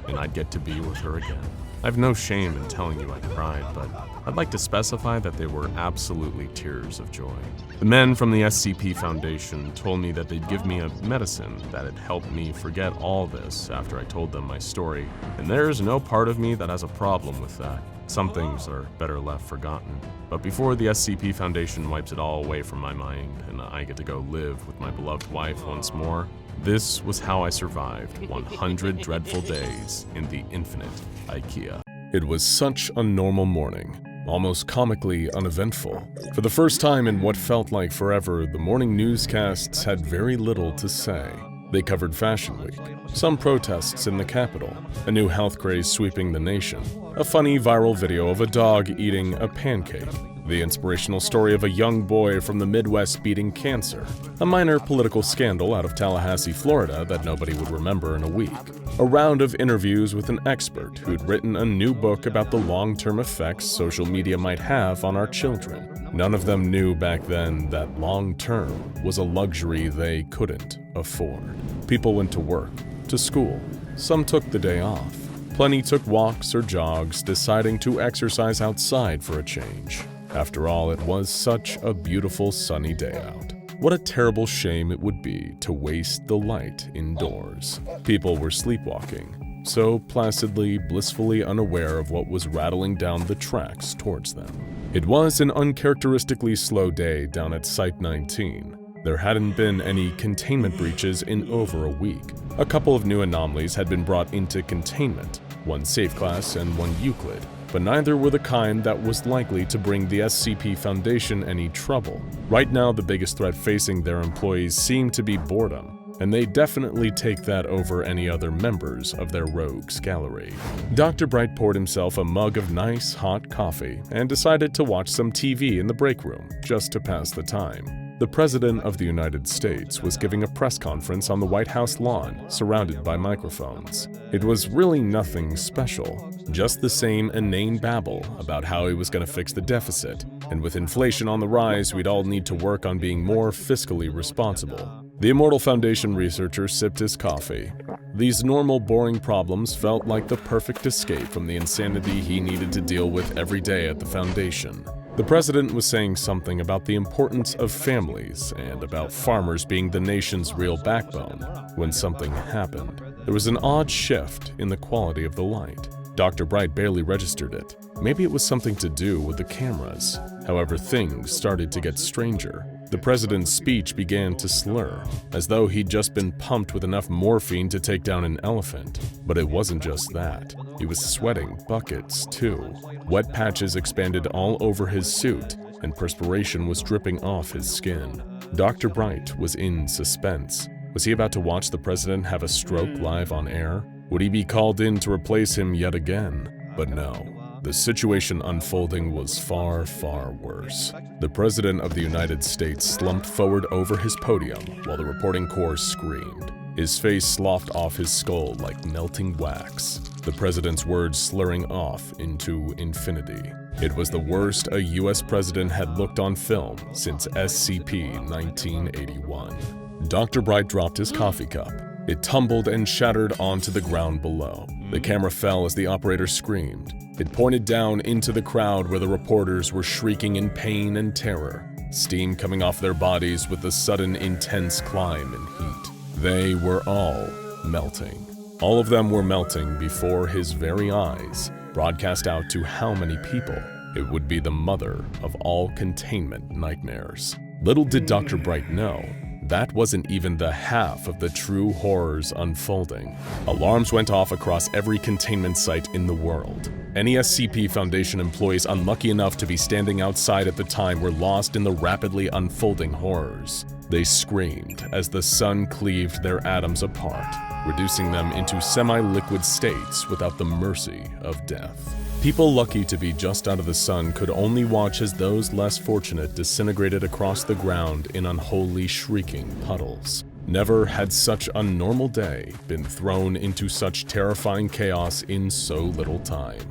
and I'd get to be with her again. I have no shame in telling you I cried, but I'd like to specify that they were absolutely tears of joy. The men from the SCP Foundation told me that they'd give me a medicine that had helped me forget all this after I told them my story, and there's no part of me that has a problem with that. Some things are better left forgotten. But before the SCP Foundation wipes it all away from my mind and I get to go live with my beloved wife once more, this was how I survived 100 dreadful days in the infinite Ikea. It was such a normal morning, almost comically uneventful. For the first time in what felt like forever, the morning newscasts had very little to say. They covered Fashion Week, some protests in the Capitol, a new health craze sweeping the nation, a funny viral video of a dog eating a pancake, the inspirational story of a young boy from the Midwest beating cancer, a minor political scandal out of Tallahassee, Florida that nobody would remember in a week, a round of interviews with an expert who'd written a new book about the long-term effects social media might have on our children. None of them knew back then that long-term was a luxury they couldn't afford. People went to work, to school. Some took the day off. Plenty took walks or jogs, deciding to exercise outside for a change. After all, it was such a beautiful sunny day out. What a terrible shame it would be to waste the light indoors. People were sleepwalking, so placidly, blissfully unaware of what was rattling down the tracks towards them. It was an uncharacteristically slow day down at Site 19. There hadn't been any containment breaches in over a week. A couple of new anomalies had been brought into containment, one safe class and one Euclid, but neither were the kind that was likely to bring the SCP Foundation any trouble. Right now, the biggest threat facing their employees seemed to be boredom, and they definitely take that over any other members of their rogues gallery. Dr. Bright poured himself a mug of nice, hot coffee and decided to watch some TV in the break room, just to pass the time. The President of the United States was giving a press conference on the White House lawn, surrounded by microphones. It was really nothing special, just the same inane babble about how he was going to fix the deficit, and with inflation on the rise, we'd all need to work on being more fiscally responsible. The Immortal Foundation researcher sipped his coffee. These normal, boring problems felt like the perfect escape from the insanity he needed to deal with every day at the Foundation. The president was saying something about the importance of families and about farmers being the nation's real backbone when something happened. There was an odd shift in the quality of the light. Dr. Bright barely registered it. Maybe it was something to do with the cameras. However, things started to get stranger. The president's speech began to slur, as though he'd just been pumped with enough morphine to take down an elephant. But it wasn't just that. He was sweating buckets, too. Wet patches expanded all over his suit, and perspiration was dripping off his skin. Dr. Bright was in suspense. Was he about to watch the president have a stroke live on air? Would he be called in to replace him yet again? But no. The situation unfolding was far, far worse. The President of the United States slumped forward over his podium while the reporting corps screamed. His face sloughed off his skull like melting wax, the President's words slurring off into infinity. It was the worst a US President had looked on film since SCP-3008. Dr. Bright dropped his coffee cup. It tumbled and shattered onto the ground below. The camera fell as the operator screamed. It pointed down into the crowd where the reporters were shrieking in pain and terror, steam coming off their bodies with the sudden intense climb in heat. They were all melting. All of them were melting before his very eyes, broadcast out to how many people? It would be the mother of all containment nightmares. Little did Dr. Bright know, that wasn't even the half of the true horrors unfolding. Alarms went off across every containment site in the world. Any SCP Foundation employees unlucky enough to be standing outside at the time were lost in the rapidly unfolding horrors. They screamed as the sun cleaved their atoms apart, reducing them into semi-liquid states without the mercy of death. People lucky to be just out of the sun could only watch as those less fortunate disintegrated across the ground in unholy shrieking puddles. Never had such a normal day been thrown into such terrifying chaos in so little time.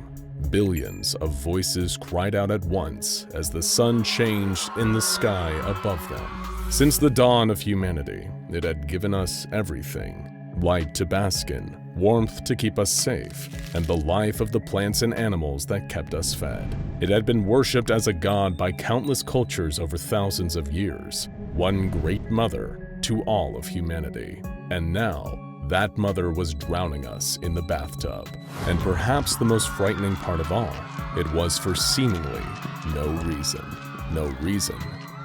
Billions of voices cried out at once as the sun changed in the sky above them. Since the dawn of humanity, it had given us everything. Light to bask in, warmth to keep us safe, and the life of the plants and animals that kept us fed. It had been worshipped as a god by countless cultures over thousands of years, one great mother to all of humanity. And now, that mother was drowning us in the bathtub. And perhaps the most frightening part of all, it was for seemingly no reason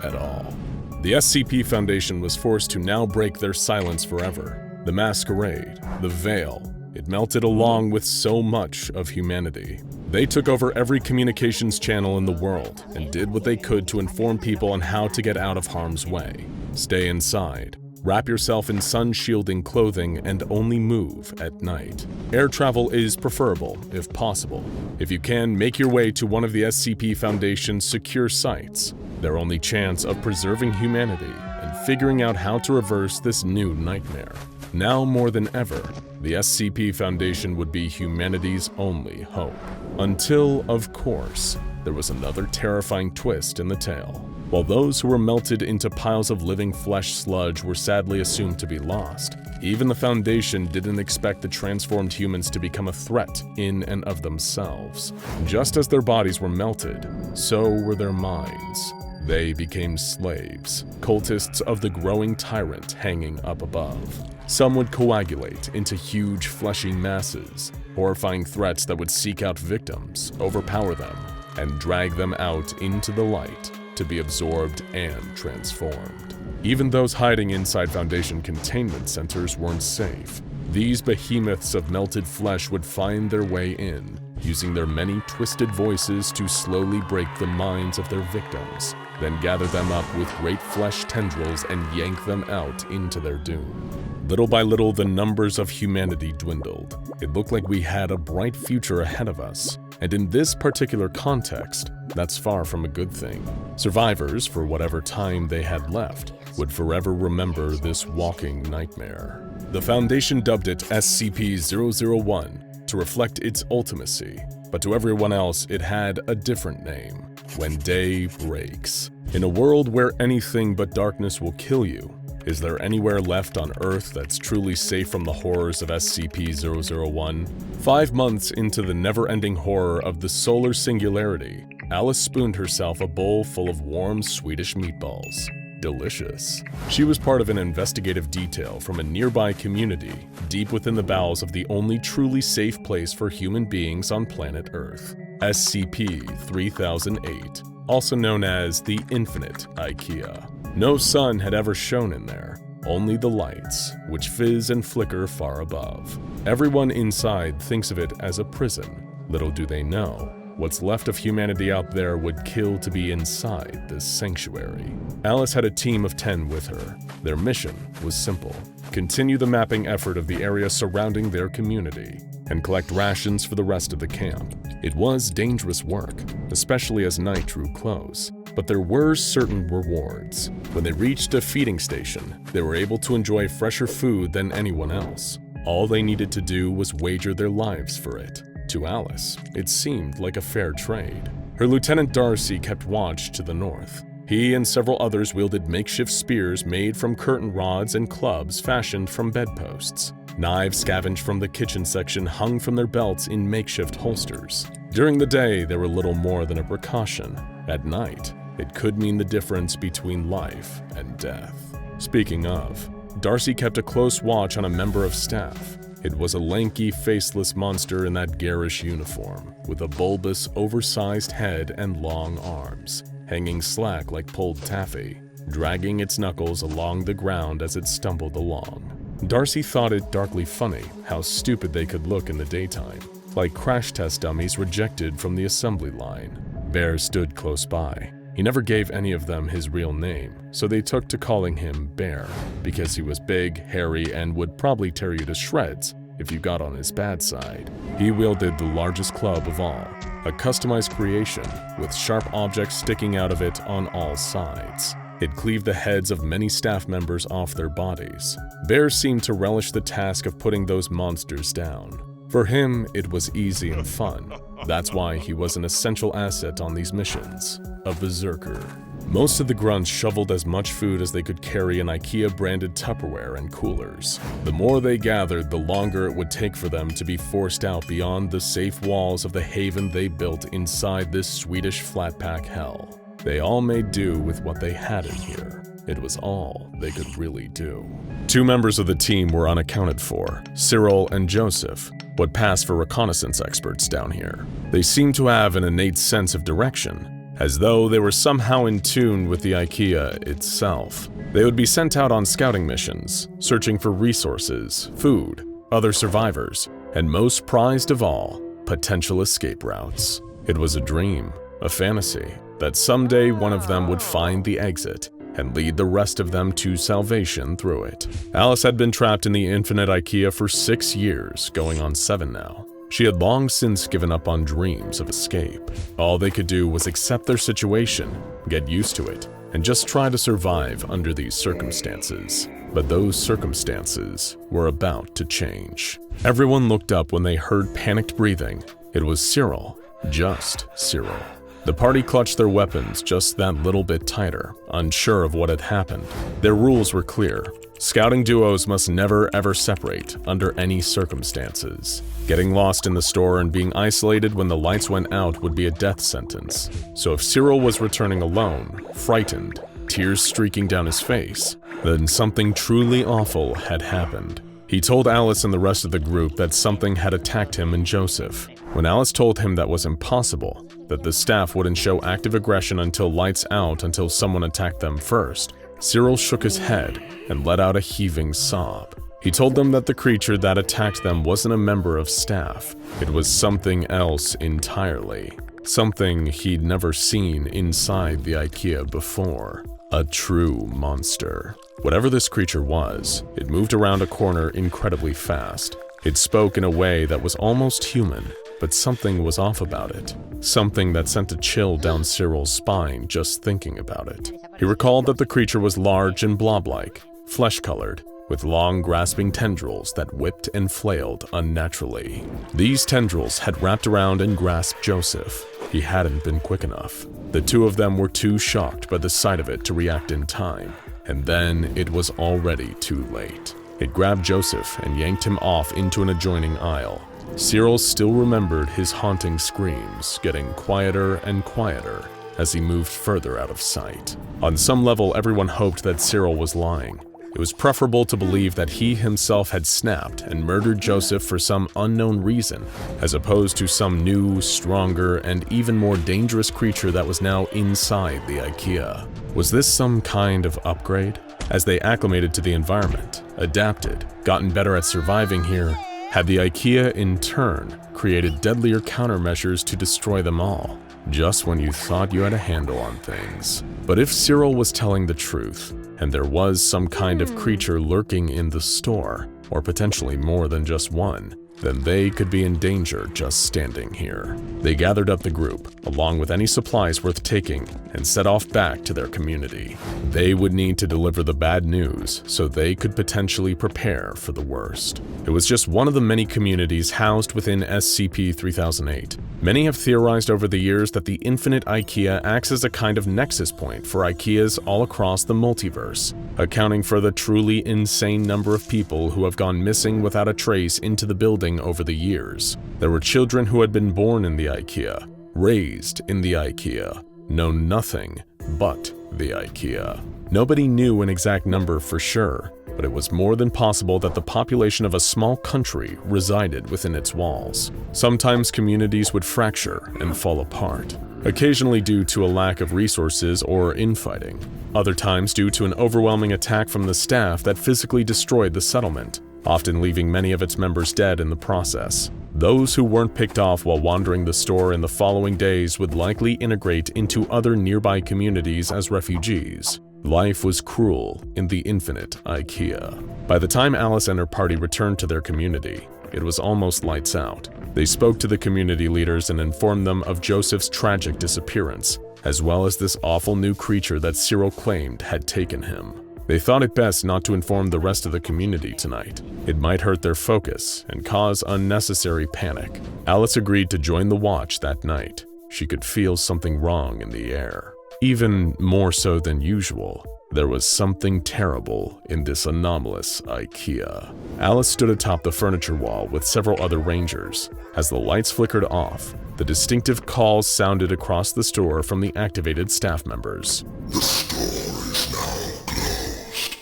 at all. The SCP Foundation was forced to now break their silence forever. The masquerade, the veil, it melted along with so much of humanity. They took over every communications channel in the world and did what they could to inform people on how to get out of harm's way. Stay inside, wrap yourself in sun-shielding clothing, and only move at night. Air travel is preferable, if possible. If you can, make your way to one of the SCP Foundation's secure sites. Their only chance of preserving humanity and figuring out how to reverse this new nightmare. Now more than ever, the SCP Foundation would be humanity's only hope. Until, of course, there was another terrifying twist in the tale. While those who were melted into piles of living flesh sludge were sadly assumed to be lost, even the Foundation didn't expect the transformed humans to become a threat in and of themselves. Just as their bodies were melted, so were their minds. They became slaves, cultists of the growing tyrant hanging up above. Some would coagulate into huge fleshy masses, horrifying threats that would seek out victims, overpower them, and drag them out into the light to be absorbed and transformed. Even those hiding inside Foundation containment centers weren't safe. These behemoths of melted flesh would find their way in, using their many twisted voices to slowly break the minds of their victims, then gather them up with great flesh tendrils and yank them out into their doom. Little by little, the numbers of humanity dwindled. It looked like we had a bright future ahead of us, and in this particular context, that's far from a good thing. Survivors, for whatever time they had left, would forever remember this walking nightmare. The Foundation dubbed it SCP-001 to reflect its ultimacy, but to everyone else it had a different name: When Day Breaks. In a world where anything but darkness will kill you, is there anywhere left on Earth that's truly safe from the horrors of SCP-001? 5 months into the never-ending horror of the solar singularity, Alice spooned herself a bowl full of warm Swedish meatballs. Delicious. She was part of an investigative detail from a nearby community deep within the bowels of the only truly safe place for human beings on planet Earth, SCP-3008, also known as the Infinite Ikea. No sun had ever shone in there, only the lights, which fizz and flicker far above. Everyone inside thinks of it as a prison. Little do they know, what's left of humanity out there would kill to be inside this sanctuary. Alice had a team of 10 with her. Their mission was simple: continue the mapping effort of the area surrounding their community and collect rations for the rest of the camp. It was dangerous work, especially as night drew close, but there were certain rewards. When they reached a feeding station, they were able to enjoy fresher food than anyone else. All they needed to do was wager their lives for it. To Alice, it seemed like a fair trade. Her Lieutenant Darcy kept watch to the north. He and several others wielded makeshift spears made from curtain rods and clubs fashioned from bedposts. Knives scavenged from the kitchen section hung from their belts in makeshift holsters. During the day, they were little more than a precaution. At night, it could mean the difference between life and death. Speaking of, Darcy kept a close watch on a member of staff. It was a lanky, faceless monster in that garish uniform, with a bulbous, oversized head and long arms, hanging slack like pulled taffy, dragging its knuckles along the ground as it stumbled along. Darcy thought it darkly funny how stupid they could look in the daytime, like crash test dummies rejected from the assembly line. Bear stood close by. He never gave any of them his real name, so they took to calling him Bear, because he was big, hairy, and would probably tear you to shreds if you got on his bad side. He wielded the largest club of all, a customized creation with sharp objects sticking out of it on all sides. It cleaved the heads of many staff members off their bodies. Bear seemed to relish the task of putting those monsters down. For him, it was easy and fun. That's why he was an essential asset on these missions, a berserker. Most of the grunts shoveled as much food as they could carry in Ikea-branded Tupperware and coolers. The more they gathered, the longer it would take for them to be forced out beyond the safe walls of the haven they built inside this Swedish flat-pack hell. They all made do with what they had in here. It was all they could really do. 2 members of the team were unaccounted for, Cyril and Joseph, what passed for reconnaissance experts down here. They seemed to have an innate sense of direction, as though they were somehow in tune with the Ikea itself. They would be sent out on scouting missions, searching for resources, food, other survivors, and most prized of all, potential escape routes. It was a dream, a fantasy, that someday one of them would find the exit and lead the rest of them to salvation through it. Alice had been trapped in the Infinite Ikea for 6 years, going on 7 now. She had long since given up on dreams of escape. All they could do was accept their situation, get used to it, and just try to survive under these circumstances. But those circumstances were about to change. Everyone looked up when they heard panicked breathing. It was Cyril, just Cyril. The party clutched their weapons just that little bit tighter, unsure of what had happened. Their rules were clear. Scouting duos must never ever separate under any circumstances. Getting lost in the store and being isolated when the lights went out would be a death sentence. So if Cyril was returning alone, frightened, tears streaking down his face. Then something truly awful had happened. He told Alice and the rest of the group that something had attacked him and Joseph. When Alice told him that was impossible, that the staff wouldn't show active aggression until lights out until someone attacked them first, Cyril shook his head and let out a heaving sob. He told them that the creature that attacked them wasn't a member of staff. It was something else entirely. Something he'd never seen inside the Ikea before. A true monster. Whatever this creature was, it moved around a corner incredibly fast. It spoke in a way that was almost human, but something was off about it. Something that sent a chill down Cyril's spine just thinking about it. He recalled that the creature was large and blob-like, flesh-colored, with long grasping tendrils that whipped and flailed unnaturally. These tendrils had wrapped around and grasped Joseph. He hadn't been quick enough. The two of them were too shocked by the sight of it to react in time, and then it was already too late. It grabbed Joseph and yanked him off into an adjoining aisle. Cyril still remembered his haunting screams, getting quieter and quieter as he moved further out of sight. On some level, everyone hoped that Cyril was lying. It was preferable to believe that he himself had snapped and murdered Joseph for some unknown reason, as opposed to some new, stronger, and even more dangerous creature that was now inside the Ikea. Was this some kind of upgrade? As they acclimated to the environment, adapted, gotten better at surviving here, had the Ikea in turn created deadlier countermeasures to destroy them all, just when you thought you had a handle on things. But if Cyril was telling the truth, and there was some kind of creature lurking in the store, or potentially more than just one, then they could be in danger just standing here. They gathered up the group, along with any supplies worth taking, and set off back to their community. They would need to deliver the bad news so they could potentially prepare for the worst. It was just one of the many communities housed within SCP-3008. Many have theorized over the years that the infinite Ikea acts as a kind of nexus point for Ikeas all across the multiverse, accounting for the truly insane number of people who have gone missing without a trace into the building over the years. There were children who had been born in the Ikea, raised in the Ikea, known nothing but the Ikea. Nobody knew an exact number for sure, but it was more than possible that the population of a small country resided within its walls. Sometimes communities would fracture and fall apart, occasionally due to a lack of resources or infighting, other times due to an overwhelming attack from the staff that physically destroyed the settlement, often leaving many of its members dead in the process. Those who weren't picked off while wandering the store in the following days would likely integrate into other nearby communities as refugees. Life was cruel in the infinite Ikea. By the time Alice and her party returned to their community, it was almost lights out. They spoke to the community leaders and informed them of Joseph's tragic disappearance, as well as this awful new creature that Cyril claimed had taken him. They thought it best not to inform the rest of the community tonight. It might hurt their focus and cause unnecessary panic. Alice agreed to join the watch that night. She could feel something wrong in the air. Even more so than usual, there was something terrible in this anomalous Ikea. Alice stood atop the furniture wall with several other rangers. As the lights flickered off, the distinctive calls sounded across the store from the activated staff members. The store is now closed.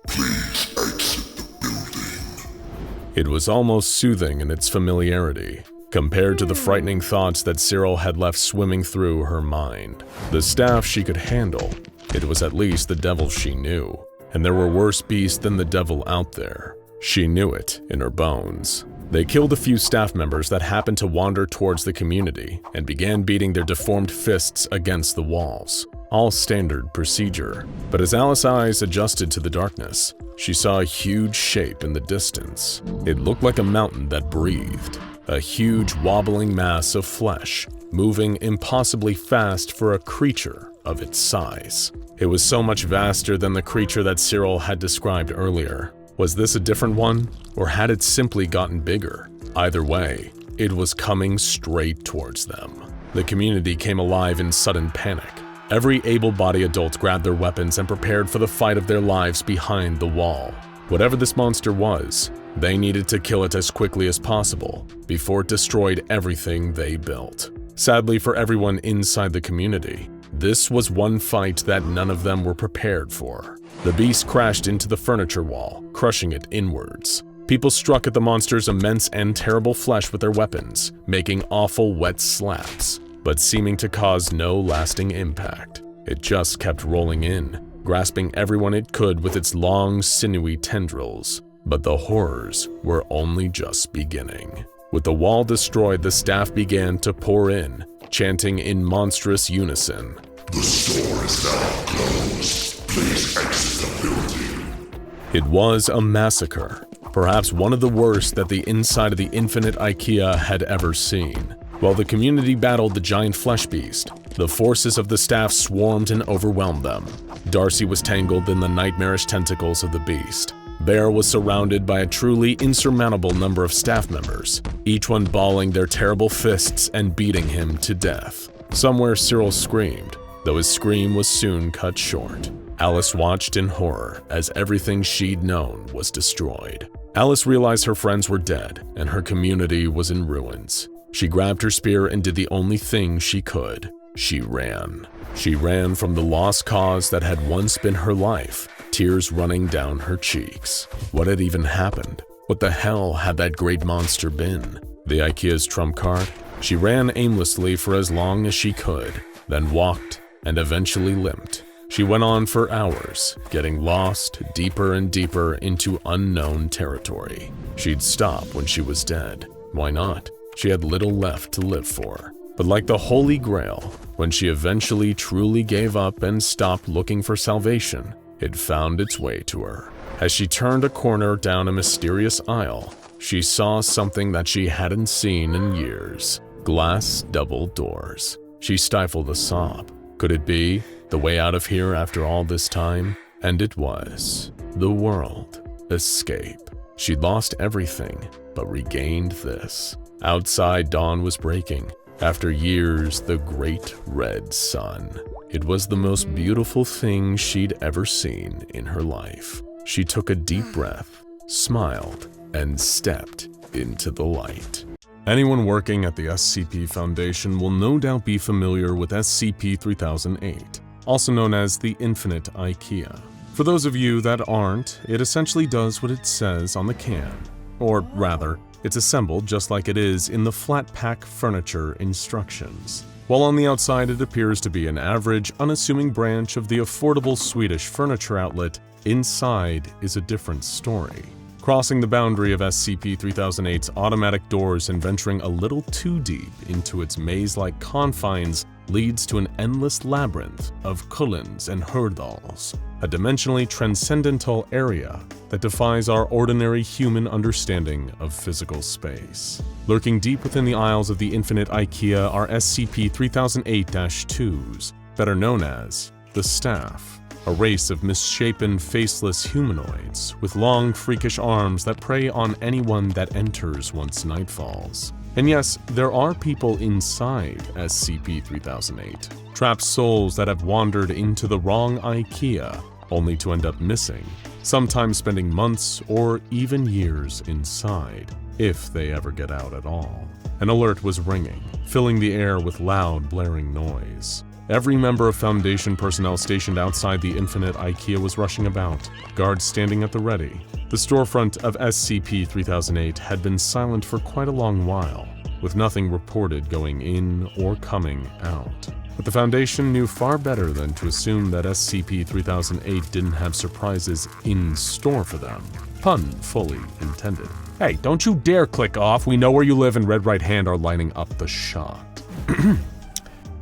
Please exit the building. It was almost soothing in its familiarity, compared to the frightening thoughts that Cyril had left swimming through her mind. The staff she could handle. It was at least the devil she knew, and there were worse beasts than the devil out there. She knew it in her bones. They killed a few staff members that happened to wander towards the community and began beating their deformed fists against the walls. All standard procedure. But as Alice's eyes adjusted to the darkness, she saw a huge shape in the distance. It looked like a mountain that breathed. A huge wobbling mass of flesh, moving impossibly fast for a creature of its size. It was so much vaster than the creature that Cyril had described earlier. Was this a different one, or had it simply gotten bigger? Either way, it was coming straight towards them. The community came alive in sudden panic. Every able-bodied adult grabbed their weapons and prepared for the fight of their lives behind the wall. Whatever this monster was, they needed to kill it as quickly as possible before it destroyed everything they built. Sadly for everyone inside the community, This was one fight that none of them were prepared for. The beast crashed into the furniture wall, crushing it inwards. People struck at the monster's immense and terrible flesh with their weapons, making awful wet slaps, but seeming to cause no lasting impact. It just kept rolling in, grasping everyone it could with its long, sinewy tendrils. But the horrors were only just beginning. With the wall destroyed, the staff began to pour in, chanting in monstrous unison. The store is now closed. Please exit the building. It was a massacre, perhaps one of the worst that the inside of the infinite Ikea had ever seen. While the community battled the giant flesh beast, the forces of the staff swarmed and overwhelmed them. Darcy was tangled in the nightmarish tentacles of the beast. Bear was surrounded by a truly insurmountable number of staff members, each one balling their terrible fists and beating him to death. Somewhere Cyril screamed, though his scream was soon cut short. Alice watched in horror as everything she'd known was destroyed. Alice realized her friends were dead and her community was in ruins. She grabbed her spear and did the only thing she could. She ran. She ran from the lost cause that had once been her life, tears running down her cheeks. What had even happened? What the hell had that great monster been? The Ikea's trump card? She ran aimlessly for as long as she could, then walked and eventually limped. She went on for hours, getting lost deeper and deeper into unknown territory. She'd stop when she was dead. Why not? She had little left to live for. But like the Holy Grail, when she eventually truly gave up and stopped looking for salvation, it found its way to her. As she turned a corner down a mysterious aisle, she saw something that she hadn't seen in years. Glass double doors. She stifled a sob. Could it be the way out of here after all this time? And it was. The world. Escape. She'd lost everything, but regained this. Outside, dawn was breaking. After years, the great red sun. It was the most beautiful thing she'd ever seen in her life. She took a deep breath, smiled, and stepped into the light. Anyone working at the SCP Foundation will no doubt be familiar with SCP-3008, also known as the Infinite Ikea. For those of you that aren't, it essentially does what it says on the can. Or rather, it's assembled just like it is in the flat pack furniture instructions. While on the outside it appears to be an average, unassuming branch of the affordable Swedish furniture outlet, inside is a different story. Crossing the boundary of SCP-3008's automatic doors and venturing a little too deep into its maze-like confines leads to an endless labyrinth of Kullens and Hurdals, a dimensionally transcendental area that defies our ordinary human understanding of physical space. Lurking deep within the aisles of the Infinite Ikea are SCP-3008-2s, better known as the Staff, a race of misshapen, faceless humanoids with long, freakish arms that prey on anyone that enters once night falls. And yes, there are people inside SCP-3008, trapped souls that have wandered into the wrong Ikea, only to end up missing, sometimes spending months or even years inside, if they ever get out at all. An alert was ringing, filling the air with loud, blaring noise. Every member of Foundation personnel stationed outside the Infinite Ikea was rushing about, guards standing at the ready. The storefront of SCP-3008 had been silent for quite a long while, with nothing reported going in or coming out. But the Foundation knew far better than to assume that SCP-3008 didn't have surprises in store for them. Pun fully intended. Hey, don't you dare click off. We know where you live and Red Right Hand are lining up the shot.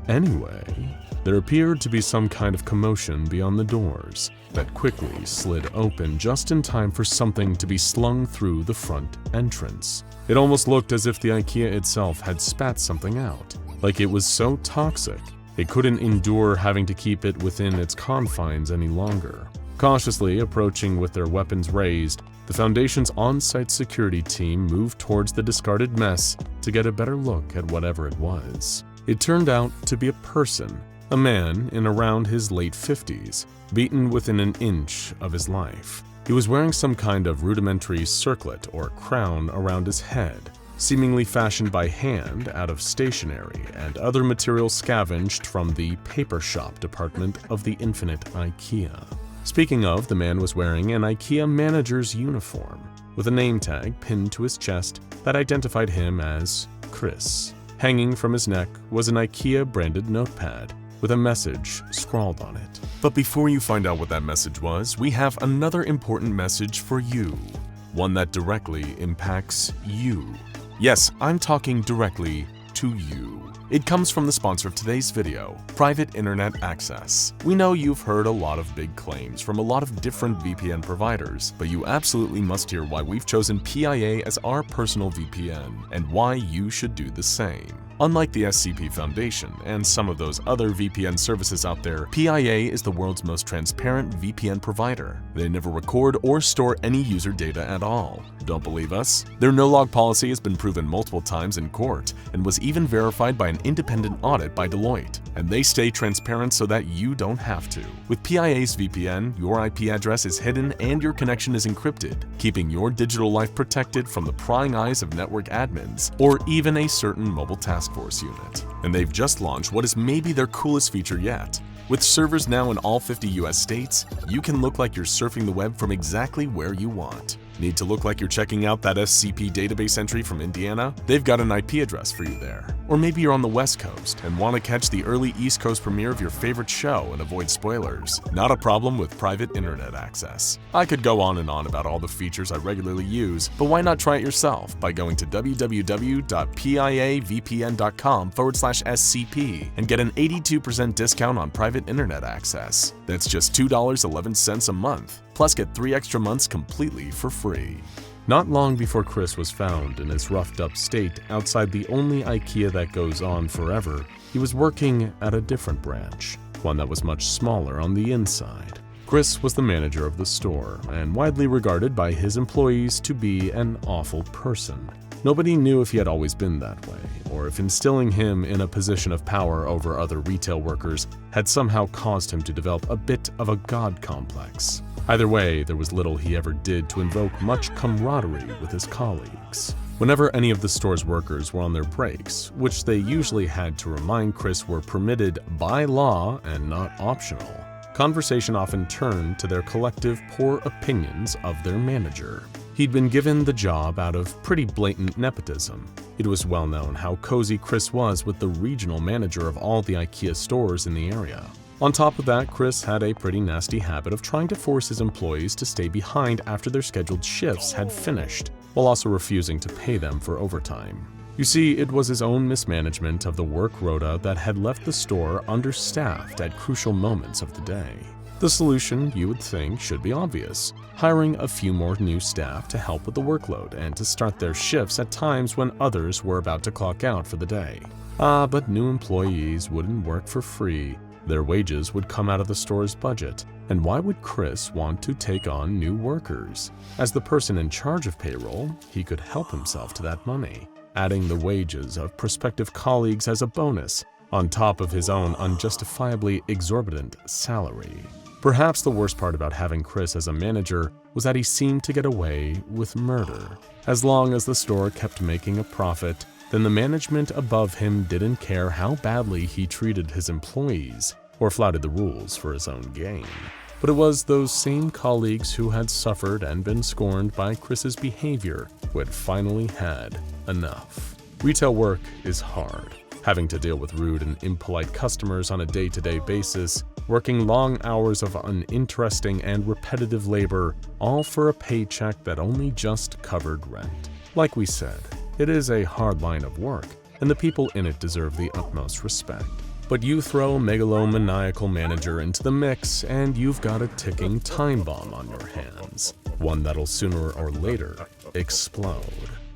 Anyway, there appeared to be some kind of commotion beyond the doors that quickly slid open just in time for something to be slung through the front entrance. It almost looked as if the Ikea itself had spat something out, like it was so toxic it couldn't endure having to keep it within its confines any longer. Cautiously approaching with their weapons raised, the Foundation's on-site security team moved towards the discarded mess to get a better look at whatever it was. It turned out to be a person, a man in around his late 50s, beaten within an inch of his life. He was wearing some kind of rudimentary circlet or crown around his head, seemingly fashioned by hand out of stationery and other materials scavenged from the paper shop department of the infinite Ikea. Speaking of, the man was wearing an Ikea manager's uniform, with a name tag pinned to his chest that identified him as Chris. Hanging from his neck was an Ikea-branded notepad with a message scrawled on it. But before you find out what that message was, we have another important message for you. One that directly impacts you. Yes, I'm talking directly to you. It comes from the sponsor of today's video, Private Internet Access. We know you've heard a lot of big claims from a lot of different VPN providers, but you absolutely must hear why we've chosen PIA as our personal VPN and why you should do the same. Unlike the SCP Foundation and some of those other VPN services out there, PIA is the world's most transparent VPN provider. They never record or store any user data at all. Don't believe us? Their no-log policy has been proven multiple times in court and was even verified by an independent audit by Deloitte. And they stay transparent so that you don't have to. With PIA's VPN, your IP address is hidden and your connection is encrypted, keeping your digital life protected from the prying eyes of network admins or even a certain mobile task force unit. And they've just launched what is maybe their coolest feature yet. With servers now in all 50 US states, you can look like you're surfing the web from exactly where you want. Need to look like you're checking out that SCP database entry from Indiana? They've got an IP address for you there. Or maybe you're on the West Coast and want to catch the early East Coast premiere of your favorite show and avoid spoilers. Not a problem with Private Internet Access. I could go on and on about all the features I regularly use, but why not try it yourself by going to www.piavpn.com/SCP and get an 82% discount on Private Internet Access. That's just $2.11 a month. Plus get 3 extra months completely for free. Not long before Chris was found in his roughed-up state outside the only Ikea that goes on forever, he was working at a different branch, one that was much smaller on the inside. Chris was the manager of the store and widely regarded by his employees to be an awful person. Nobody knew if he had always been that way, or if instilling him in a position of power over other retail workers had somehow caused him to develop a bit of a god complex. Either way, there was little he ever did to invoke much camaraderie with his colleagues. Whenever any of the store's workers were on their breaks, which they usually had to remind Chris were permitted by law and not optional, conversation often turned to their collective poor opinions of their manager. He'd been given the job out of pretty blatant nepotism. It was well known how cozy Chris was with the regional manager of all the Ikea stores in the area. On top of that, Chris had a pretty nasty habit of trying to force his employees to stay behind after their scheduled shifts had finished, while also refusing to pay them for overtime. You see, it was his own mismanagement of the work rota that had left the store understaffed at crucial moments of the day. The solution, you would think, should be obvious: hiring a few more new staff to help with the workload and to start their shifts at times when others were about to clock out for the day. But new employees wouldn't work for free. Their wages would come out of the store's budget, and why would Chris want to take on new workers? As the person in charge of payroll, he could help himself to that money, adding the wages of prospective colleagues as a bonus, on top of his own unjustifiably exorbitant salary. Perhaps the worst part about having Chris as a manager was that he seemed to get away with murder. As long as the store kept making a profit, then the management above him didn't care how badly he treated his employees or flouted the rules for his own gain. But it was those same colleagues who had suffered and been scorned by Chris's behavior who had finally had enough. Retail work is hard. Having to deal with rude and impolite customers on a day-to-day basis, working long hours of uninteresting and repetitive labor, all for a paycheck that only just covered rent. Like we said, it is a hard line of work, and the people in it deserve the utmost respect. But you throw a megalomaniacal manager into the mix, and you've got a ticking time bomb on your hands, one that'll sooner or later explode.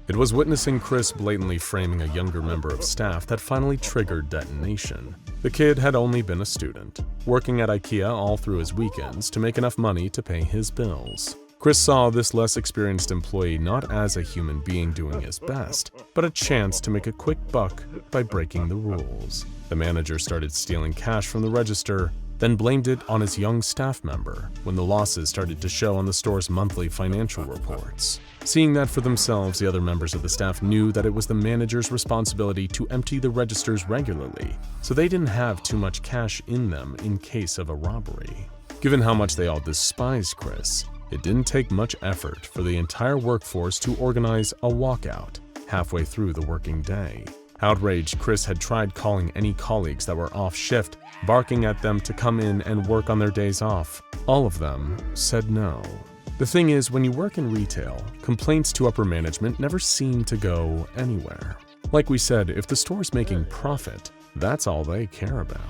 It was witnessing Chris blatantly framing a younger member of staff that finally triggered detonation. The kid had only been a student, working at Ikea all through his weekends to make enough money to pay his bills. Chris saw this less experienced employee not as a human being doing his best, but a chance to make a quick buck by breaking the rules. The manager started stealing cash from the register, then blamed it on his young staff member when the losses started to show on the store's monthly financial reports. Seeing that for themselves, the other members of the staff knew that it was the manager's responsibility to empty the registers regularly, so they didn't have too much cash in them in case of a robbery. Given how much they all despised Chris, it didn't take much effort for the entire workforce to organize a walkout halfway through the working day. Outraged, Chris had tried calling any colleagues that were off shift, barking at them to come in and work on their days off. All of them said no. The thing is, when you work in retail, complaints to upper management never seem to go anywhere. Like we said, if the store's making profit, that's all they care about.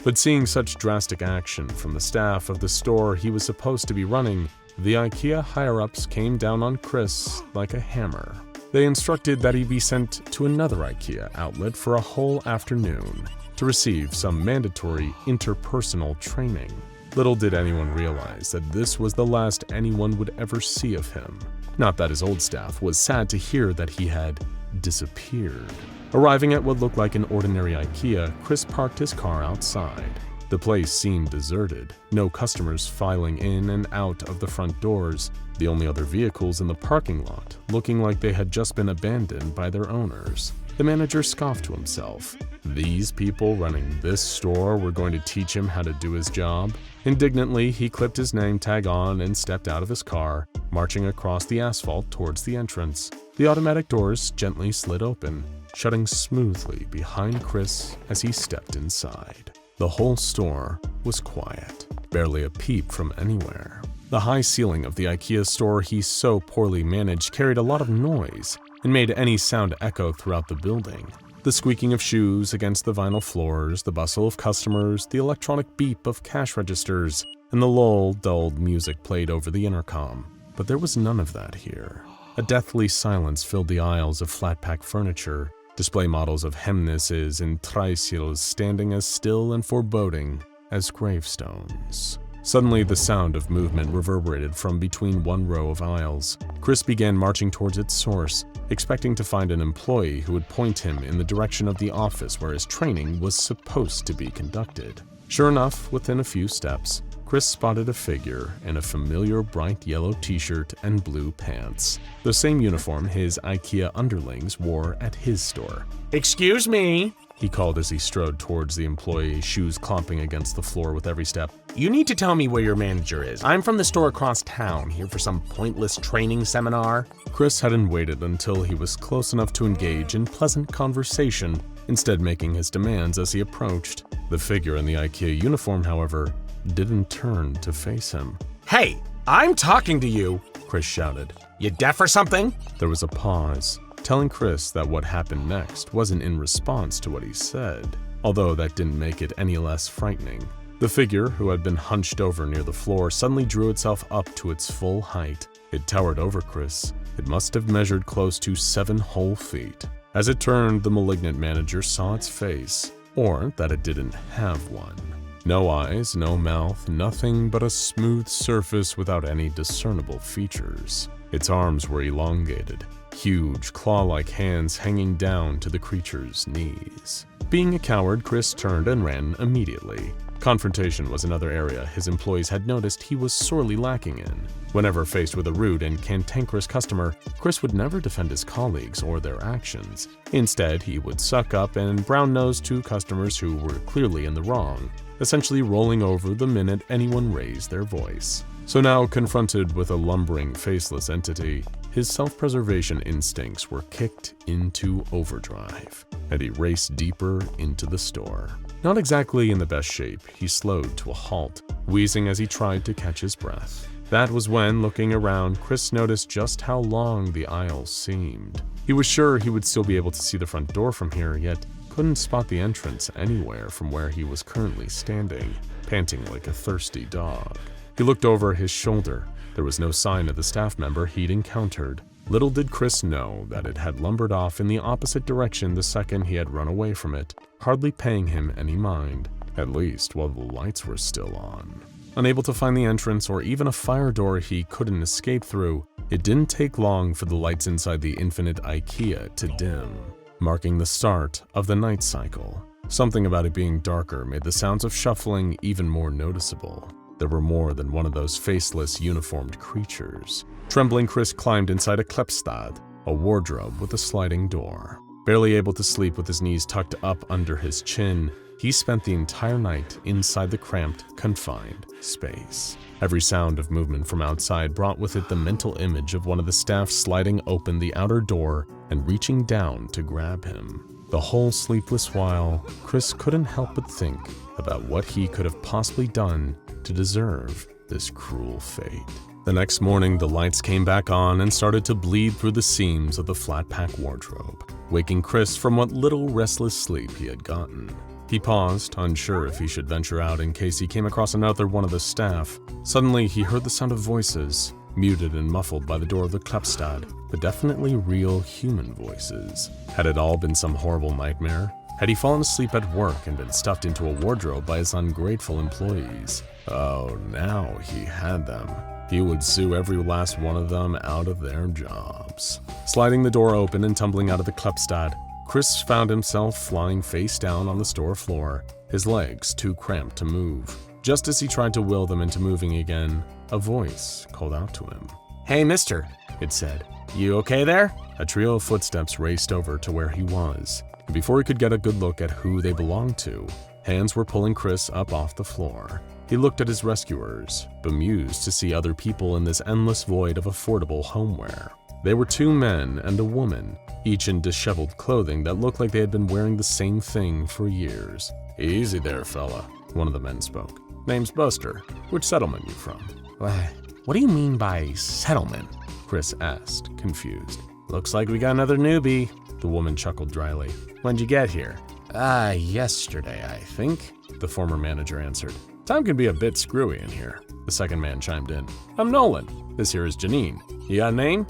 But seeing such drastic action from the staff of the store he was supposed to be running, the Ikea higher-ups came down on Chris like a hammer. They instructed that he be sent to another Ikea outlet for a whole afternoon to receive some mandatory interpersonal training. Little did anyone realize that this was the last anyone would ever see of him. Not that his old staff was sad to hear that he had disappeared. Arriving at what looked like an ordinary Ikea, Chris parked his car outside. The place seemed deserted, no customers filing in and out of the front doors, the only other vehicles in the parking lot looking like they had just been abandoned by their owners. The manager scoffed to himself. These people running this store were going to teach him how to do his job? Indignantly, he clipped his name tag on and stepped out of his car, marching across the asphalt towards the entrance. The automatic doors gently slid open, shutting smoothly behind Chris as he stepped inside. The whole store was quiet, barely a peep from anywhere. The high ceiling of the Ikea store he so poorly managed carried a lot of noise and made any sound echo throughout the building. The squeaking of shoes against the vinyl floors, the bustle of customers, the electronic beep of cash registers, and the lull, dulled music played over the intercom. But there was none of that here. A deathly silence filled the aisles of flat-pack furniture, display models of Hemnesses and Tricycles standing as still and foreboding as gravestones. Suddenly, the sound of movement reverberated from between one row of aisles. Chris began marching towards its source, expecting to find an employee who would point him in the direction of the office where his training was supposed to be conducted. Sure enough, within a few steps, Chris spotted a figure in a familiar bright yellow t-shirt and blue pants, the same uniform his Ikea underlings wore at his store. Excuse me, he called as he strode towards the employee, shoes clomping against the floor with every step. you need to tell me where your manager is. I'm from the store across town, here for some pointless training seminar. Chris hadn't waited until he was close enough to engage in pleasant conversation, instead making his demands as he approached. The figure in the Ikea uniform, however, didn't turn to face him. Hey, I'm talking to you, Chris shouted. You deaf or something? There was a pause, telling Chris that what happened next wasn't in response to what he said, although that didn't make it any less frightening. The figure, who had been hunched over near the floor, suddenly drew itself up to its full height. It towered over Chris. It must have measured close to 7 whole feet. As it turned, the malignant manager saw its face, or that it didn't have one. No eyes, no mouth, nothing but a smooth surface without any discernible features. Its arms were elongated, huge claw-like hands hanging down to the creature's knees. Being a coward, Chris turned and ran immediately. Confrontation was another area his employees had noticed he was sorely lacking in. Whenever faced with a rude and cantankerous customer, Chris would never defend his colleagues or their actions. Instead, he would suck up and brown-nose to customers who were clearly in the wrong, essentially rolling over the minute anyone raised their voice. So now, confronted with a lumbering, faceless entity, his self-preservation instincts were kicked into overdrive, and he raced deeper into the store. Not exactly in the best shape, he slowed to a halt, wheezing as he tried to catch his breath. That was when, looking around, Chris noticed just how long the aisle seemed. He was sure he would still be able to see the front door from here, yet couldn't spot the entrance anywhere from where he was currently standing, panting like a thirsty dog. He looked over his shoulder. There was no sign of the staff member he'd encountered. Little did Chris know that it had lumbered off in the opposite direction the second he had run away from it, hardly paying him any mind, at least while the lights were still on. Unable to find the entrance or even a fire door he couldn't escape through, it didn't take long for the lights inside the infinite Ikea to dim. marking the start of the night cycle. Something about it being darker made the sounds of shuffling even more noticeable. There were more than one of those faceless, uniformed creatures. Trembling, Chris climbed inside a Kleppstad, a wardrobe with a sliding door. Barely able to sleep with his knees tucked up under his chin, he spent the entire night inside the cramped, confined space. Every sound of movement from outside brought with it the mental image of one of the staff sliding open the outer door and reaching down to grab him. The whole sleepless while, Chris couldn't help but think about what he could have possibly done to deserve this cruel fate. The next morning, the lights came back on and started to bleed through the seams of the flat-pack wardrobe, waking Chris from what little restless sleep he had gotten. He paused, unsure if he should venture out in case he came across another one of the staff. Suddenly, he heard the sound of voices, muted and muffled by the door of the Kleppstad, but definitely real human voices. Had it all been some horrible nightmare? Had he fallen asleep at work and been stuffed into a wardrobe by his ungrateful employees? Oh, now he had them. He would sue every last one of them out of their jobs. Sliding the door open and tumbling out of the Kleppstad, Chris found himself flying face down on the store floor, his legs too cramped to move. Just as he tried to will them into moving again, a voice called out to him. Hey, mister, it said. You okay there? A trio of footsteps raced over to where he was, and before he could get a good look at who they belonged to, hands were pulling Chris up off the floor. He looked at his rescuers, bemused to see other people in this endless void of affordable homeware. They were two men and a woman, each in disheveled clothing that looked like they had been wearing the same thing for years. Easy there, fella, one of the men spoke. Name's Buster. Which settlement you from? What do you mean by settlement? Chris asked, confused. Looks like we got another newbie. The woman chuckled dryly. When'd you get here? Yesterday, I think, the former manager answered. Time can be a bit screwy in here, the second man chimed in. I'm Nolan. This here is Janine. You got a name?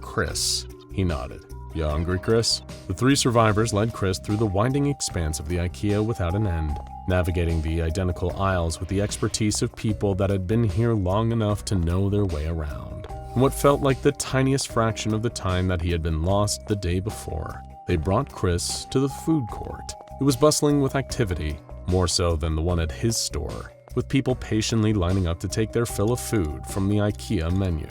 Chris. He nodded. You hungry, Chris? The three survivors led Chris through the winding expanse of the Ikea without an end, navigating the identical aisles with the expertise of people that had been here long enough to know their way around. In what felt like the tiniest fraction of the time that he had been lost the day before, they brought Chris to the food court. It was bustling with activity, more so than the one at his store, with people patiently lining up to take their fill of food from the Ikea menu.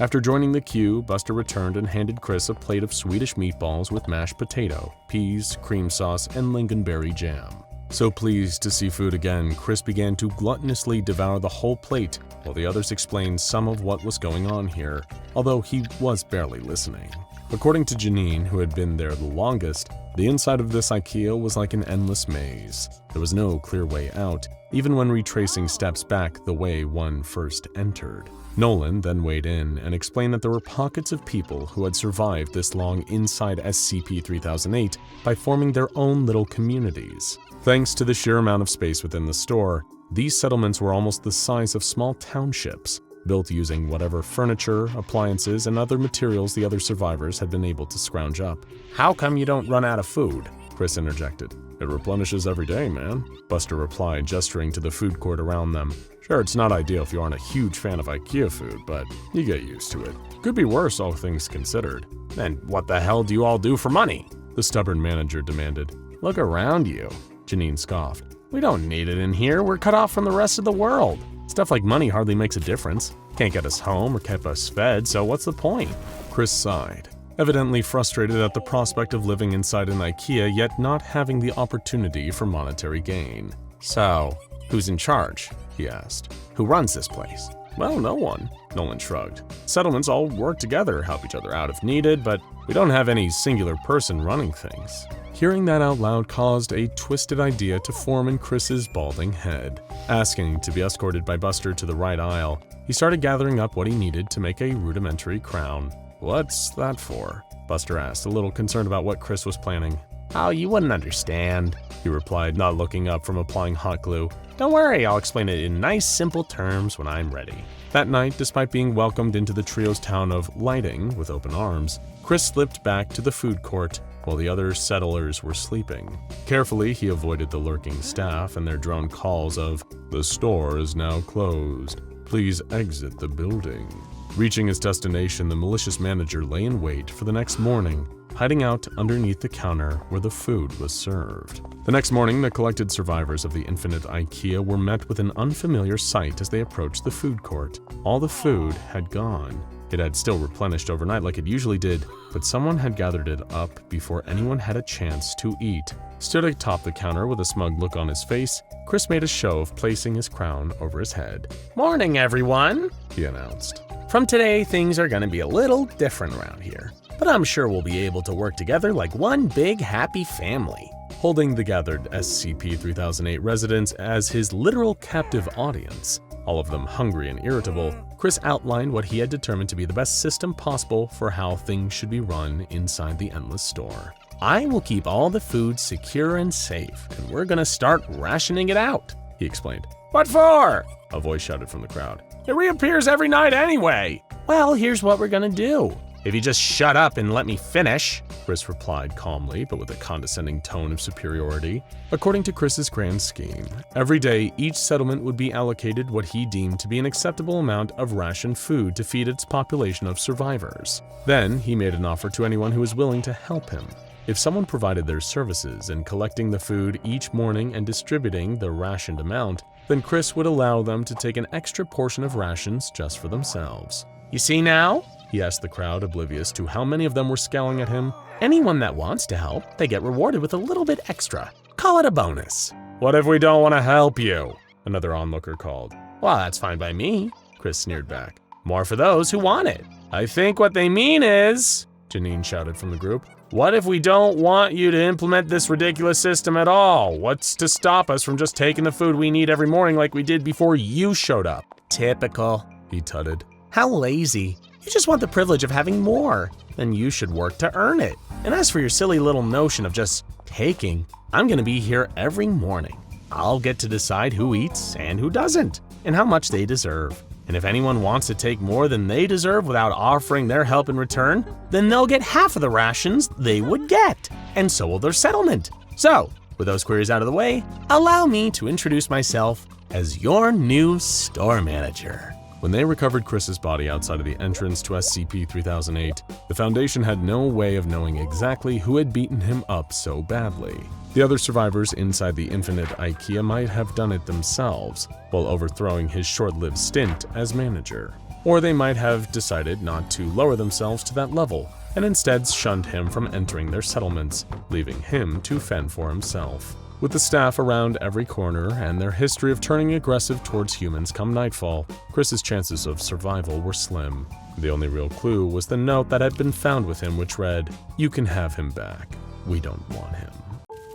After joining the queue, Buster returned and handed Chris a plate of Swedish meatballs with mashed potato, peas, cream sauce, and lingonberry jam. So pleased to see food again, Chris began to gluttonously devour the whole plate, while the others explained some of what was going on here, although he was barely listening. According to Janine, who had been there the longest, the inside of this Ikea was like an endless maze. There was no clear way out, even when retracing steps back the way one first entered. Nolan then weighed in and explained that there were pockets of people who had survived this long inside SCP-3008 by forming their own little communities. Thanks to the sheer amount of space within the store, these settlements were almost the size of small townships, built using whatever furniture, appliances, and other materials the other survivors had been able to scrounge up. How come you don't run out of food? Chris interjected. It replenishes every day, man, Buster replied, gesturing to the food court around them. Sure, it's not ideal if you aren't a huge fan of Ikea food, but you get used to it. Could be worse, all things considered. Then what the hell do you all do for money? The stubborn manager demanded. Look around you, Janine scoffed. We don't need it in here. We're cut off from the rest of the world. Stuff like money hardly makes a difference. Can't get us home or keep us fed, so what's the point? Chris sighed, evidently frustrated at the prospect of living inside an Ikea yet not having the opportunity for monetary gain. So, who's in charge? He asked. Who runs this place? Well, no one, Nolan shrugged. Settlements all work together, help each other out if needed, but we don't have any singular person running things. Hearing that out loud caused a twisted idea to form in Chris's balding head. Asking to be escorted by Buster to the right aisle, he started gathering up what he needed to make a rudimentary crown. What's that for? Buster asked, a little concerned about what Chris was planning. Oh, you wouldn't understand, he replied, not looking up from applying hot glue. Don't worry, I'll explain it in nice, simple terms when I'm ready. That night, despite being welcomed into the trio's town of lighting with open arms, Chris slipped back to the food court while the other settlers were sleeping. Carefully, he avoided the lurking staff and their drone calls of, "The store is now closed. Please exit the building." Reaching his destination, the malicious manager lay in wait for the next morning, hiding out underneath the counter where the food was served. The next morning, the collected survivors of the Infinite Ikea were met with an unfamiliar sight as they approached the food court. All the food had gone. It had still replenished overnight like it usually did, but someone had gathered it up before anyone had a chance to eat. Stood atop the counter with a smug look on his face, Chris made a show of placing his crown over his head. Morning, everyone, He announced. From today, things are gonna be a little different around here, but I'm sure we'll be able to work together like one big happy family. Holding the gathered SCP-3008 residents as his literal captive audience, all of them hungry and irritable, Chris outlined what he had determined to be the best system possible for how things should be run inside the Endless Store. I will keep all the food secure and safe, and we're gonna start rationing it out, He explained. What for? A voice shouted from the crowd. It reappears every night anyway. Well, here's what we're gonna do. If you just shut up and let me finish, Chris replied calmly, but with a condescending tone of superiority. According to Chris's grand scheme, every day each settlement would be allocated what he deemed to be an acceptable amount of rationed food to feed its population of survivors. Then he made an offer to anyone who was willing to help him. If someone provided their services in collecting the food each morning and distributing the rationed amount, then Chris would allow them to take an extra portion of rations just for themselves. You see now? He asked the crowd, oblivious to how many of them were scowling at him. Anyone that wants to help, they get rewarded with a little bit extra. Call it a bonus. What if we don't want to help you? Another onlooker called. Well, that's fine by me, Chris sneered back. More for those who want it. I think what they mean is, Janine shouted from the group. What if we don't want you to implement this ridiculous system at all? What's to stop us from just taking the food we need every morning like we did before you showed up? Typical, He tutted. How lazy. You just want the privilege of having more. Then you should work to earn it. And as for your silly little notion of just taking, I'm gonna be here every morning. I'll get to decide who eats and who doesn't, and how much they deserve. And if anyone wants to take more than they deserve without offering their help in return, then they'll get half of the rations they would get, and so will their settlement. So, with those queries out of the way, allow me to introduce myself as your new store manager. When they recovered Chris's body outside of the entrance to SCP-3008, the Foundation had no way of knowing exactly who had beaten him up so badly. The other survivors inside the Infinite Ikea might have done it themselves, while overthrowing his short-lived stint as manager. Or they might have decided not to lower themselves to that level, and instead shunned him from entering their settlements, leaving him to fend for himself. With the staff around every corner and their history of turning aggressive towards humans come nightfall, Chris's chances of survival were slim. The only real clue was the note that had been found with him, which read, "You can have him back. We don't want him."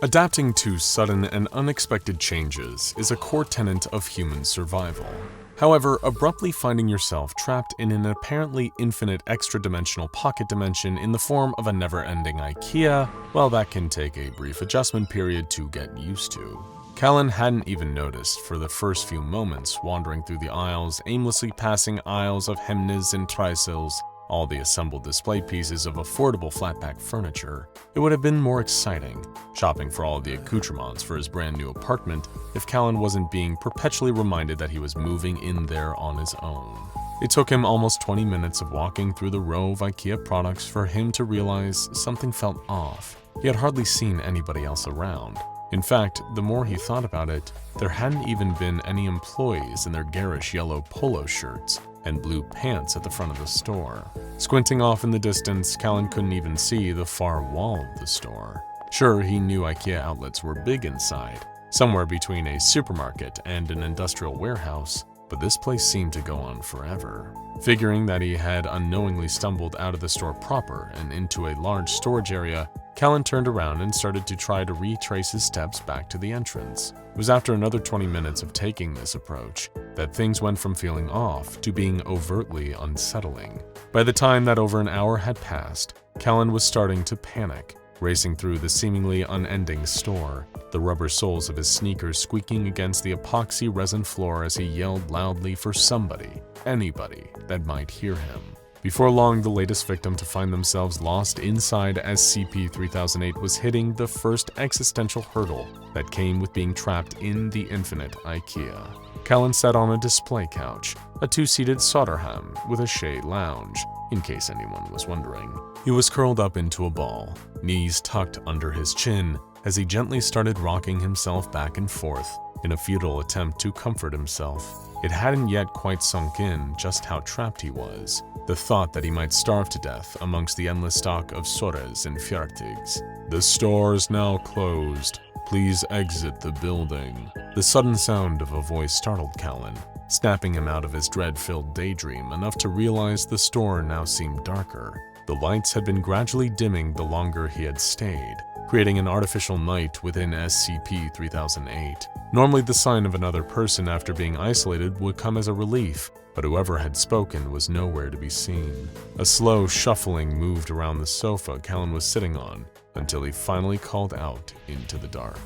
Adapting to sudden and unexpected changes is a core tenet of human survival. However, abruptly finding yourself trapped in an apparently infinite extra-dimensional pocket dimension in the form of a never-ending Ikea, well, that can take a brief adjustment period to get used to. Callan hadn't even noticed for the first few moments wandering through the aisles, aimlessly passing aisles of hemnes and tricycles, all the assembled display pieces of affordable flatpack furniture. It would have been more exciting, shopping for all of the accoutrements for his brand new apartment, if Callan wasn't being perpetually reminded that he was moving in there on his own. It took him almost 20 minutes of walking through the row of Ikea products for him to realize something felt off. He had hardly seen anybody else around. In fact, the more he thought about it, there hadn't even been any employees in their garish yellow polo shirts and blue pants at the front of the store. Squinting off in the distance, Callan couldn't even see the far wall of the store. Sure, he knew Ikea outlets were big inside, somewhere between a supermarket and an industrial warehouse, but this place seemed to go on forever. Figuring that he had unknowingly stumbled out of the store proper and into a large storage area, Callan turned around and started to try to retrace his steps back to the entrance. It was after another 20 minutes of taking this approach that things went from feeling off to being overtly unsettling. By the time that over an hour had passed, Callan was starting to panic, racing through the seemingly unending store, the rubber soles of his sneakers squeaking against the epoxy resin floor as he yelled loudly for somebody, anybody, that might hear him. Before long, the latest victim to find themselves lost inside SCP-3008 was hitting the first existential hurdle that came with being trapped in the infinite Ikea. Callan sat on a display couch, a two-seated Soderham with a shade lounge, in case anyone was wondering. He was curled up into a ball, knees tucked under his chin, as he gently started rocking himself back and forth in a futile attempt to comfort himself. It hadn't yet quite sunk in just how trapped he was. The thought that he might starve to death amongst the endless stock of Sores and Fjartigs. The store is now closed. Please exit the building. The sudden sound of a voice startled Callan, snapping him out of his dread-filled daydream enough to realize the store now seemed darker. The lights had been gradually dimming the longer he had stayed, creating an artificial night within SCP-3008. Normally, the sign of another person after being isolated would come as a relief, but whoever had spoken was nowhere to be seen. A slow shuffling moved around the sofa Callan was sitting on until he finally called out into the dark.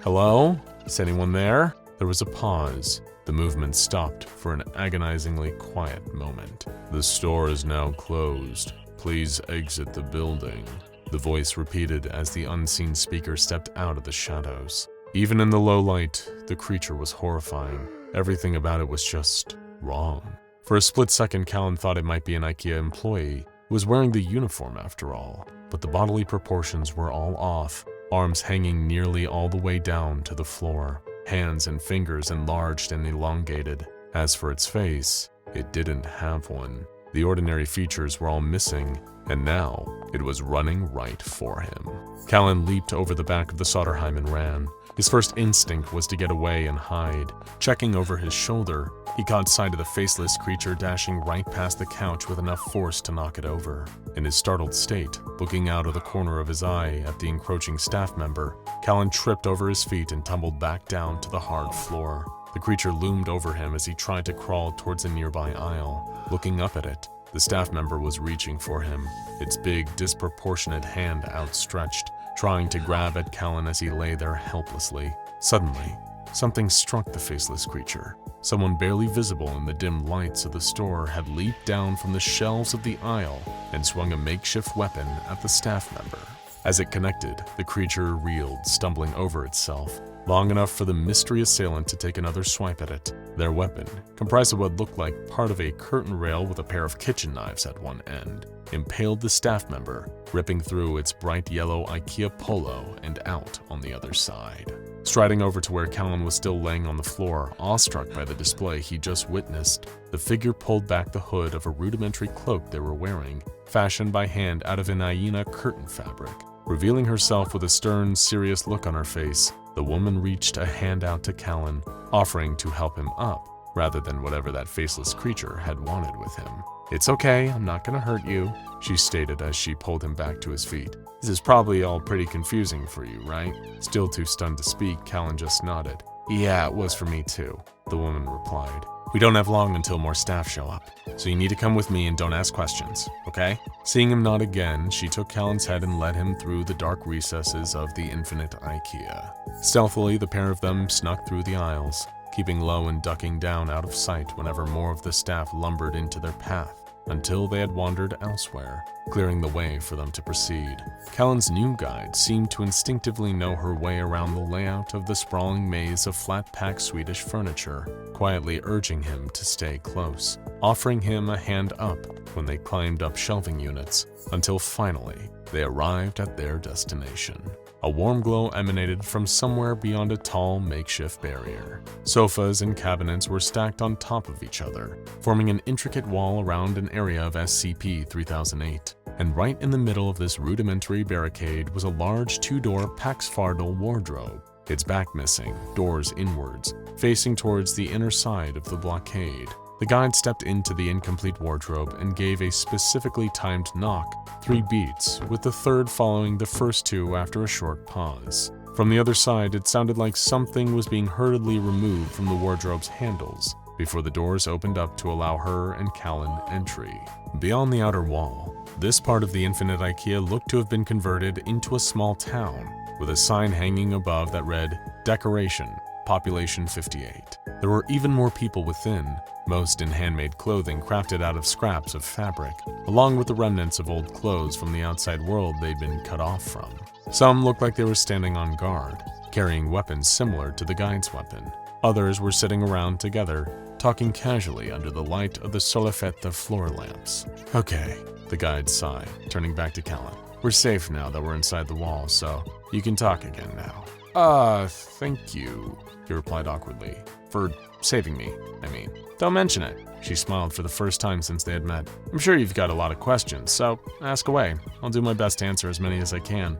"Hello? Is anyone there?" There was a pause. The movement stopped for an agonizingly quiet moment. "The store is now closed. Please exit the building," the voice repeated as the unseen speaker stepped out of the shadows. Even in the low light, the creature was horrifying. Everything about it was just wrong. For a split second, Callan thought it might be an Ikea employee who was wearing the uniform after all, but the bodily proportions were all off, arms hanging nearly all the way down to the floor, hands and fingers enlarged and elongated. As for its face, it didn't have one. The ordinary features were all missing, and now it was running right for him. Callan leaped over the back of the Soderheim and ran. His first instinct was to get away and hide. Checking over his shoulder, he caught sight of the faceless creature dashing right past the couch with enough force to knock it over. In his startled state, looking out of the corner of his eye at the encroaching staff member, Callan tripped over his feet and tumbled back down to the hard floor. The creature loomed over him as he tried to crawl towards a nearby aisle. Looking up at it, the staff member was reaching for him, its big, disproportionate hand outstretched, trying to grab at Callan as he lay there helplessly. Suddenly, something struck the faceless creature. Someone barely visible in the dim lights of the store had leaped down from the shelves of the aisle and swung a makeshift weapon at the staff member. As it connected, the creature reeled, stumbling over itself, long enough for the mystery assailant to take another swipe at it. Their weapon, comprised of what looked like part of a curtain rail with a pair of kitchen knives at one end, impaled the staff member, ripping through its bright yellow Ikea polo and out on the other side. Striding over to where Callan was still laying on the floor, awestruck by the display he just witnessed, the figure pulled back the hood of a rudimentary cloak they were wearing, fashioned by hand out of an hyena curtain fabric. Revealing herself with a stern, serious look on her face, the woman reached a hand out to Callan, offering to help him up, rather than whatever that faceless creature had wanted with him. "It's okay, I'm not gonna hurt you," she stated as she pulled him back to his feet. "This is probably all pretty confusing for you, right?" Still too stunned to speak, Callan just nodded. "Yeah, it was for me too," the woman replied. "We don't have long until more staff show up, so you need to come with me and don't ask questions, okay?" Seeing him nod again, she took Callan's head and led him through the dark recesses of the infinite Ikea. Stealthily, the pair of them snuck through the aisles, keeping low and ducking down out of sight whenever more of the staff lumbered into their path, until they had wandered elsewhere, clearing the way for them to proceed. Callan's new guide seemed to instinctively know her way around the layout of the sprawling maze of flat-packed Swedish furniture, quietly urging him to stay close, offering him a hand up when they climbed up shelving units, until finally they arrived at their destination. A warm glow emanated from somewhere beyond a tall makeshift barrier. Sofas and cabinets were stacked on top of each other, forming an intricate wall around an area of SCP-3008. And right in the middle of this rudimentary barricade was a large two-door Pax-Fardal wardrobe, its back missing, doors inwards, facing towards the inner side of the blockade. The guide stepped into the incomplete wardrobe and gave a specifically timed knock, 3 beats, with the third following the first 2 after a short pause. From the other side, it sounded like something was being hurriedly removed from the wardrobe's handles before the doors opened up to allow her and Callan entry. Beyond the outer wall, this part of the infinite Ikea looked to have been converted into a small town, with a sign hanging above that read, "Decoration, Population 58. There were even more people within, most in handmade clothing crafted out of scraps of fabric, along with the remnants of old clothes from the outside world they'd been cut off from. Some looked like they were standing on guard, carrying weapons similar to the guide's weapon. Others were sitting around together, talking casually under the light of the solifetta floor lamps. Okay, the guide sighed, turning back to Callan. We're safe now that we're inside the wall, so you can talk again now. Thank you, he replied awkwardly. For saving me, I mean. Don't mention it. She smiled for the first time since they had met. I'm sure you've got a lot of questions, so ask away. I'll do my best to answer as many as I can.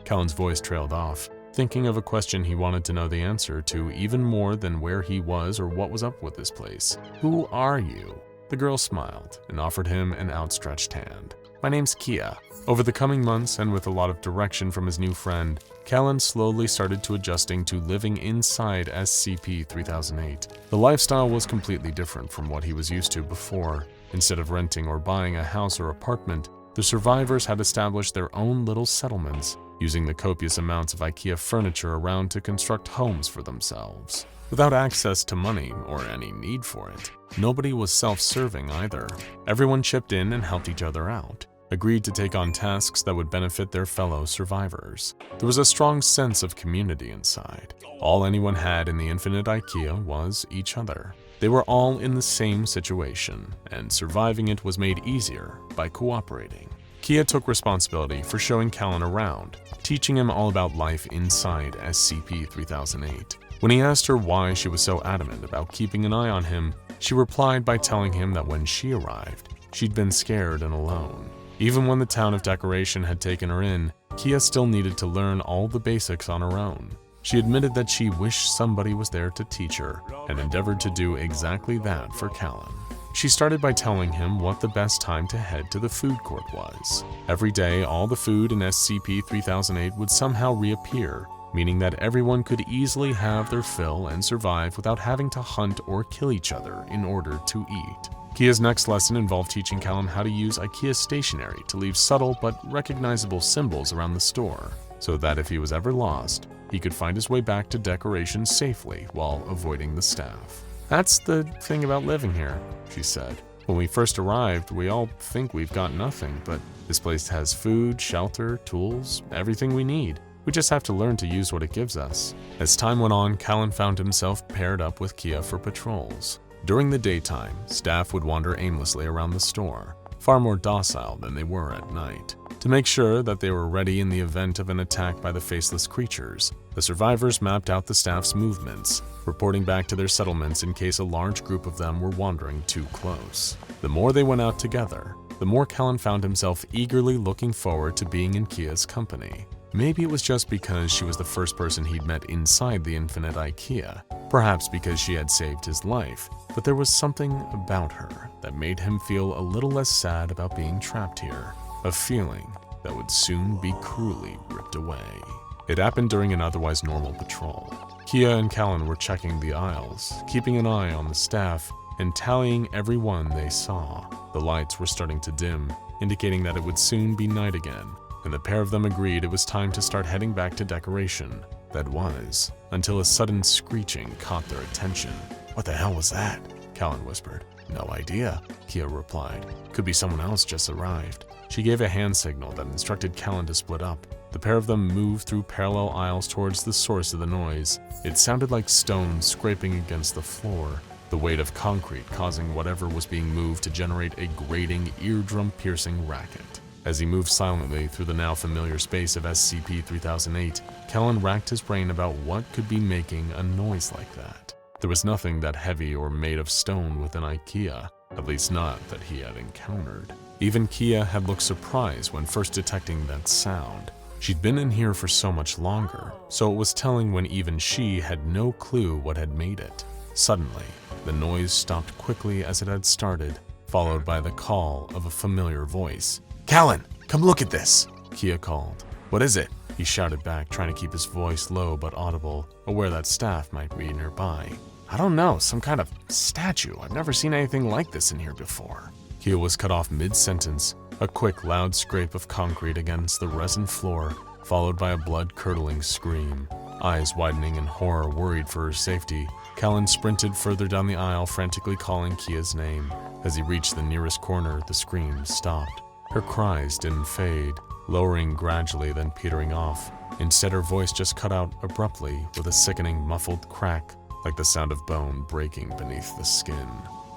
Callan's voice trailed off, thinking of a question he wanted to know the answer to even more than where he was or what was up with this place. Who are you? The girl smiled and offered him an outstretched hand. My name's Kia. Over the coming months, and with a lot of direction from his new friend, Callan slowly started to adjusting to living inside SCP-3008. The lifestyle was completely different from what he was used to before. Instead of renting or buying a house or apartment, the survivors had established their own little settlements, using the copious amounts of Ikea furniture around to construct homes for themselves. Without access to money or any need for it, nobody was self-serving either. Everyone chipped in and helped each other out, agreed to take on tasks that would benefit their fellow survivors. There was a strong sense of community inside. All anyone had in the infinite Ikea was each other. They were all in the same situation, and surviving it was made easier by cooperating. Kia took responsibility for showing Callan around, teaching him all about life inside SCP-3008. When he asked her why she was so adamant about keeping an eye on him, she replied by telling him that when she arrived, she'd been scared and alone. Even when the town of Decoration had taken her in, Kia still needed to learn all the basics on her own. She admitted that she wished somebody was there to teach her, and endeavored to do exactly that for Callan. She started by telling him what the best time to head to the food court was. Every day, all the food in SCP-3008 would somehow reappear, meaning that everyone could easily have their fill and survive without having to hunt or kill each other in order to eat. Kia's next lesson involved teaching Callan how to use Ikea stationery to leave subtle but recognizable symbols around the store, so that if he was ever lost, he could find his way back to Decoration safely while avoiding the staff. That's the thing about living here, she said. When we first arrived, we all think we've got nothing, but this place has food, shelter, tools, everything we need. We just have to learn to use what it gives us. As time went on, Callan found himself paired up with Kia for patrols. During the daytime, staff would wander aimlessly around the store, far more docile than they were at night. To make sure that they were ready in the event of an attack by the faceless creatures, the survivors mapped out the staff's movements, reporting back to their settlements in case a large group of them were wandering too close. The more they went out together, the more Callan found himself eagerly looking forward to being in Kia's company. Maybe it was just because she was the first person he'd met inside the infinite Ikea, perhaps because she had saved his life, but there was something about her that made him feel a little less sad about being trapped here, a feeling that would soon be cruelly ripped away. It happened during an otherwise normal patrol. Kia and Callan were checking the aisles, keeping an eye on the staff, and tallying every one they saw. The lights were starting to dim, indicating that it would soon be night again, and the pair of them agreed it was time to start heading back to Decoration. That was, until a sudden screeching caught their attention. What the hell was that? Callan whispered. No idea, Kia replied. Could be someone else just arrived. She gave a hand signal that instructed Callan to split up. The pair of them moved through parallel aisles towards the source of the noise. It sounded like stones scraping against the floor, the weight of concrete causing whatever was being moved to generate a grating, eardrum-piercing racket. As he moved silently through the now familiar space of SCP-3008, Callan racked his brain about what could be making a noise like that. There was nothing that heavy or made of stone within Ikea, at least not that he had encountered. Even Kia had looked surprised when first detecting that sound. She'd been in here for so much longer, so it was telling when even she had no clue what had made it. Suddenly, the noise stopped quickly as it had started, followed by the call of a familiar voice. Callan, come look at this, Kia called. What is it? He shouted back, trying to keep his voice low but audible, aware that staff might be nearby. I don't know, some kind of statue. I've never seen anything like this in here before. Kia was cut off mid-sentence, a quick, loud scrape of concrete against the resin floor, followed by a blood-curdling scream. Eyes widening in horror, worried for her safety, Callan sprinted further down the aisle, frantically calling Kia's name. As he reached the nearest corner, the screams stopped. Her cries didn't fade, lowering gradually then petering off. Instead, her voice just cut out abruptly with a sickening muffled crack, like the sound of bone breaking beneath the skin.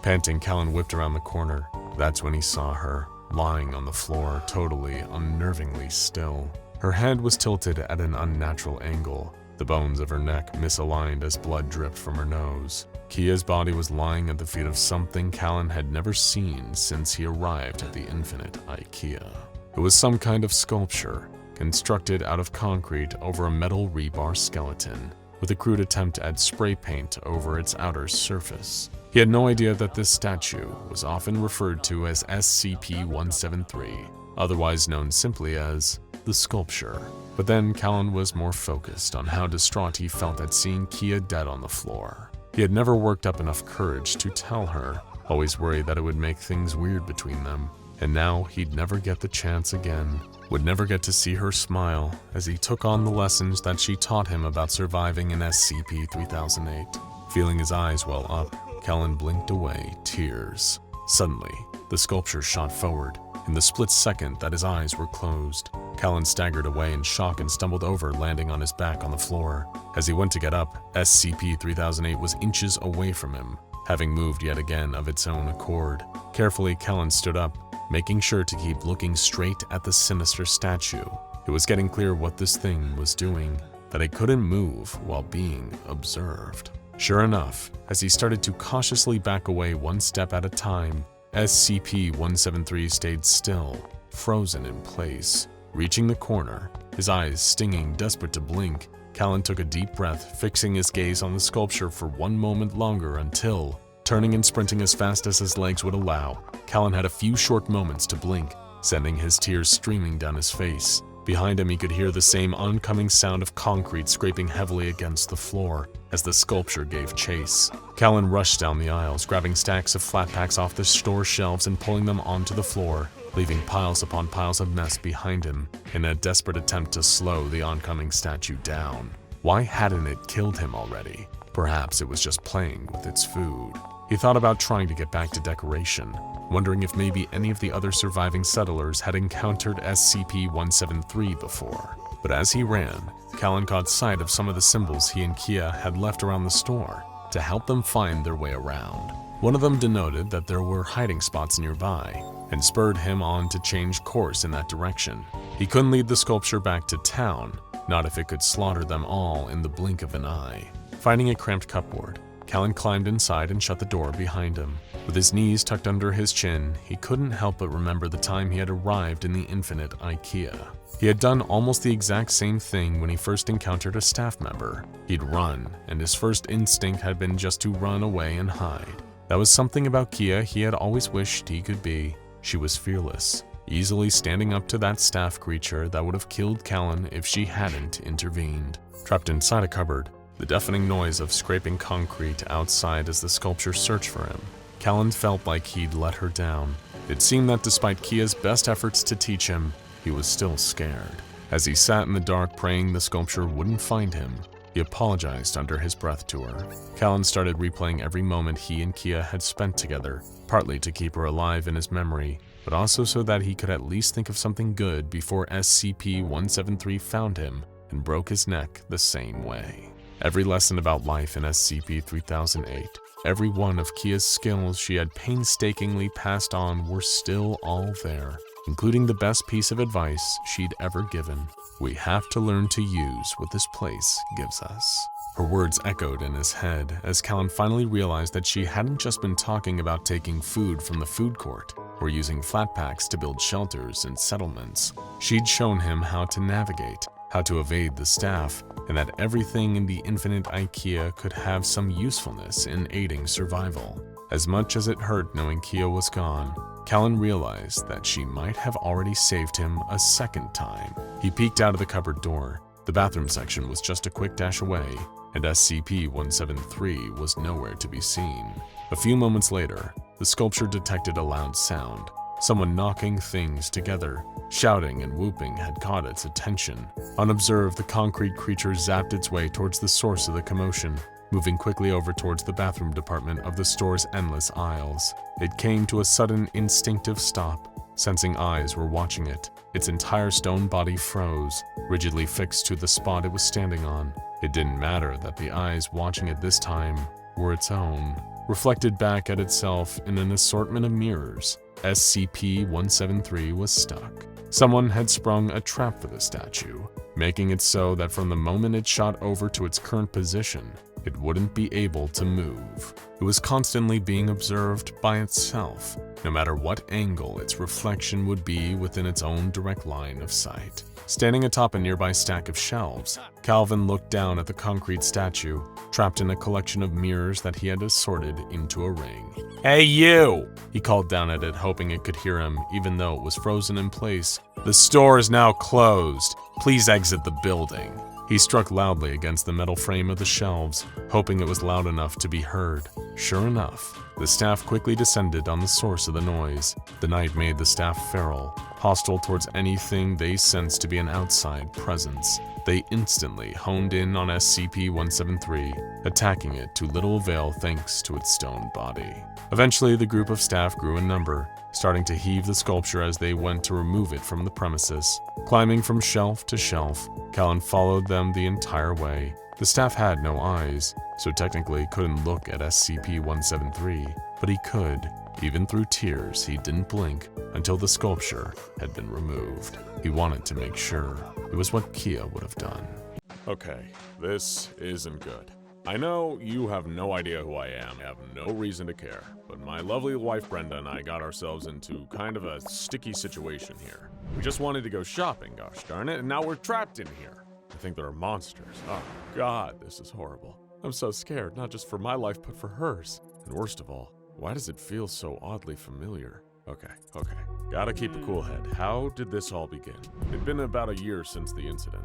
Panting, Callan whipped around the corner. That's when he saw her, lying on the floor, totally, unnervingly still. Her head was tilted at an unnatural angle, the bones of her neck misaligned as blood dripped from her nose. Kia's body was lying at the feet of something Callan had never seen since he arrived at the infinite Ikea. It was some kind of sculpture, constructed out of concrete over a metal rebar skeleton, with a crude attempt at spray paint over its outer surface. He had no idea that this statue was often referred to as SCP-173, otherwise known simply as the sculpture. But then Callan was more focused on how distraught he felt at seeing Kia dead on the floor. He had never worked up enough courage to tell her, always worried that it would make things weird between them. And now he'd never get the chance again, would never get to see her smile as he took on the lessons that she taught him about surviving in SCP-3008. Feeling his eyes well up, Callan blinked away, tears. Suddenly, the sculpture shot forward. In the split second that his eyes were closed, Callan staggered away in shock and stumbled over, landing on his back on the floor. As he went to get up, SCP-3008 was inches away from him, having moved yet again of its own accord. Carefully, Callan stood up, making sure to keep looking straight at the sinister statue. It was getting clear what this thing was doing, that it couldn't move while being observed. Sure enough, as he started to cautiously back away one step at a time, SCP-173 stayed still, frozen in place. Reaching the corner, his eyes stinging, desperate to blink, Callan took a deep breath, fixing his gaze on the sculpture for one moment longer until, turning and sprinting as fast as his legs would allow, Callan had a few short moments to blink, sending his tears streaming down his face. Behind him, he could hear the same oncoming sound of concrete scraping heavily against the floor as the sculpture gave chase. Callan rushed down the aisles, grabbing stacks of flat packs off the store shelves and pulling them onto the floor, leaving piles upon piles of mess behind him in a desperate attempt to slow the oncoming statue down. Why hadn't it killed him already? Perhaps it was just playing with its food. He thought about trying to get back to decoration, wondering if maybe any of the other surviving settlers had encountered SCP-173 before. But as he ran, Callan caught sight of some of the symbols he and Kia had left around the store to help them find their way around. One of them denoted that there were hiding spots nearby, and spurred him on to change course in that direction. He couldn't lead the sculpture back to town, not if it could slaughter them all in the blink of an eye. Finding a cramped cupboard, Callan climbed inside and shut the door behind him. With his knees tucked under his chin, he couldn't help but remember the time he had arrived in the infinite Ikea. He had done almost the exact same thing when he first encountered a staff member. He'd run, and his first instinct had been just to run away and hide. That was something about Kia he had always wished he could be. She was fearless, easily standing up to that staff creature that would have killed Callan if she hadn't intervened. Trapped inside a cupboard, the deafening noise of scraping concrete outside as the sculpture searched for him, Callan felt like he'd let her down. It seemed that despite Kia's best efforts to teach him, he was still scared. As he sat in the dark praying the sculpture wouldn't find him, he apologized under his breath to her. Callan started replaying every moment he and Kia had spent together, partly to keep her alive in his memory, but also so that he could at least think of something good before SCP-173 found him and broke his neck the same way. Every lesson about life in SCP-3008, every one of Kia's skills she had painstakingly passed on were still all there, including the best piece of advice she'd ever given. We have to learn to use what this place gives us. Her words echoed in his head as Callan finally realized that she hadn't just been talking about taking food from the food court or using flat packs to build shelters and settlements. She'd shown him how to navigate, how to evade the staff, and that everything in the infinite Ikea could have some usefulness in aiding survival. As much as it hurt knowing Kia was gone, Callan realized that she might have already saved him a second time. He peeked out of the cupboard door. The bathroom section was just a quick dash away, and SCP-173 was nowhere to be seen. A few moments later, the sculpture detected a loud sound. Someone knocking things together, shouting and whooping had caught its attention. Unobserved, the concrete creature zapped its way towards the source of the commotion. moving quickly over towards the bathroom department of the store's endless aisles. It came to a sudden instinctive stop, sensing eyes were watching it. Its entire stone body froze, rigidly fixed to the spot it was standing on. It didn't matter that the eyes watching it this time were its own, reflected back at itself in an assortment of mirrors. SCP-173 was stuck. Someone had sprung a trap for the statue, making it so that from the moment it shot over to its current position, it wouldn't be able to move. It was constantly being observed by itself, no matter what angle its reflection would be within its own direct line of sight. Standing atop a nearby stack of shelves, Calvin looked down at the concrete statue, trapped in a collection of mirrors that he had assorted into a ring. "Hey you!" He called down at it, hoping it could hear him, even though it was frozen in place. "The store is now closed. Please exit the building." He struck loudly against the metal frame of the shelves, hoping it was loud enough to be heard. Sure enough, the staff quickly descended on the source of the noise. The night made the staff feral, hostile towards anything they sensed to be an outside presence. They instantly honed in on SCP-173, attacking it to little avail thanks to its stone body. Eventually, the group of staff grew in number, starting to heave the sculpture as they went to remove it from the premises. Climbing from shelf to shelf, Callan followed them the entire way. The staff had no eyes, so technically couldn't look at SCP-173, but he could. Even through tears, he didn't blink until the sculpture had been removed. He wanted to make sure. It was what Ikea would have done. Okay, this isn't good. I know you have no idea who I am, have no reason to care, but my lovely wife Brenda and I got ourselves into kind of a sticky situation here. We just wanted to go shopping, gosh darn it, and now we're trapped in here. I think there are monsters. Oh God, this is horrible. I'm so scared, not just for my life, but for hers. And worst of all, why does it feel so oddly familiar? Okay. Gotta keep a cool head. How did this all begin? It'd been about a year since the incident.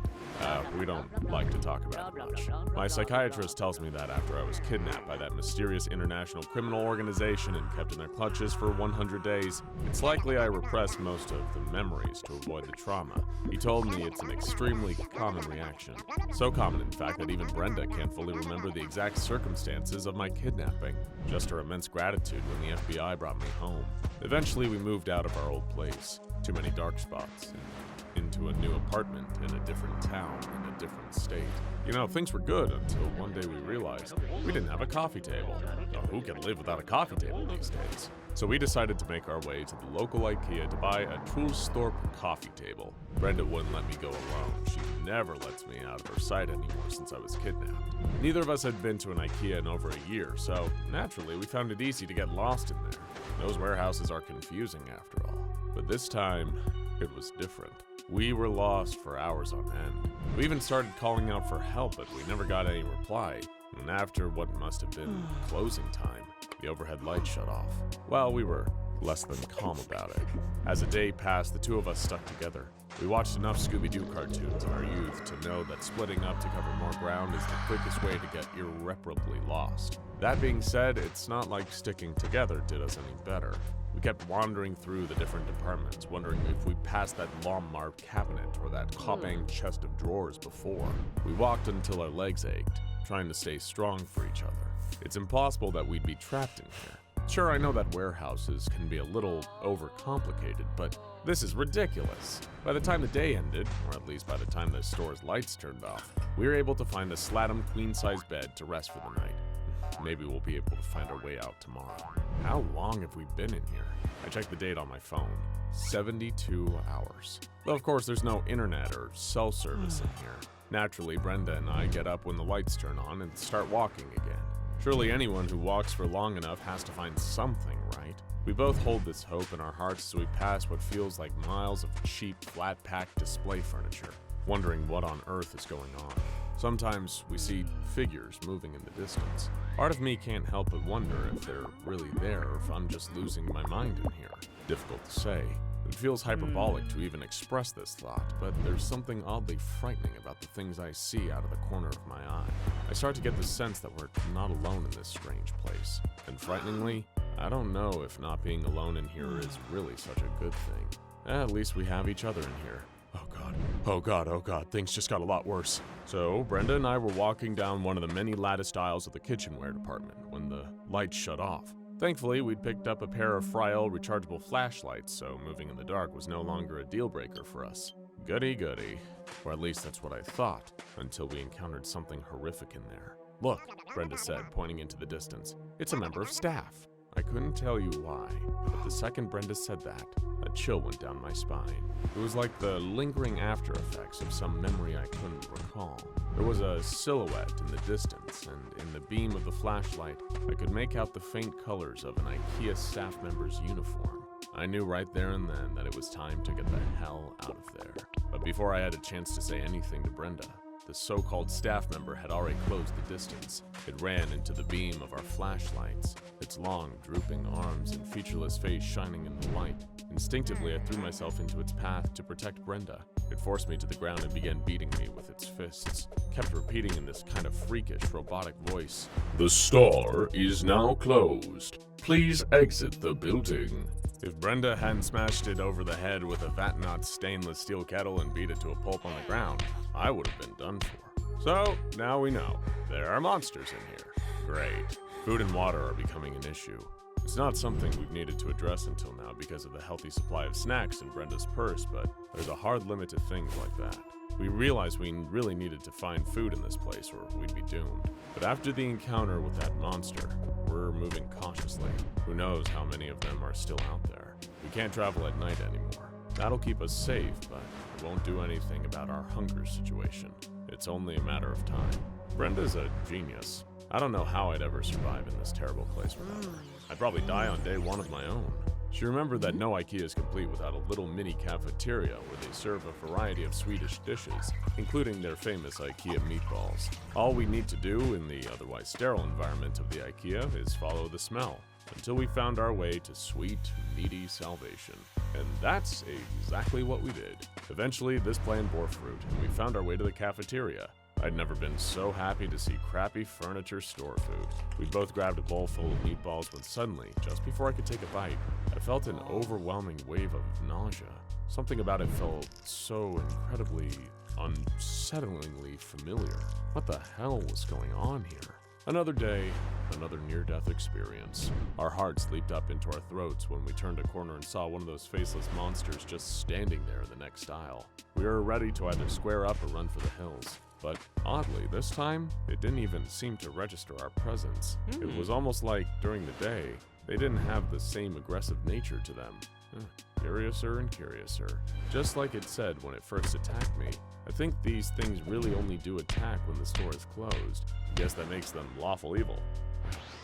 We don't like to talk about it much. My psychiatrist tells me that after I was kidnapped by that mysterious international criminal organization and kept in their clutches for 100 days, it's likely I repressed most of the memories to avoid the trauma. He told me it's an extremely common reaction. So common, in fact, that even Brenda can't fully remember the exact circumstances of my kidnapping. Just her immense gratitude when the FBI brought me home. Eventually, we moved out of our old place. Too many dark spots. Into a new apartment in a different town, in a different state. You know, things were good until one day we realized we didn't have a coffee table. Now, who can live without a coffee table these days? So we decided to make our way to the local Ikea to buy a Truhlstorp coffee table. Brenda wouldn't let me go alone. She never lets me out of her sight anymore since I was kidnapped. Neither of us had been to an Ikea in over a year, so naturally we found it easy to get lost in there. Those warehouses are confusing after all. But this time, it was different. We were lost for hours on end. We even started calling out for help, but we never got any reply. And after what must have been closing time, the overhead light shut off. Well, we were less than calm about it. As the day passed, the two of us stuck together. We watched enough Scooby-Doo cartoons in our youth to know that splitting up to cover more ground is the quickest way to get irreparably lost. That being said, it's not like sticking together did us any better. We kept wandering through the different departments, wondering if we passed that long-marked cabinet or that Kopang chest of drawers before. We walked until our legs ached, trying to stay strong for each other. It's impossible that we'd be trapped in here. Sure, I know that warehouses can be a little overcomplicated, but this is ridiculous. By the time the day ended, or at least by the time the store's lights turned off, we were able to find a Slatum queen-size bed to rest for the night. Maybe we'll be able to find our way out tomorrow. How long have we been in here? I checked the date on my phone. 72 hours. Though of course there's no internet or cell service in here. Naturally, Brenda and I get up when the lights turn on and start walking again. Surely anyone who walks for long enough has to find something, right? We both hold this hope in our hearts as we pass what feels like miles of cheap, flat-packed display furniture, wondering what on earth is going on. Sometimes we see figures moving in the distance. Part of me can't help but wonder if they're really there or if I'm just losing my mind in here. Difficult to say. It feels hyperbolic to even express this thought, but there's something oddly frightening about the things I see out of the corner of my eye. I start to get the sense that we're not alone in this strange place. And frighteningly, I don't know if not being alone in here is really such a good thing. At least we have each other in here. Oh god, things just got a lot worse. So, Brenda and I were walking down one of the many latticed aisles of the kitchenware department when the lights shut off. Thankfully, we'd picked up a pair of Friel rechargeable flashlights, so moving in the dark was no longer a deal breaker for us. Goody. Or at least that's what I thought, until we encountered something horrific in there. Look, Brenda said, pointing into the distance. It's a member of staff. I couldn't tell you why, but the second Brenda said that, a chill went down my spine. It was like the lingering after effects of some memory I couldn't recall. There was a silhouette in the distance, and in the beam of the flashlight, I could make out the faint colors of an IKEA staff member's uniform. I knew right there and then that it was time to get the hell out of there. But before I had a chance to say anything to Brenda, the so-called staff member had already closed the distance. It ran into the beam of our flashlights, its long, drooping arms and featureless face shining in the light. Instinctively, I threw myself into its path to protect Brenda. It forced me to the ground and began beating me with its fists, kept repeating in this kind of freakish, robotic voice, The store is now closed. Please exit the building. If Brenda hadn't smashed it over the head with a Vatnot stainless steel kettle and beat it to a pulp on the ground, I would have been done for. So, now we know. There are monsters in here. Great. Food and water are becoming an issue. It's not something we've needed to address until now because of the healthy supply of snacks in Brenda's purse, but there's a hard limit to things like that. We realized we really needed to find food in this place or we'd be doomed. But after the encounter with that monster, we're moving cautiously. Who knows how many of them are still out there. We can't travel at night anymore. That'll keep us safe, but it won't do anything about our hunger situation. It's only a matter of time. Brenda's a genius. I don't know how I'd ever survive in this terrible place without her. I'd probably die on day one of my own. She remembered that no IKEA is complete without a little mini cafeteria where they serve a variety of Swedish dishes, including their famous IKEA meatballs. All we need to do in the otherwise sterile environment of the IKEA is follow the smell, until we found our way to sweet, meaty salvation. And that's exactly what we did. Eventually, this plan bore fruit, and we found our way to the cafeteria. I'd never been so happy to see crappy furniture store food. We both grabbed a bowl full of meatballs when suddenly, just before I could take a bite, I felt an overwhelming wave of nausea. Something about it felt so incredibly, unsettlingly familiar. What the hell was going on here? Another day, another near-death experience. Our hearts leaped up into our throats when we turned a corner and saw one of those faceless monsters just standing there in the next aisle. We were ready to either square up or run for the hills. But oddly, this time, it didn't even seem to register our presence. It was almost like, during the day, they didn't have the same aggressive nature to them. Curiouser and curiouser. Just like it said when it first attacked me, I think these things really only do attack when the store is closed. Guess that makes them lawful evil.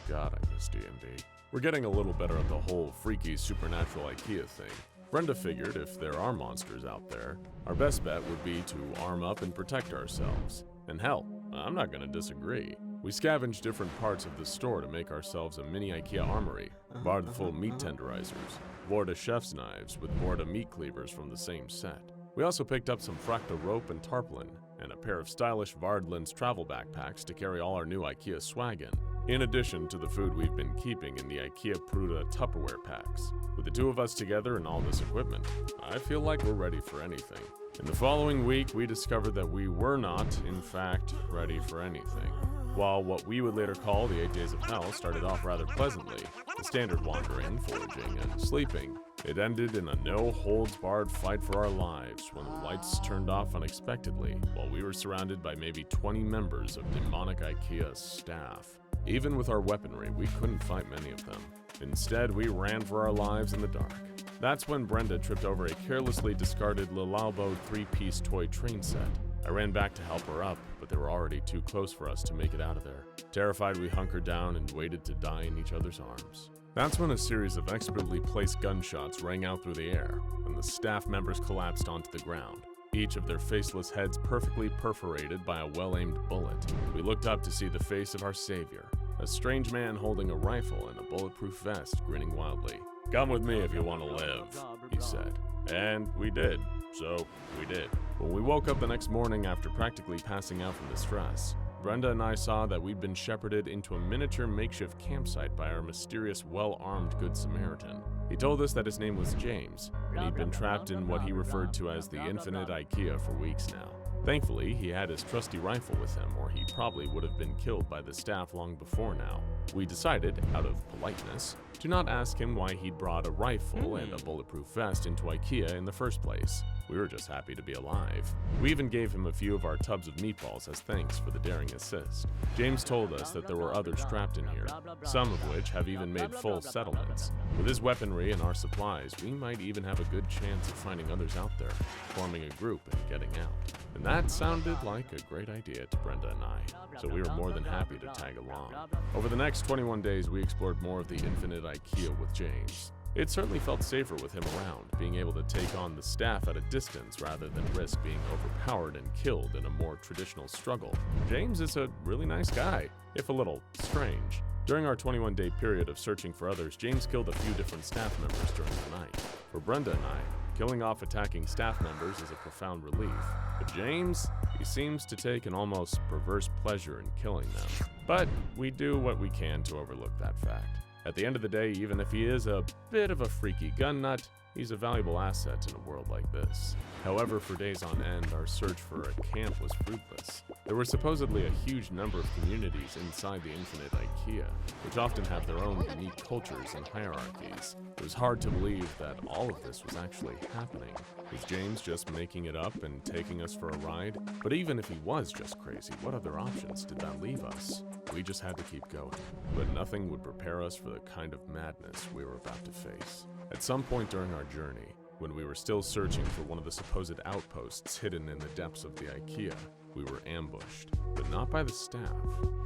God, I miss D&D. We're getting a little better at the whole freaky supernatural IKEA thing. Brenda figured if there are monsters out there, our best bet would be to arm up and protect ourselves. And hell, I'm not gonna disagree. We scavenged different parts of the store to make ourselves a mini IKEA armory, barred full of meat tenderizers, Vorta chef's knives with Vorta meat cleavers from the same set. We also picked up some fractal rope and tarpaulin, and a pair of stylish Vardlins travel backpacks to carry all our new IKEA swag in addition to the food we've been keeping in the IKEA Pruta Tupperware packs. With the two of us together and all this equipment, I feel like we're ready for anything. In the following week, we discovered that we were not, in fact, ready for anything. While what we would later call the 8 Days of Hell started off rather pleasantly, the standard wandering, foraging, and sleeping, it ended in a no-holds-barred fight for our lives when the lights turned off unexpectedly while we were surrounded by maybe 20 members of demonic IKEA staff. Even with our weaponry, we couldn't fight many of them. Instead, we ran for our lives in the dark. That's when Brenda tripped over a carelessly discarded Lilalbo 3-piece toy train set. I ran back to help her up, but they were already too close for us to make it out of there. Terrified, we hunkered down and waited to die in each other's arms. That's when a series of expertly placed gunshots rang out through the air, and the staff members collapsed onto the ground, each of their faceless heads perfectly perforated by a well-aimed bullet. We looked up to see the face of our savior, a strange man holding a rifle and a bulletproof vest, grinning wildly. "Come with me if you want to live," he said. And we did. So we did. When we woke up the next morning after practically passing out from the stress, Brenda and I saw that we'd been shepherded into a miniature makeshift campsite by our mysterious, well-armed Good Samaritan. He told us that his name was James, and he'd been trapped in what he referred to as the infinite Ikea for weeks now. Thankfully, he had his trusty rifle with him, or he probably would have been killed by the staff long before now. We decided, out of politeness, to not ask him why he'd brought a rifle and a bulletproof vest into Ikea in the first place. We were just happy to be alive. We even gave him a few of our tubs of meatballs as thanks for the daring assist. James told us that there were others trapped in here, some of which have even made full settlements. With his weaponry and our supplies, we might even have a good chance of finding others out there, forming a group and getting out. And that sounded like a great idea to Brenda and I, so we were more than happy to tag along. Over the next 21 days, we explored more of the infinite Ikea with James. It certainly felt safer with him around, being able to take on the staff at a distance rather than risk being overpowered and killed in a more traditional struggle. James is a really nice guy, if a little strange. During our 21-day period of searching for others, James killed a few different staff members during the night. For Brenda and I, killing off attacking staff members is a profound relief. But James, he seems to take an almost perverse pleasure in killing them. But we do what we can to overlook that fact. At the end of the day, even if he is a bit of a freaky gun nut, he's a valuable asset in a world like this. However, for days on end, our search for a camp was fruitless. There were supposedly a huge number of communities inside the infinite Ikea, which often have their own unique cultures and hierarchies. It was hard to believe that all of this was actually happening. Was James just making it up and taking us for a ride? But even if he was just crazy, what other options did that leave us? We just had to keep going, but nothing would prepare us for the kind of madness we were about to face. At some point during our journey, when we were still searching for one of the supposed outposts hidden in the depths of the Ikea, we were ambushed, but not by the staff.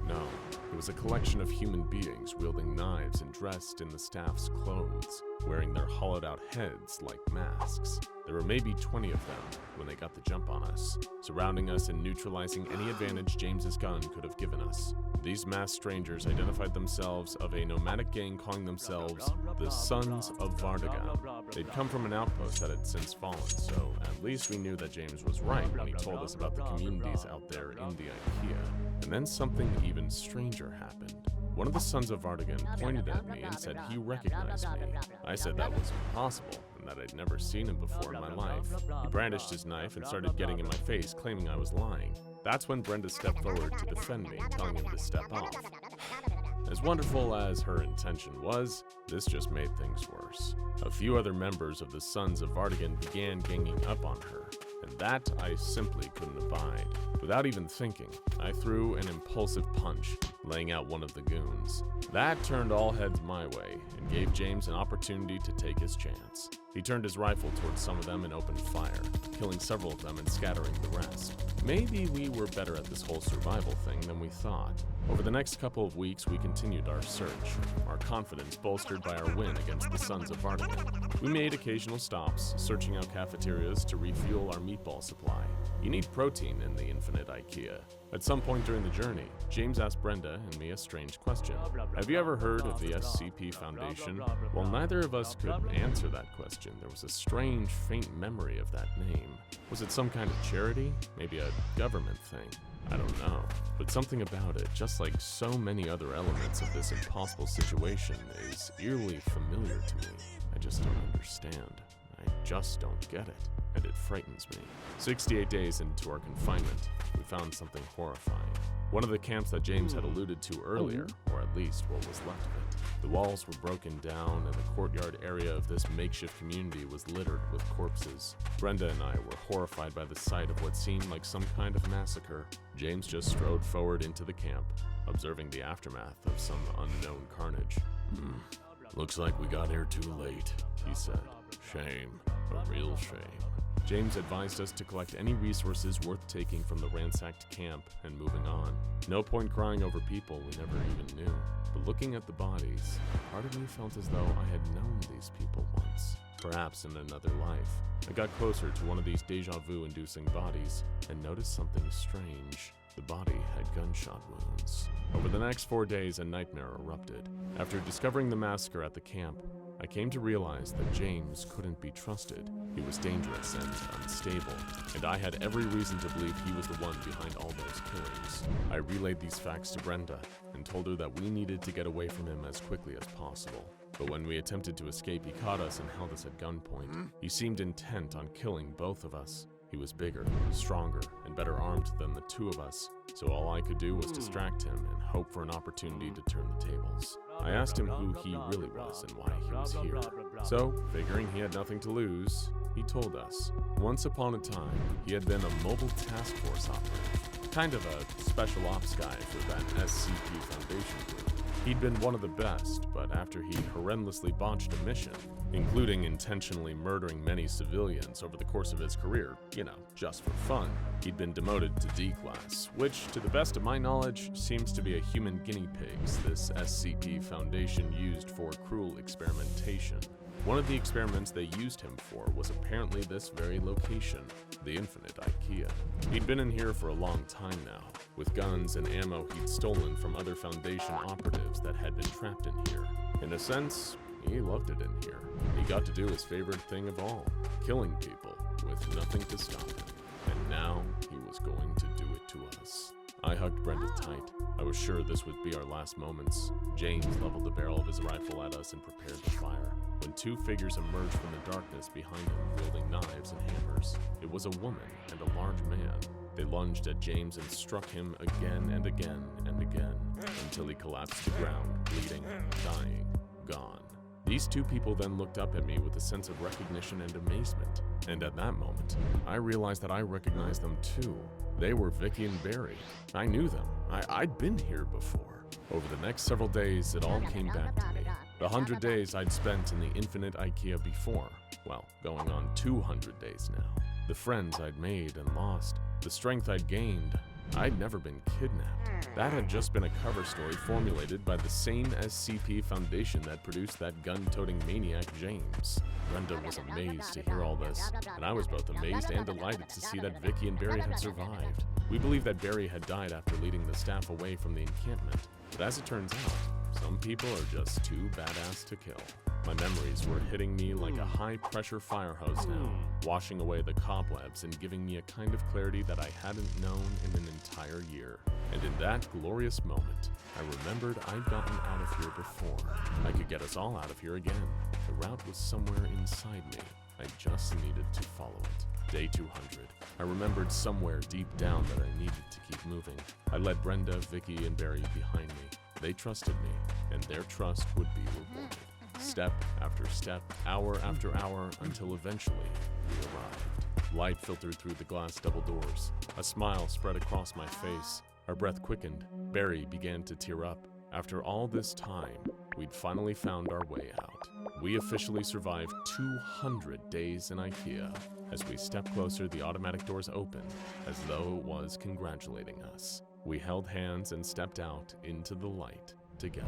No, it was a collection of human beings wielding knives and dressed in the staff's clothes, wearing their hollowed-out heads like masks. There were maybe 20 of them when they got the jump on us, surrounding us and neutralizing any advantage James's gun could have given us. These masked strangers identified themselves of a nomadic gang calling themselves the Sons of Vardagan. They'd come from an outpost that had since fallen, so at least we knew that James was right when he told us about the communities out there in the Ikea. And then something even stranger happened. One of the Sons of Vardagan pointed at me and said he recognized me. I said that was impossible, and that I'd never seen him before in my life. He brandished his knife and started getting in my face, claiming I was lying. That's when Brenda stepped forward to defend me, telling him to step off. As wonderful as her intention was, this just made things worse. A few other members of the Sons of Vardagan began ganging up on her, and that I simply couldn't abide. Without even thinking, I threw an impulsive punch, laying out one of the goons. That turned all heads my way and gave James an opportunity to take his chance. He turned his rifle towards some of them and opened fire, killing several of them and scattering the rest. Maybe we were better at this whole survival thing than we thought. Over the next couple of weeks, we continued our search, our confidence bolstered by our win against the Sons of Vardagan. We made occasional stops, searching out cafeterias to refuel our meatball supply. You need protein in the infinite Ikea. At some point during the journey, James asked Brenda and me a strange question. Have you ever heard of the SCP Foundation? Well, neither of us could answer that question. There was a strange, faint memory of that name. Was it some kind of charity? Maybe a government thing? I don't know. But something about it, just like so many other elements of this impossible situation, is eerily familiar to me. I just don't understand. I just don't get it, and it frightens me. 68 days into our confinement, we found something horrifying. One of the camps that James had alluded to earlier, or at least what was left of it. The walls were broken down, and the courtyard area of this makeshift community was littered with corpses. Brenda and I were horrified by the sight of what seemed like some kind of massacre. James just strode forward into the camp, observing the aftermath of some unknown carnage. Looks like we got here too late, he said. Shame. A real shame. James advised us to collect any resources worth taking from the ransacked camp and moving on. No point crying over people we never even knew. But looking at the bodies, part of me felt as though I had known these people once. Perhaps in another life. I got closer to one of these deja vu-inducing bodies and noticed something strange. The body had gunshot wounds. Over the next 4 days, a nightmare erupted. After discovering the massacre at the camp, I came to realize that James couldn't be trusted. He was dangerous and unstable, and I had every reason to believe he was the one behind all those killings. I relayed these facts to Brenda and told her that we needed to get away from him as quickly as possible. But when we attempted to escape, he caught us and held us at gunpoint. He seemed intent on killing both of us. He was bigger, stronger, and better armed than the two of us, so all I could do was distract him and hope for an opportunity to turn the tables. I asked him who he really was and why he was here. So, figuring he had nothing to lose, he told us. Once upon a time, he had been a mobile task force operative, kind of a special ops guy for that SCP Foundation group. He'd been one of the best, but after he horrendously botched a mission, including intentionally murdering many civilians over the course of his career, just for fun, he'd been demoted to D class, which, to the best of my knowledge, seems to be a human guinea pigs this SCP Foundation used for cruel experimentation. One of the experiments they used him for was apparently this very location, the Infinite Ikea. He'd been in here for a long time now, with guns and ammo he'd stolen from other Foundation operatives that had been trapped in here. In a sense, he loved it in here. He got to do his favorite thing of all, killing people with nothing to stop him. And now he was going to do it to us. I hugged Brenda tight. I was sure this would be our last moments. James leveled the barrel of his rifle at us and prepared to fire, when two figures emerged from the darkness behind him, wielding knives and hammers. It was a woman and a large man. They lunged at James and struck him again and again and again, until he collapsed to the ground, bleeding, dying, gone. These two people then looked up at me with a sense of recognition and amazement, and at that moment, I realized that I recognized them too. They were Vicky and Barry. I knew them. I'd been here before. Over the next several days, it all came back to me. The 100 days I'd spent in the Infinite Ikea before. Well, going on 200 days now. The friends I'd made and lost. The strength I'd gained. I'd never been kidnapped. That had just been a cover story formulated by the same SCP Foundation that produced that gun-toting maniac James. Brenda was amazed to hear all this, and I was both amazed and delighted to see that Vicky and Barry had survived. We believed that Barry had died after leading the staff away from the encampment, but as it turns out, some people are just too badass to kill. My memories were hitting me like a high-pressure fire hose now, washing away the cobwebs and giving me a kind of clarity that I hadn't known in an entire year. And in that glorious moment, I remembered I'd gotten out of here before. I could get us all out of here again. The route was somewhere inside me. I just needed to follow it. Day 200. I remembered somewhere deep down that I needed to keep moving. I led Brenda, Vicky, and Barry behind me. They trusted me, and their trust would be rewarded. Step after step, hour after hour, until eventually we arrived. Light filtered through the glass double doors. A smile spread across my face. Our breath quickened. Barry began to tear up. After all this time, we'd finally found our way out. We officially survived 200 days in Ikea. As we stepped closer, the automatic doors opened, as though it was congratulating us. We held hands and stepped out into the light together.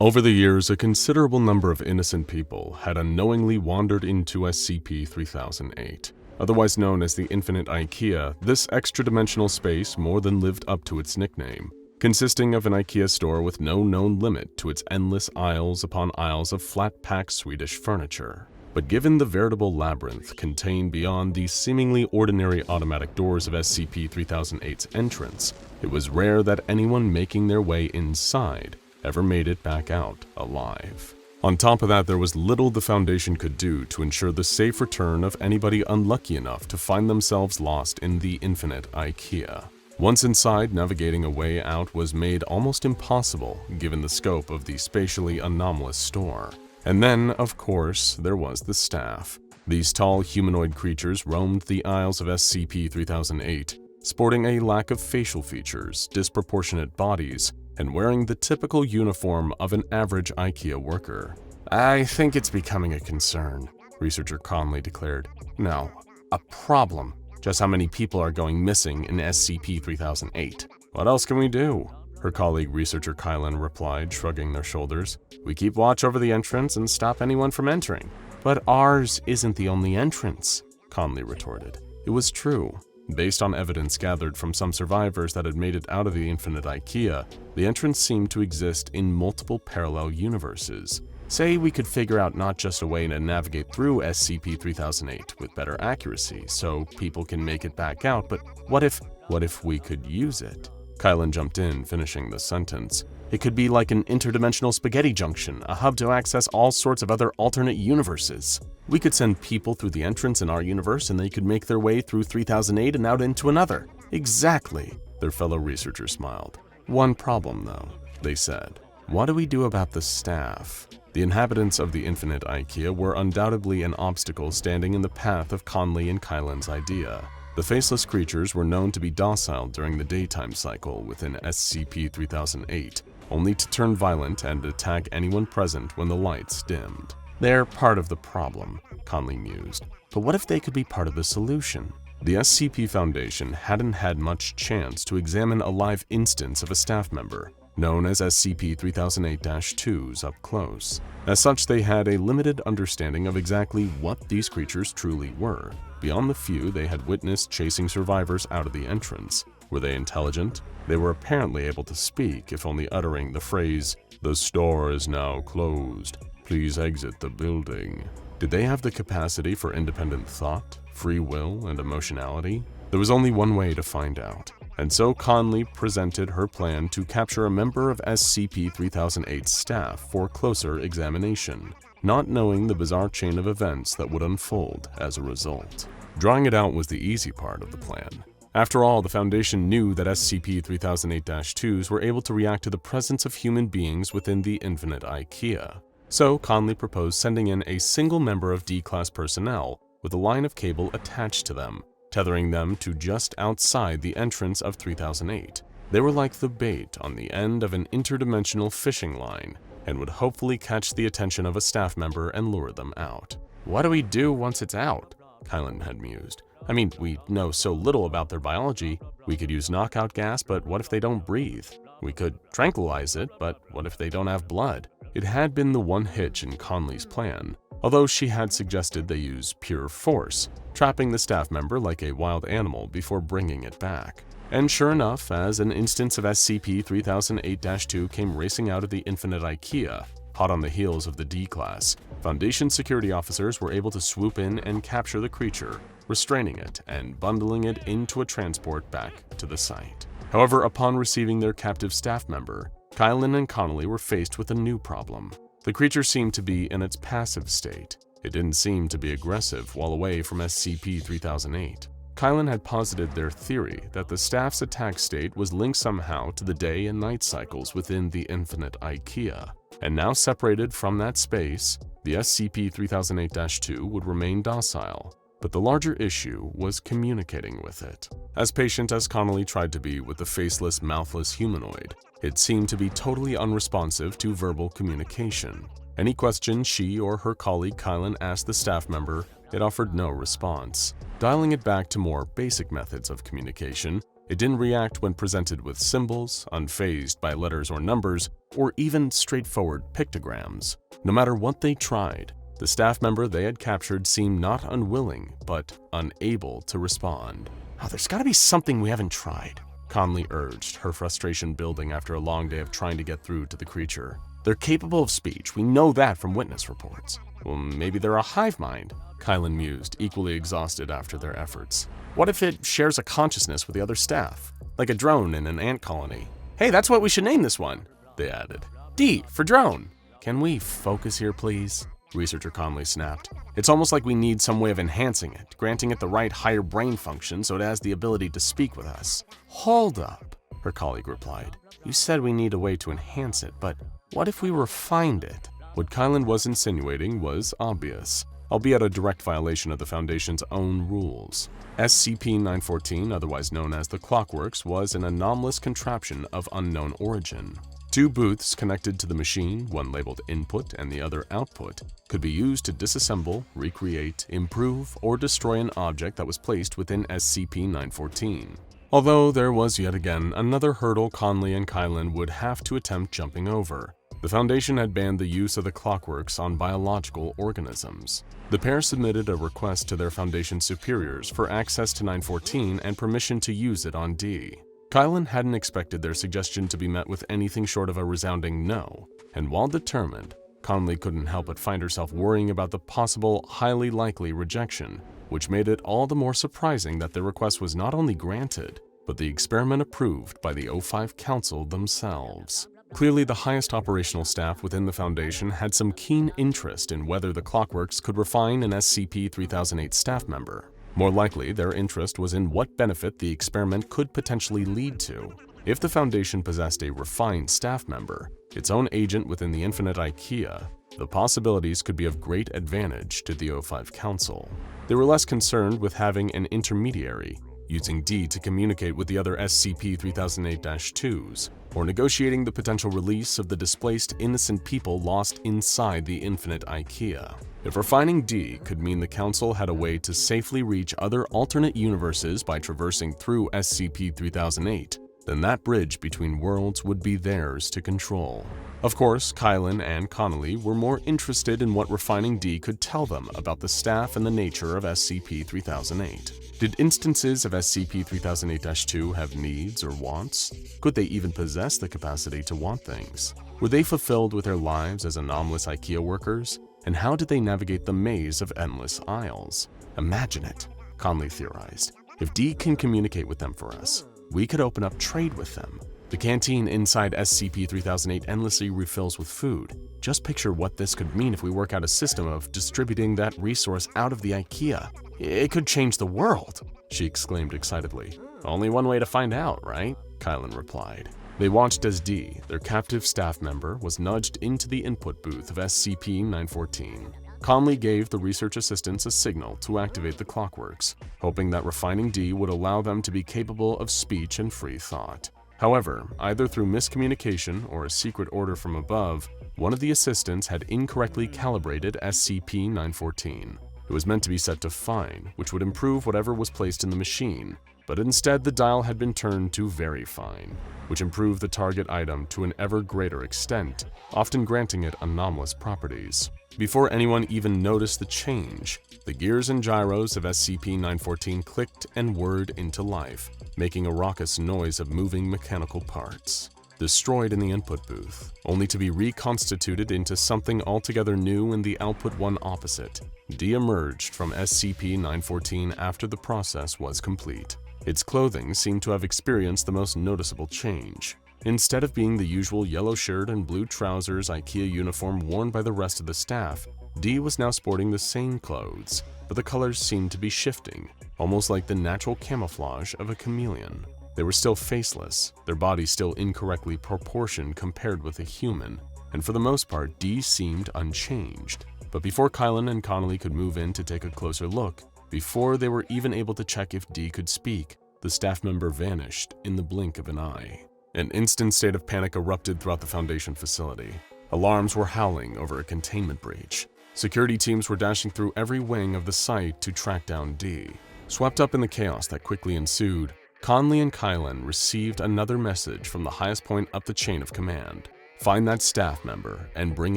Over the years, a considerable number of innocent people had unknowingly wandered into SCP-3008. Otherwise known as the Infinite Ikea, this extra-dimensional space more than lived up to its nickname, consisting of an Ikea store with no known limit to its endless aisles upon aisles of flat-packed Swedish furniture. But given the veritable labyrinth contained beyond the seemingly ordinary automatic doors of SCP-3008's entrance, it was rare that anyone making their way inside ever made it back out alive. On top of that, there was little the Foundation could do to ensure the safe return of anybody unlucky enough to find themselves lost in the Infinite Ikea. Once inside, navigating a way out was made almost impossible given the scope of the spatially anomalous store. And then, of course, there was the staff. These tall humanoid creatures roamed the aisles of SCP-3008, sporting a lack of facial features, disproportionate bodies, and wearing the typical uniform of an average Ikea worker. "I think it's becoming a concern," researcher Conley declared. "No, a problem. Just how many people are going missing in SCP-3008? "What else can we do?" her colleague researcher Kylan replied, shrugging their shoulders. "We keep watch over the entrance and stop anyone from entering." "But ours isn't the only entrance," Conley retorted. It was true. Based on evidence gathered from some survivors that had made it out of the Infinite Ikea, the entrance seemed to exist in multiple parallel universes. Say we could figure out not just a way to navigate through SCP-3008 with better accuracy so people can make it back out, but what if we could use it? Kylan jumped in, finishing the sentence. It could be like an interdimensional spaghetti junction, a hub to access all sorts of other alternate universes. We could send people through the entrance in our universe and they could make their way through 3008 and out into another. Exactly, their fellow researcher smiled. One problem though, they said. What do we do about the staff? The inhabitants of the infinite Ikea were undoubtedly an obstacle standing in the path of Conley and Kylan's idea. The faceless creatures were known to be docile during the daytime cycle within SCP-3008, only to turn violent and attack anyone present when the lights dimmed. They're part of the problem, Conley mused. But what if they could be part of the solution? The SCP Foundation hadn't had much chance to examine a live instance of a staff member, known as SCP-3008-2s, up close. As such, they had a limited understanding of exactly what these creatures truly were, beyond the few they had witnessed chasing survivors out of the entrance. Were they intelligent? They were apparently able to speak, if only uttering the phrase, "The store is now closed. Please exit the building." Did they have the capacity for independent thought, free will, and emotionality? There was only one way to find out. And so Conley presented her plan to capture a member of SCP-3008's staff for closer examination, not knowing the bizarre chain of events that would unfold as a result. Drawing it out was the easy part of the plan. After all, the Foundation knew that SCP-3008-2s were able to react to the presence of human beings within the infinite Ikea. So Conley proposed sending in a single member of D-Class personnel with a line of cable attached to them, tethering them to just outside the entrance of 3008. They were like the bait on the end of an interdimensional fishing line and would hopefully catch the attention of a staff member and lure them out. What do we do once it's out? Kylan had mused. I mean, we know so little about their biology. We could use knockout gas, but what if they don't breathe? We could tranquilize it, but what if they don't have blood? It had been the one hitch in Conley's plan, although she had suggested they use pure force, trapping the staff member like a wild animal before bringing it back. And sure enough, as an instance of SCP-3008-2 came racing out of the infinite Ikea, hot on the heels of the D-Class, Foundation security officers were able to swoop in and capture the creature, restraining it and bundling it into a transport back to the site. However, upon receiving their captive staff member, Kylan and Connolly were faced with a new problem. The creature seemed to be in its passive state. It didn't seem to be aggressive while away from SCP-3008. Kylan had posited their theory that the staff's attack state was linked somehow to the day and night cycles within the infinite Ikea, and now separated from that space, the SCP-3008-2 would remain docile. But the larger issue was communicating with it. As patient as Connolly tried to be with the faceless, mouthless humanoid, it seemed to be totally unresponsive to verbal communication. Any question she or her colleague Kylan asked the staff member, it offered no response. Dialing it back to more basic methods of communication, it didn't react when presented with symbols, unfazed by letters or numbers, or even straightforward pictograms. No matter what they tried, the staff member they had captured seemed not unwilling, but unable to respond. Oh, there's gotta be something we haven't tried, Conley urged, her frustration building after a long day of trying to get through to the creature. They're capable of speech, we know that from witness reports. Well, maybe they're a hive mind, Kylan mused, equally exhausted after their efforts. What if it shares a consciousness with the other staff? Like a drone in an ant colony. Hey, that's what we should name this one, they added. D for drone. Can we focus here, please? Researcher Conley snapped. It's almost like we need some way of enhancing it, granting it the right higher brain function so it has the ability to speak with us. Hold up, her colleague replied. You said we need a way to enhance it, but what if we refined it? What Kylan was insinuating was obvious, albeit a direct violation of the Foundation's own rules. SCP-914, otherwise known as the Clockworks, was an anomalous contraption of unknown origin. Two booths connected to the machine, one labeled input and the other output, could be used to disassemble, recreate, improve, or destroy an object that was placed within SCP-914. Although there was yet again another hurdle Conley and Kylan would have to attempt jumping over. The Foundation had banned the use of the Clockworks on biological organisms. The pair submitted a request to their Foundation superiors for access to 914 and permission to use it on D. Kylan hadn't expected their suggestion to be met with anything short of a resounding no, and while determined, Connolly couldn't help but find herself worrying about the possible, highly likely rejection, which made it all the more surprising that their request was not only granted, but the experiment approved by the O5 Council themselves. Clearly, the highest operational staff within the Foundation had some keen interest in whether the Clockworks could refine an SCP-3008 staff member. More likely, their interest was in what benefit the experiment could potentially lead to. If the Foundation possessed a refined staff member, its own agent within the infinite Ikea, the possibilities could be of great advantage to the O5 Council. They were less concerned with having an intermediary, using D to communicate with the other SCP-3008-2s, or negotiating the potential release of the displaced innocent people lost inside the infinite Ikea. If refining D could mean the Council had a way to safely reach other alternate universes by traversing through SCP-3008, then that bridge between worlds would be theirs to control. Of course, Kylan and Connolly were more interested in what refining D could tell them about the staff and the nature of SCP-3008. Did instances of SCP-3008-2 have needs or wants? Could they even possess the capacity to want things? Were they fulfilled with their lives as anomalous Ikea workers? And how did they navigate the maze of endless aisles? Imagine it, Connolly theorized. If D can communicate with them for us, we could open up trade with them. The canteen inside SCP-3008 endlessly refills with food. Just picture what this could mean if we work out a system of distributing that resource out of the Ikea. It could change the world, she exclaimed excitedly. Only one way to find out, right? Kylan replied. They watched as D, their captive staff member, was nudged into the input booth of SCP-914. Connolly gave the research assistants a signal to activate the Clockworks, hoping that refining D would allow them to be capable of speech and free thought. However, either through miscommunication or a secret order from above, one of the assistants had incorrectly calibrated SCP-914. It was meant to be set to fine, which would improve whatever was placed in the machine, but instead the dial had been turned to very fine, which improved the target item to an ever greater extent, often granting it anomalous properties. Before anyone even noticed the change, the gears and gyros of SCP-914 clicked and whirred into life, making a raucous noise of moving mechanical parts. Destroyed in the input booth, only to be reconstituted into something altogether new in the output one opposite, D emerged from SCP-914 after the process was complete. Its clothing seemed to have experienced the most noticeable change. Instead of being the usual yellow shirt and blue trousers Ikea uniform worn by the rest of the staff, D was now sporting the same clothes, but the colors seemed to be shifting, almost like the natural camouflage of a chameleon. They were still faceless, their bodies still incorrectly proportioned compared with a human, and for the most part, D seemed unchanged. But before Kylan and Connolly could move in to take a closer look, before they were even able to check if D could speak, the staff member vanished in the blink of an eye. An instant state of panic erupted throughout the Foundation facility. Alarms were howling over a containment breach. Security teams were dashing through every wing of the site to track down D. Swept up in the chaos that quickly ensued, Connolly and Kylan received another message from the highest point up the chain of command. Find that staff member and bring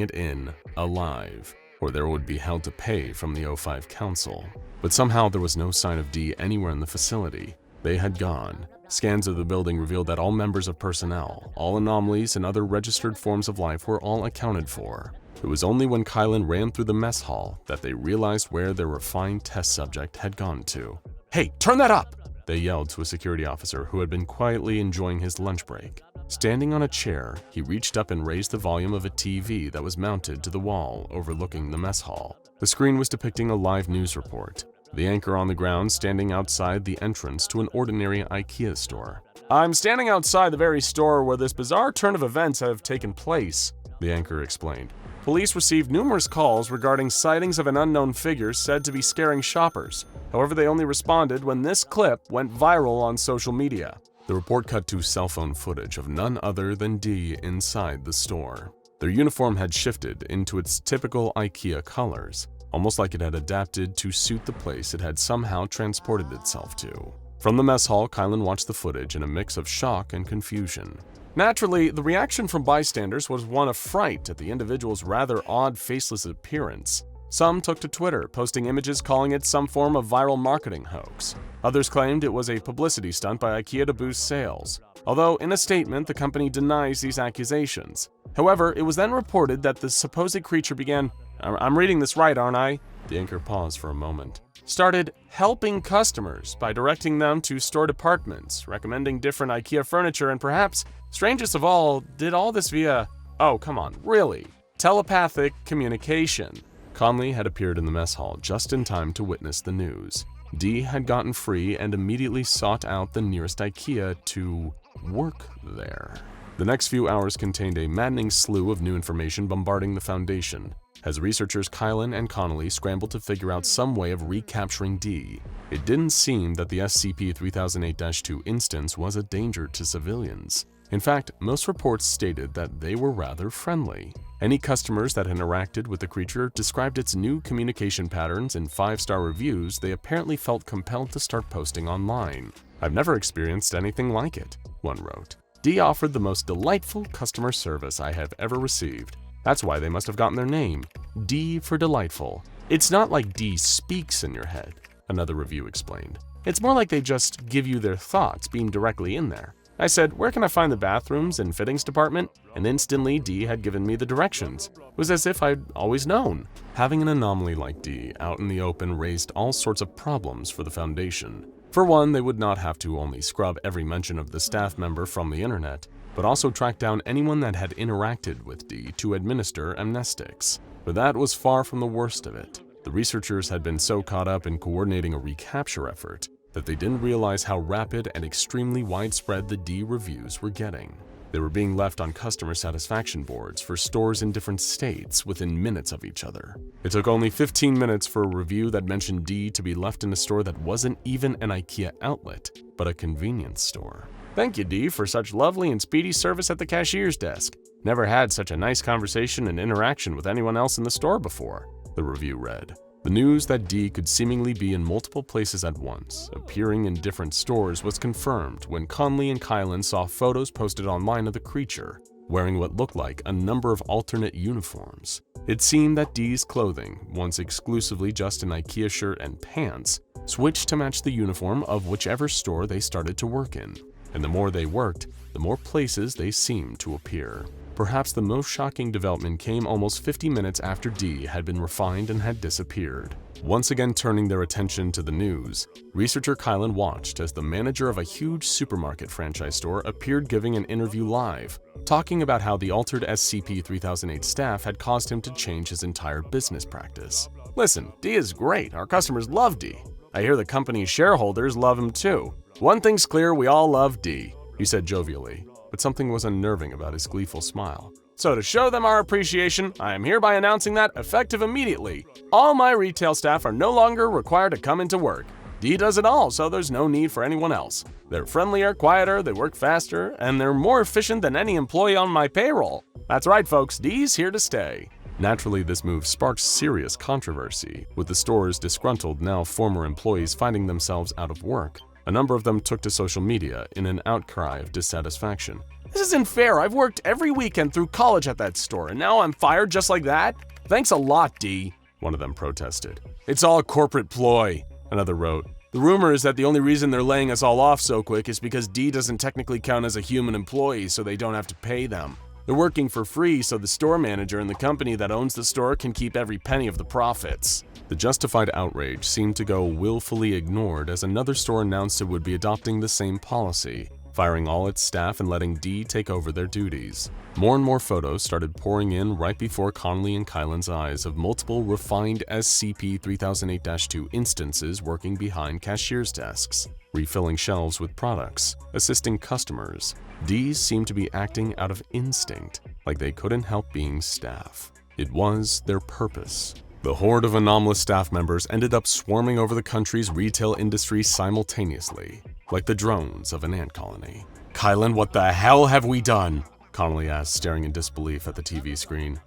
it in alive, or there would be hell to pay from the O5 Council. But somehow there was no sign of D anywhere in the facility. They had gone. Scans of the building revealed that all members of personnel, all anomalies, and other registered forms of life were all accounted for. It was only when Kylan ran through the mess hall that they realized where their refined test subject had gone to. "Hey, turn that up!" they yelled to a security officer who had been quietly enjoying his lunch break. Standing on a chair, he reached up and raised the volume of a TV that was mounted to the wall overlooking the mess hall. The screen was depicting a live news report. The anchor on the ground standing outside the entrance to an ordinary Ikea store. "I'm standing outside the very store where this bizarre turn of events have taken place," the anchor explained. "Police received numerous calls regarding sightings of an unknown figure said to be scaring shoppers. However, they only responded when this clip went viral on social media." The report cut to cell phone footage of none other than D inside the store. Their uniform had shifted into its typical Ikea colors, almost like it had adapted to suit the place it had somehow transported itself to. From the mess hall, Kylan watched the footage in a mix of shock and confusion. Naturally, the reaction from bystanders was one of fright at the individual's rather odd faceless appearance. Some took to Twitter, posting images calling it some form of viral marketing hoax. Others claimed it was a publicity stunt by Ikea to boost sales, although in a statement the company denies these accusations. However, it was then reported that the supposed creature began, I'm reading this right, aren't I? The anchor paused for a moment. Started helping customers by directing them to store departments, recommending different Ikea furniture, and perhaps, strangest of all, did all this via, oh come on, really, telepathic communication. Conley had appeared in the mess hall just in time to witness the news. Dee had gotten free and immediately sought out the nearest Ikea to work there. The next few hours contained a maddening slew of new information bombarding the Foundation, as researchers Kylan and Connolly scrambled to figure out some way of recapturing Dee. It didn't seem that the SCP-3008-2 instance was a danger to civilians. In fact, most reports stated that they were rather friendly. Any customers that had interacted with the creature described its new communication patterns in 5-star reviews they apparently felt compelled to start posting online. "I've never experienced anything like it," one wrote. Dee offered the most delightful customer service I have ever received. That's why they must have gotten their name, D for delightful. It's not like Dee speaks in your head, another review explained. It's more like they just give you their thoughts beamed directly in there. I said, "Where can I find the bathrooms and fittings department?" And instantly Dee had given me the directions. It was as if I'd always known. Having an anomaly like Dee out in the open raised all sorts of problems for the Foundation. For one, they would not have to only scrub every mention of the staff member from the internet, but also track down anyone that had interacted with Dee to administer amnestics. But that was far from the worst of it. The researchers had been so caught up in coordinating a recapture effort that they didn't realize how rapid and extremely widespread the Dee reviews were getting. They were being left on customer satisfaction boards for stores in different states within minutes of each other. It took only 15 minutes for a review that mentioned Dee to be left in a store that wasn't even an Ikea outlet, but a convenience store. "Thank you, Dee, for such lovely and speedy service at the cashier's desk. Never had such a nice conversation and interaction with anyone else in the store before," the review read. The news that Dee could seemingly be in multiple places at once, appearing in different stores, was confirmed when Conley and Kylan saw photos posted online of the creature, wearing what looked like a number of alternate uniforms. It seemed that Dee's clothing, once exclusively just an Ikea shirt and pants, switched to match the uniform of whichever store they started to work in. And the more they worked, the more places they seemed to appear. Perhaps the most shocking development came almost 50 minutes after Dee had been refined and had disappeared. Once again turning their attention to the news, researcher Kylan watched as the manager of a huge supermarket franchise store appeared giving an interview live, talking about how the altered SCP-3008 staff had caused him to change his entire business practice. "Listen, Dee is great. Our customers love Dee. I hear the company's shareholders love him too. One thing's clear, we all love Dee," he said jovially. But something was unnerving about his gleeful smile. "So to show them our appreciation, I am hereby announcing that, effective immediately, all my retail staff are no longer required to come into work. Dee does it all, so there's no need for anyone else. They're friendlier, quieter, they work faster, and they're more efficient than any employee on my payroll. That's right, folks, Dee's here to stay." Naturally, this move sparked serious controversy, with the store's disgruntled, now former employees finding themselves out of work. A number of them took to social media in an outcry of dissatisfaction. "This isn't fair. I've worked every weekend through college at that store, and now I'm fired just like that? Thanks a lot, Dee," one of them protested. "It's all a corporate ploy," another wrote. "The rumor is that the only reason they're laying us all off so quick is because Dee doesn't technically count as a human employee, so they don't have to pay them. They're working for free, so the store manager and the company that owns the store can keep every penny of the profits." The justified outrage seemed to go willfully ignored as another store announced it would be adopting the same policy, firing all its staff and letting Dee take over their duties. More and more photos started pouring in right before Conley and Kylan's eyes of multiple refined SCP-3008-2 instances working behind cashiers' desks, refilling shelves with products, assisting customers. These seemed to be acting out of instinct, like they couldn't help being staff. It was their purpose. The horde of anomalous staff members ended up swarming over the country's retail industry simultaneously, like the drones of an ant colony. "Kylan, what the hell have we done?" Connolly asked, staring in disbelief at the TV screen.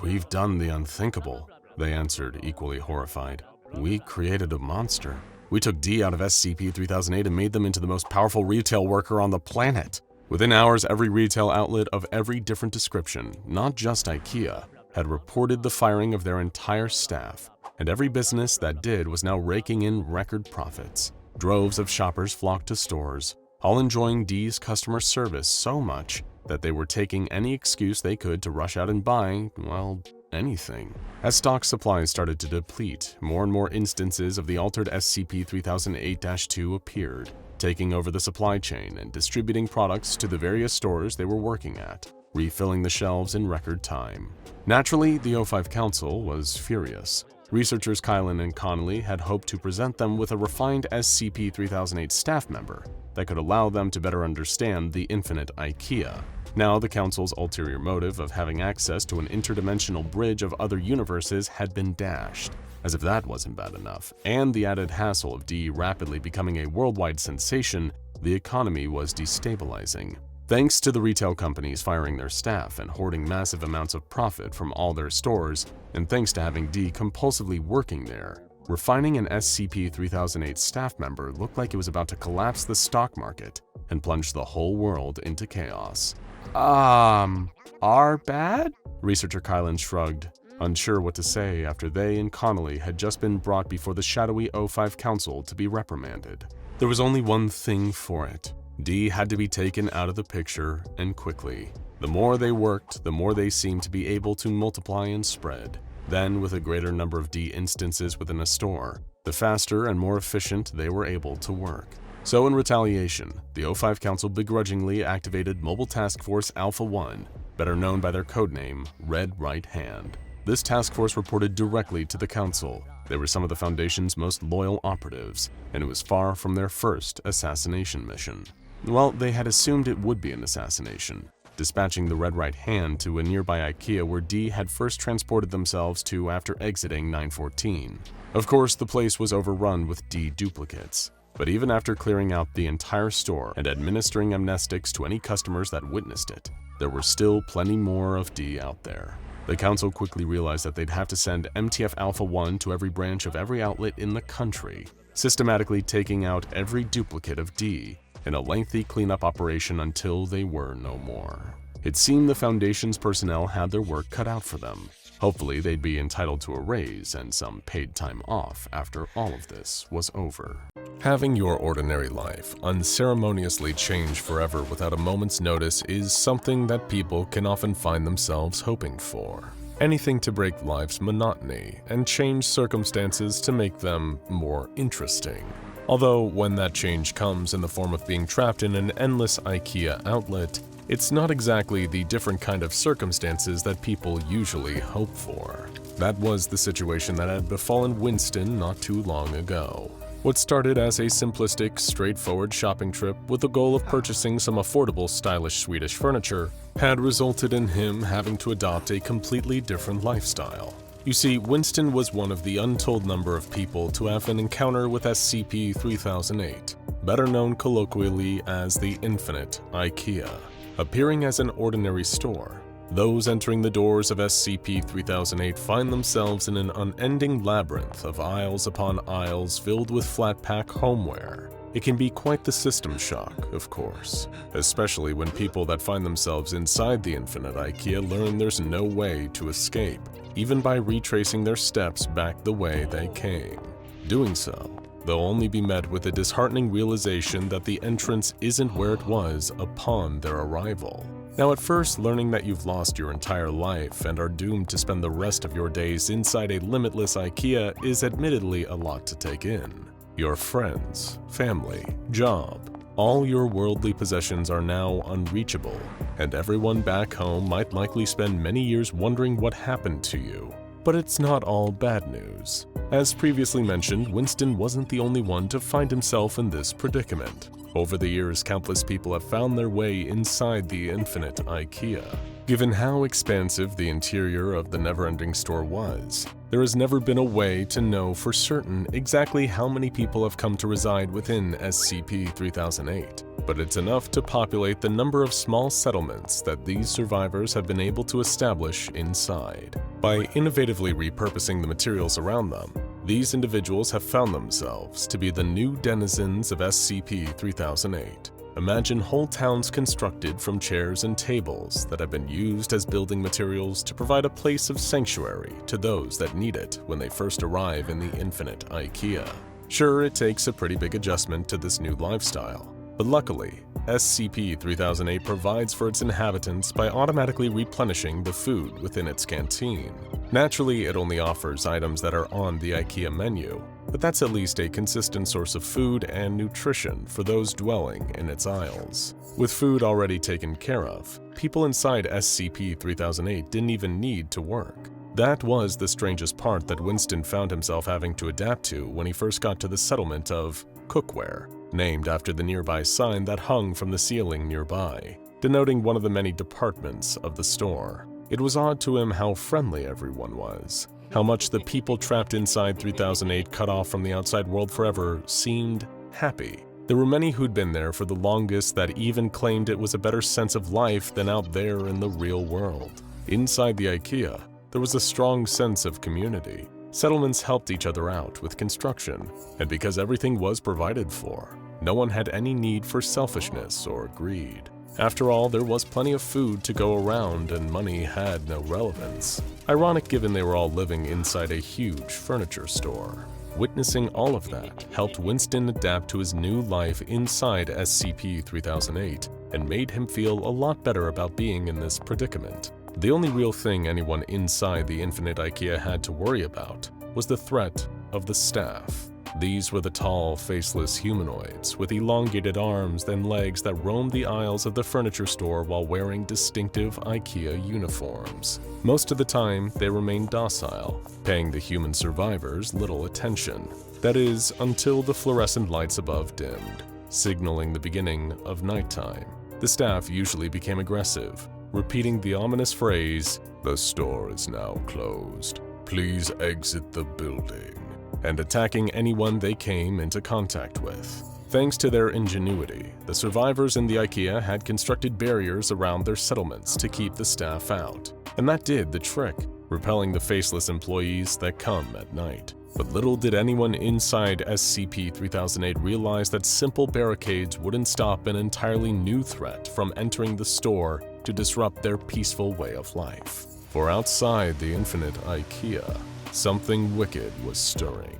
"We've done the unthinkable," they answered, equally horrified. "We created a monster. We took Dee out of SCP-3008 and made them into the most powerful retail worker on the planet." Within hours, every retail outlet of every different description, not just Ikea, had reported the firing of their entire staff, and every business that did was now raking in record profits. Droves of shoppers flocked to stores, all enjoying D's customer service so much that they were taking any excuse they could to rush out and buy, well, anything. As stock supplies started to deplete, more and more instances of the altered SCP-3008-2 appeared, taking over the supply chain and distributing products to the various stores they were working at, refilling the shelves in record time. Naturally, the O5 Council was furious. Researchers Kylan and Connolly had hoped to present them with a refined SCP-3008 staff member that could allow them to better understand the infinite Ikea. Now, the Council's ulterior motive of having access to an interdimensional bridge of other universes had been dashed. As if that wasn't bad enough, and the added hassle of D rapidly becoming a worldwide sensation, the economy was destabilizing. Thanks to the retail companies firing their staff and hoarding massive amounts of profit from all their stores, and thanks to having D compulsively working there, refining an SCP-3008 staff member looked like it was about to collapse the stock market and plunge the whole world into chaos. Our bad? Researcher Kylan shrugged, unsure what to say after they and Connolly had just been brought before the shadowy O5 Council to be reprimanded. There was only one thing for it. D had to be taken out of the picture, and quickly. The more they worked, the more they seemed to be able to multiply and spread. Then, with a greater number of D instances within a store, the faster and more efficient they were able to work. So in retaliation, the O5 Council begrudgingly activated Mobile Task Force Alpha-1, better known by their codename, Red Right Hand. This task force reported directly to the Council. They were some of the Foundation's most loyal operatives, and it was far from their first assassination mission. Well, they had assumed it would be an assassination, dispatching the Red Right Hand to a nearby Ikea where D had first transported themselves to after exiting 914. Of course, the place was overrun with D duplicates, but even after clearing out the entire store and administering amnestics to any customers that witnessed it, there were still plenty more of D out there. The Council quickly realized that they'd have to send MTF Alpha-1 to every branch of every outlet in the country, systematically taking out every duplicate of D in a lengthy cleanup operation until they were no more. It seemed the Foundation's personnel had their work cut out for them. Hopefully, they'd be entitled to a raise and some paid time off after all of this was over. Having your ordinary life unceremoniously change forever without a moment's notice is something that people can often find themselves hoping for. Anything to break life's monotony and change circumstances to make them more interesting. Although when that change comes in the form of being trapped in an endless Ikea outlet, it's not exactly the different kind of circumstances that people usually hope for. That was the situation that had befallen Winston not too long ago. What started as a simplistic, straightforward shopping trip with the goal of purchasing some affordable, stylish Swedish furniture had resulted in him having to adopt a completely different lifestyle. You see, Winston was one of the untold number of people to have an encounter with SCP-3008, better known colloquially as the Infinite Ikea. Appearing as an ordinary store, those entering the doors of SCP-3008 find themselves in an unending labyrinth of aisles upon aisles filled with flat-pack homeware. It can be quite the system shock, of course, especially when people that find themselves inside the Infinite Ikea learn there's no way to escape, even by retracing their steps back the way they came. Doing so, they'll only be met with a disheartening realization that the entrance isn't where it was upon their arrival. Now, at first, learning that you've lost your entire life and are doomed to spend the rest of your days inside a limitless Ikea is admittedly a lot to take in. Your friends, family, job, all your worldly possessions are now unreachable, and everyone back home might likely spend many years wondering what happened to you. But it's not all bad news. As previously mentioned, Winston wasn't the only one to find himself in this predicament. Over the years, countless people have found their way inside the Infinite Ikea. Given how expansive the interior of the never-ending store was, there has never been a way to know for certain exactly how many people have come to reside within SCP-3008, but it's enough to populate the number of small settlements that these survivors have been able to establish inside. By innovatively repurposing the materials around them, these individuals have found themselves to be the new denizens of SCP-3008. Imagine whole towns constructed from chairs and tables that have been used as building materials to provide a place of sanctuary to those that need it when they first arrive in the infinite Ikea. Sure, it takes a pretty big adjustment to this new lifestyle, but luckily, SCP-3008 provides for its inhabitants by automatically replenishing the food within its canteen. Naturally, it only offers items that are on the Ikea menu, but that's at least a consistent source of food and nutrition for those dwelling in its aisles. With food already taken care of, people inside SCP-3008 didn't even need to work. That was the strangest part that Winston found himself having to adapt to when he first got to the settlement of Cookware, named after the nearby sign that hung from the ceiling nearby, denoting one of the many departments of the store. It was odd to him how friendly everyone was, how much the people trapped inside 3008 cut off from the outside world forever seemed happy. There were many who'd been there for the longest that even claimed it was a better sense of life than out there in the real world. Inside the Ikea, there was a strong sense of community. Settlements helped each other out with construction, and because everything was provided for, no one had any need for selfishness or greed. After all, there was plenty of food to go around and money had no relevance. Ironic given they were all living inside a huge furniture store. Witnessing all of that helped Winston adapt to his new life inside SCP-3008 and made him feel a lot better about being in this predicament. The only real thing anyone inside the infinite Ikea had to worry about was the threat of the staff. These were the tall, faceless humanoids with elongated arms and legs that roamed the aisles of the furniture store while wearing distinctive Ikea uniforms. Most of the time, they remained docile, paying the human survivors little attention. That is, until the fluorescent lights above dimmed, signaling the beginning of nighttime. The staff usually became aggressive, repeating the ominous phrase, "The store is now closed. Please exit the building," and attacking anyone they came into contact with. Thanks to their ingenuity, the survivors in the Ikea had constructed barriers around their settlements to keep the staff out. And that did the trick, repelling the faceless employees that come at night. But little did anyone inside SCP-3008 realize that simple barricades wouldn't stop an entirely new threat from entering the store to disrupt their peaceful way of life. For outside the infinite Ikea, something wicked was stirring.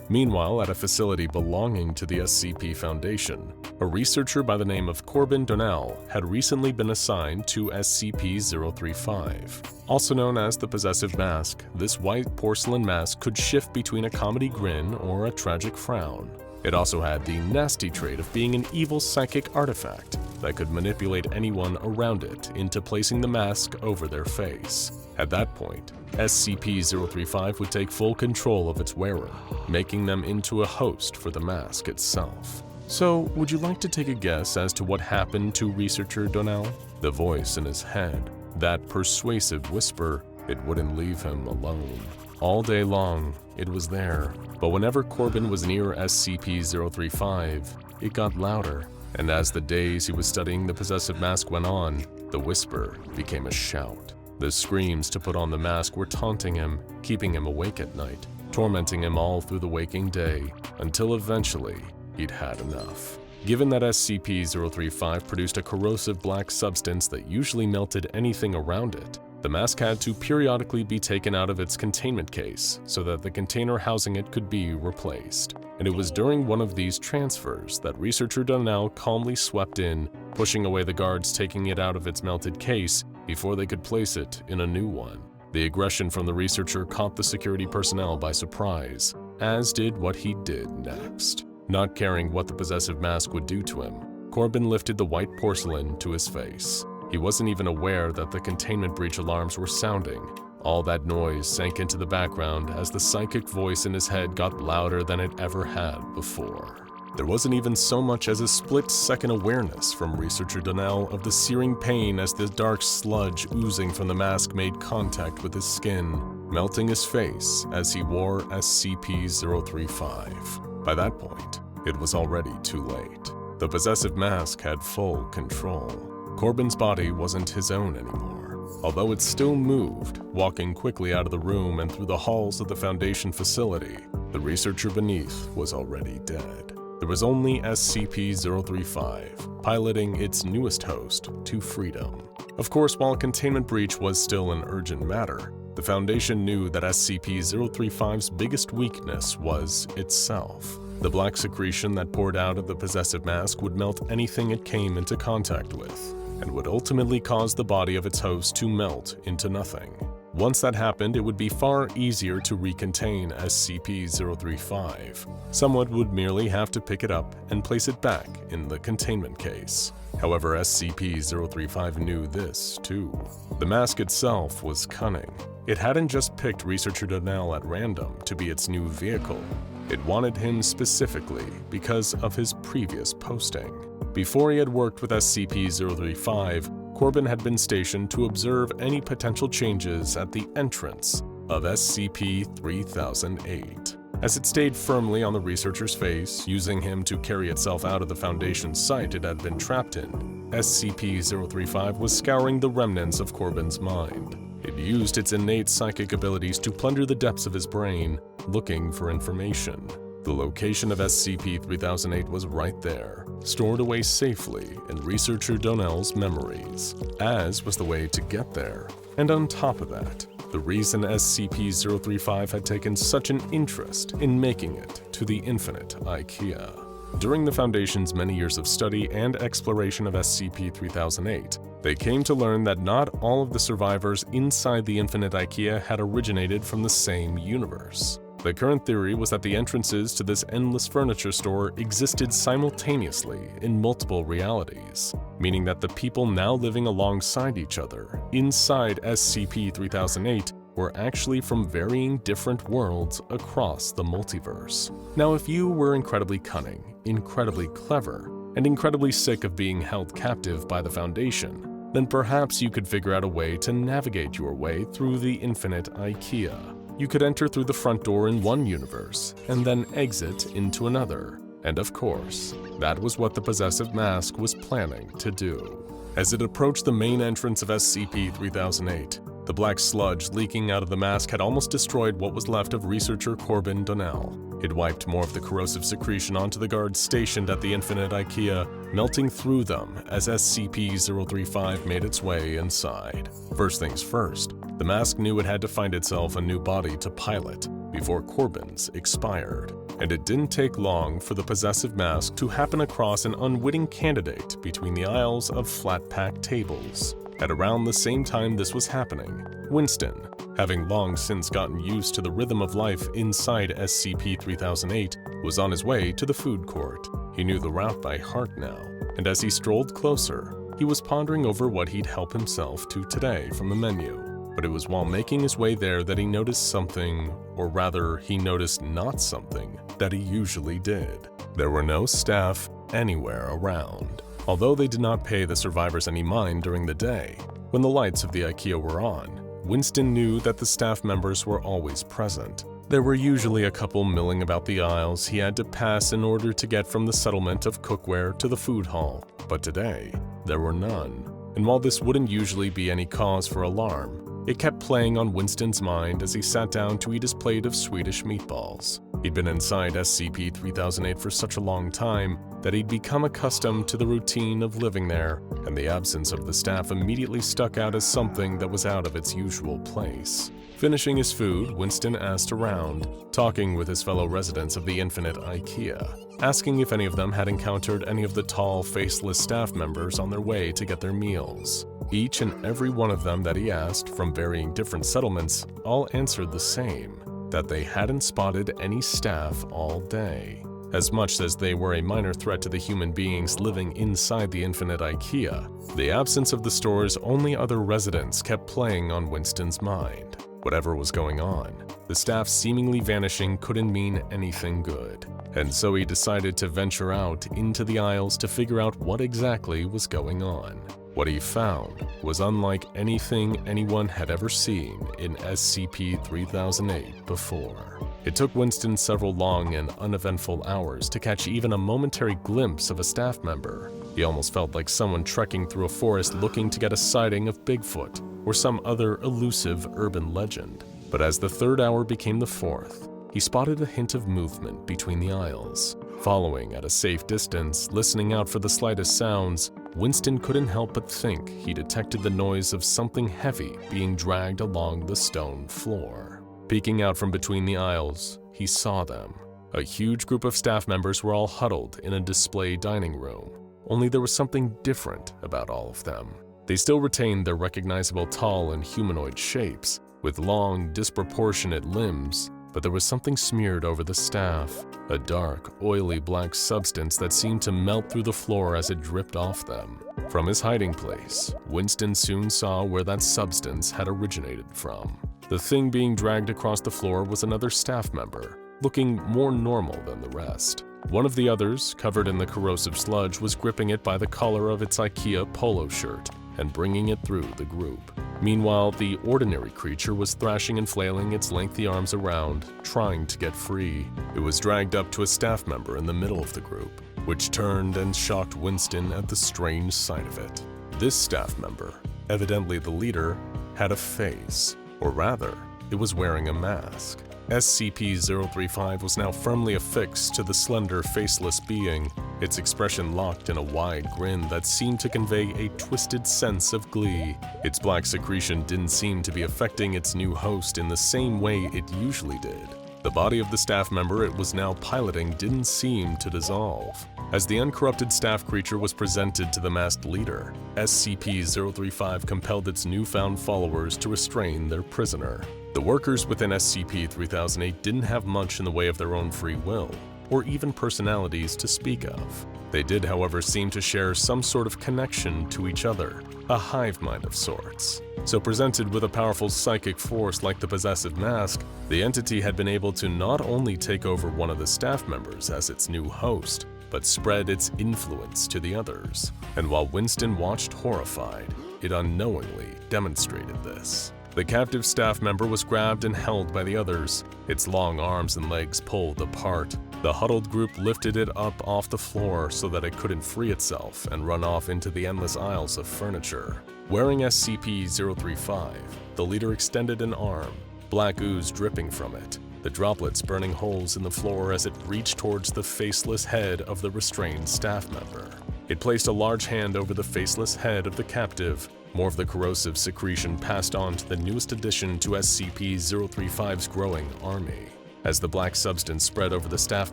Meanwhile, at a facility belonging to the SCP Foundation, a researcher by the name of Corbin Donnell had recently been assigned to SCP-035. Also known as the Possessive Mask, this white porcelain mask could shift between a comedy grin or a tragic frown. It also had the nasty trait of being an evil psychic artifact that could manipulate anyone around it into placing the mask over their face. At that point, SCP-035 would take full control of its wearer, making them into a host for the mask itself. So, would you like to take a guess as to what happened to researcher Donnell? The voice in his head, that persuasive whisper, it wouldn't leave him alone. All day long, it was there, but whenever Corbin was near SCP-035, it got louder, and as the days he was studying the possessive mask went on, the whisper became a shout. The screams to put on the mask were taunting him, keeping him awake at night, tormenting him all through the waking day, until eventually he'd had enough. Given that SCP-035 produced a corrosive black substance that usually melted anything around it, the mask had to periodically be taken out of its containment case so that the container housing it could be replaced. And it was during one of these transfers that researcher Donnell calmly swept in, pushing away the guards taking it out of its melted case before they could place it in a new one. The aggression from the researcher caught the security personnel by surprise, as did what he did next. Not caring what the possessive mask would do to him, Corbin lifted the white porcelain to his face. He wasn't even aware that the containment breach alarms were sounding. All that noise sank into the background as the psychic voice in his head got louder than it ever had before. There wasn't even so much as a split-second awareness from researcher Donnell of the searing pain as the dark sludge oozing from the mask made contact with his skin, melting his face as he wore SCP-035. By that point, it was already too late. The possessive mask had full control. Corbin's body wasn't his own anymore, although it still moved, walking quickly out of the room and through the halls of the Foundation facility. The researcher beneath was already dead. There was only SCP-035, piloting its newest host to freedom. Of course, while containment breach was still an urgent matter, the Foundation knew that SCP-035's biggest weakness was itself. The black secretion that poured out of the possessive mask would melt anything it came into contact with, and would ultimately cause the body of its host to melt into nothing. Once that happened, it would be far easier to recontain SCP-035. Someone would merely have to pick it up and place it back in the containment case. However, SCP-035 knew this, too. The mask itself was cunning. It hadn't just picked researcher Donnell at random to be its new vehicle. It wanted him specifically because of his previous posting. Before he had worked with SCP-035, Corbin had been stationed to observe any potential changes at the entrance of SCP-3008. As it stayed firmly on the researcher's face, using him to carry itself out of the Foundation's site it had been trapped in, SCP-035 was scouring the remnants of Corbin's mind. It used its innate psychic abilities to plunder the depths of his brain, looking for information. The location of SCP-3008 was right there, stored away safely in researcher Donnell's memories, as was the way to get there. And on top of that, the reason SCP-035 had taken such an interest in making it to the infinite Ikea. During the Foundation's many years of study and exploration of SCP-3008, they came to learn that not all of the survivors inside the infinite Ikea had originated from the same universe. The current theory was that the entrances to this endless furniture store existed simultaneously in multiple realities, meaning that the people now living alongside each other inside SCP-3008 were actually from varying different worlds across the multiverse. Now, if you were incredibly cunning, incredibly clever, and incredibly sick of being held captive by the Foundation, then perhaps you could figure out a way to navigate your way through the infinite Ikea. You could enter through the front door in one universe, and then exit into another. And of course, that was what the possessive mask was planning to do. As it approached the main entrance of SCP-3008, the black sludge leaking out of the mask had almost destroyed what was left of researcher Corbin Donnell. It wiped more of the corrosive secretion onto the guards stationed at the infinite Ikea, melting through them as SCP-035 made its way inside. First things first, the mask knew it had to find itself a new body to pilot before Corbin's expired. And it didn't take long for the possessive mask to happen across an unwitting candidate between the aisles of flat-pack tables. At around the same time this was happening, Winston, having long since gotten used to the rhythm of life inside SCP-3008, was on his way to the food court. He knew the route by heart now, and as he strolled closer, he was pondering over what he'd help himself to today from the menu. But it was while making his way there that he noticed something, or rather, he noticed not something, that he usually did. There were no staff anywhere around. Although they did not pay the survivors any mind during the day, when the lights of the Ikea were on, Winston knew that the staff members were always present. There were usually a couple milling about the aisles he had to pass in order to get from the settlement of cookware to the food hall, but today, there were none. And while this wouldn't usually be any cause for alarm, it kept playing on Winston's mind as he sat down to eat his plate of Swedish meatballs. He'd been inside SCP-3008 for such a long time that he'd become accustomed to the routine of living there, and the absence of the staff immediately stuck out as something that was out of its usual place. Finishing his food, Winston asked around, talking with his fellow residents of the infinite Ikea, asking if any of them had encountered any of the tall, faceless staff members on their way to get their meals. Each and every one of them that he asked, from varying different settlements, all answered the same, that they hadn't spotted any staff all day. As much as they were a minor threat to the human beings living inside the infinite Ikea, the absence of the store's only other residents kept playing on Winston's mind. Whatever was going on, the staff seemingly vanishing couldn't mean anything good, and so he decided to venture out into the aisles to figure out what exactly was going on. What he found was unlike anything anyone had ever seen in SCP-3008 before. It took Winston several long and uneventful hours to catch even a momentary glimpse of a staff member. He almost felt like someone trekking through a forest looking to get a sighting of Bigfoot or some other elusive urban legend. But as the third hour became the fourth, he spotted a hint of movement between the aisles. Following at a safe distance, listening out for the slightest sounds, Winston couldn't help but think he detected the noise of something heavy being dragged along the stone floor. Peeking out from between the aisles, he saw them. A huge group of staff members were all huddled in a display dining room. Only there was something different about all of them. They still retained their recognizable tall and humanoid shapes, with long, disproportionate limbs, but there was something smeared over the staff, a dark, oily black substance that seemed to melt through the floor as it dripped off them. From his hiding place, Winston soon saw where that substance had originated from. The thing being dragged across the floor was another staff member, looking more normal than the rest. One of the others, covered in the corrosive sludge, was gripping it by the collar of its Ikea polo shirt and bringing it through the group. Meanwhile, the ordinary creature was thrashing and flailing its lengthy arms around, trying to get free. It was dragged up to a staff member in the middle of the group, which turned and shocked Winston at the strange sight of it. This staff member, evidently the leader, had a face, or rather, it was wearing a mask. SCP-035 was now firmly affixed to the slender, faceless being, its expression locked in a wide grin that seemed to convey a twisted sense of glee. Its black secretion didn't seem to be affecting its new host in the same way it usually did. The body of the staff member it was now piloting didn't seem to dissolve. As the uncorrupted staff creature was presented to the masked leader, SCP-035 compelled its newfound followers to restrain their prisoner. The workers within SCP-3008 didn't have much in the way of their own free will, or even personalities to speak of. They did, however, seem to share some sort of connection to each other, a hive mind of sorts. So presented with a powerful psychic force like the possessive mask, the entity had been able to not only take over one of the staff members as its new host, but spread its influence to the others. And while Winston watched horrified, it unknowingly demonstrated this. The captive staff member was grabbed and held by the others, its long arms and legs pulled apart. The huddled group lifted it up off the floor so that it couldn't free itself and run off into the endless aisles of furniture. Wearing SCP-035, the leader extended an arm, black ooze dripping from it, the droplets burning holes in the floor as it reached towards the faceless head of the restrained staff member. It placed a large hand over the faceless head of the captive. More of the corrosive secretion passed on to the newest addition to SCP-035's growing army. As the black substance spread over the staff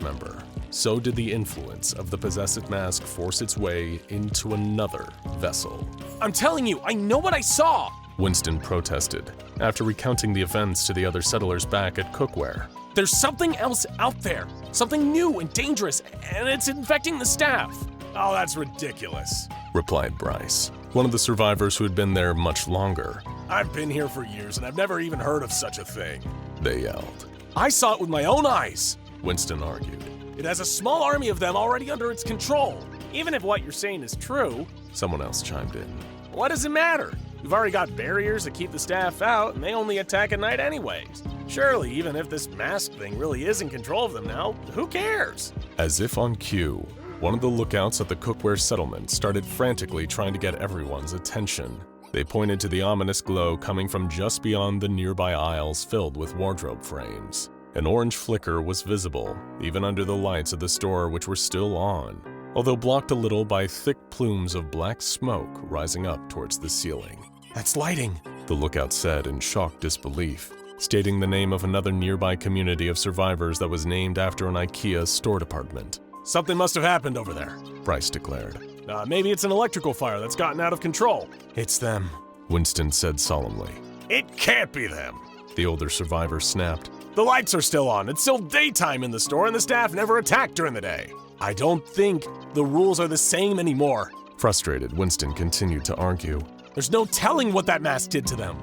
member, so did the influence of the possessive mask force its way into another vessel. I'm telling you, I know what I saw! Winston protested, after recounting the events to the other settlers back at Cookware. There's something else out there, something new and dangerous, and it's infecting the staff. Oh, that's ridiculous, replied Bryce, one of the survivors who had been there much longer. I've been here for years and I've never even heard of such a thing. They yelled. I saw it with my own eyes, Winston argued. It has a small army of them already under its control. Even if what you're saying is true, someone else chimed in. What does it matter? We've already got barriers that keep the staff out, and they only attack at night anyways. Surely, even if this mask thing really is in control of them now, who cares? As if on cue, one of the lookouts at the Cookware settlement started frantically trying to get everyone's attention. They pointed to the ominous glow coming from just beyond the nearby aisles filled with wardrobe frames. An orange flicker was visible, even under the lights of the store which were still on, although blocked a little by thick plumes of black smoke rising up towards the ceiling. That's lighting, the lookout said in shocked disbelief, stating the name of another nearby community of survivors that was named after an Ikea store department. Something must have happened over there, Bryce declared. Maybe it's an electrical fire that's gotten out of control. It's them, Winston said solemnly. It can't be them, the older survivor snapped. The lights are still on. It's still daytime in the store and the staff never attacked during the day. I don't think the rules are the same anymore. Frustrated, Winston continued to argue. There's no telling what that mask did to them.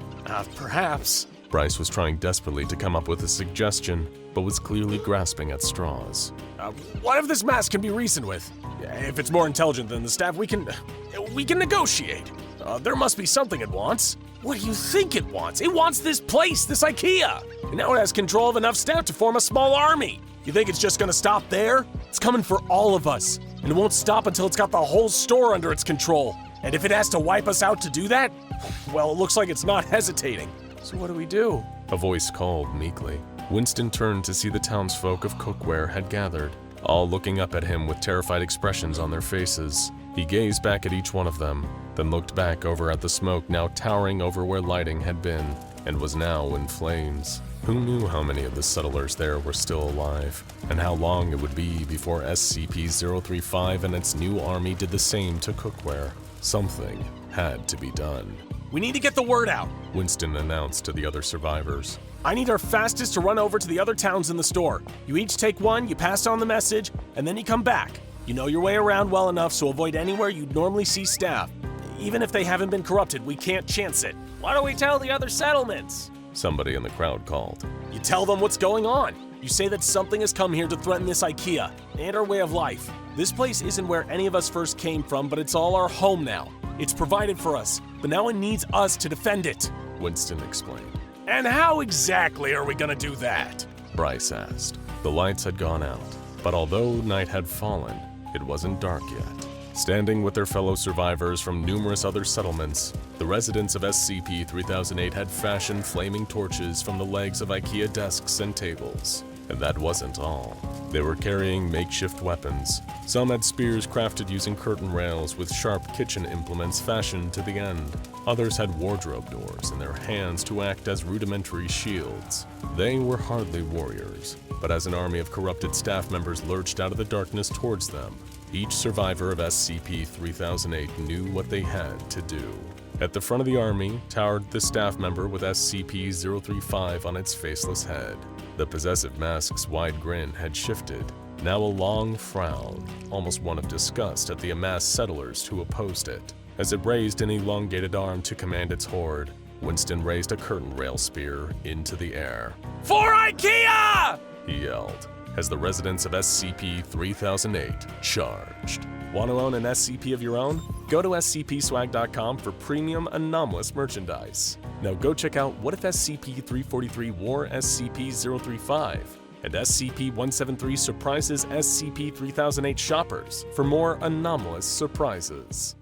Perhaps. Bryce was trying desperately to come up with a suggestion, but was clearly grasping at straws. What if this mask can be reasoned with? If it's more intelligent than the staff, we can negotiate. There must be something it wants. What do you think it wants? It wants this place, this Ikea. And now it has control of enough staff to form a small army. You think it's just gonna stop there? It's coming for all of us. And it won't stop until it's got the whole store under its control. And if it has to wipe us out to do that, well, it looks like it's not hesitating. So what do we do? A voice called meekly. Winston turned to see the townsfolk of Cookware had gathered. all looking up at him with terrified expressions on their faces. He gazed back at each one of them, then looked back over at the smoke now towering over where lighting had been, and was now in flames. Who knew how many of the settlers there were still alive, and how long it would be before SCP-035 and its new army did the same to cookware? Something had to be done. We need to get the word out, Winston announced to the other survivors. I need our fastest to run over to the other towns in the store. You each take one, you pass on the message, and then you come back. You know your way around well enough, so avoid anywhere you'd normally see staff. Even if they haven't been corrupted, we can't chance it. Why don't we tell the other settlements? Somebody in the crowd called. You tell them what's going on. You say that something has come here to threaten this Ikea and our way of life. This place isn't where any of us first came from, but it's all our home now. It's provided for us, but now it needs us to defend it. Winston explained. And how exactly are we gonna do that? Bryce asked. The lights had gone out, but although night had fallen, it wasn't dark yet. Standing with their fellow survivors from numerous other settlements, the residents of SCP-3008 had fashioned flaming torches from the legs of Ikea desks and tables. And that wasn't all. They were carrying makeshift weapons. Some had spears crafted using curtain rails with sharp kitchen implements fashioned to the end. Others had wardrobe doors in their hands to act as rudimentary shields. They were hardly warriors, but as an army of corrupted staff members lurched out of the darkness towards them, each survivor of SCP-3008 knew what they had to do. At the front of the army towered the staff member with SCP-035 on its faceless head. The possessive mask's wide grin had shifted, now a long frown, almost one of disgust at the amassed settlers who opposed it. As it raised an elongated arm to command its horde, Winston raised a curtain rail spear into the air. For Ikea! He yelled, as the residents of SCP-3008 charged. Want to own an SCP of your own? Go to scpswag.com for premium anomalous merchandise. Now go check out What If SCP-343 Wore SCP-035 and SCP-173 Surprises SCP-3008 shoppers for more anomalous surprises.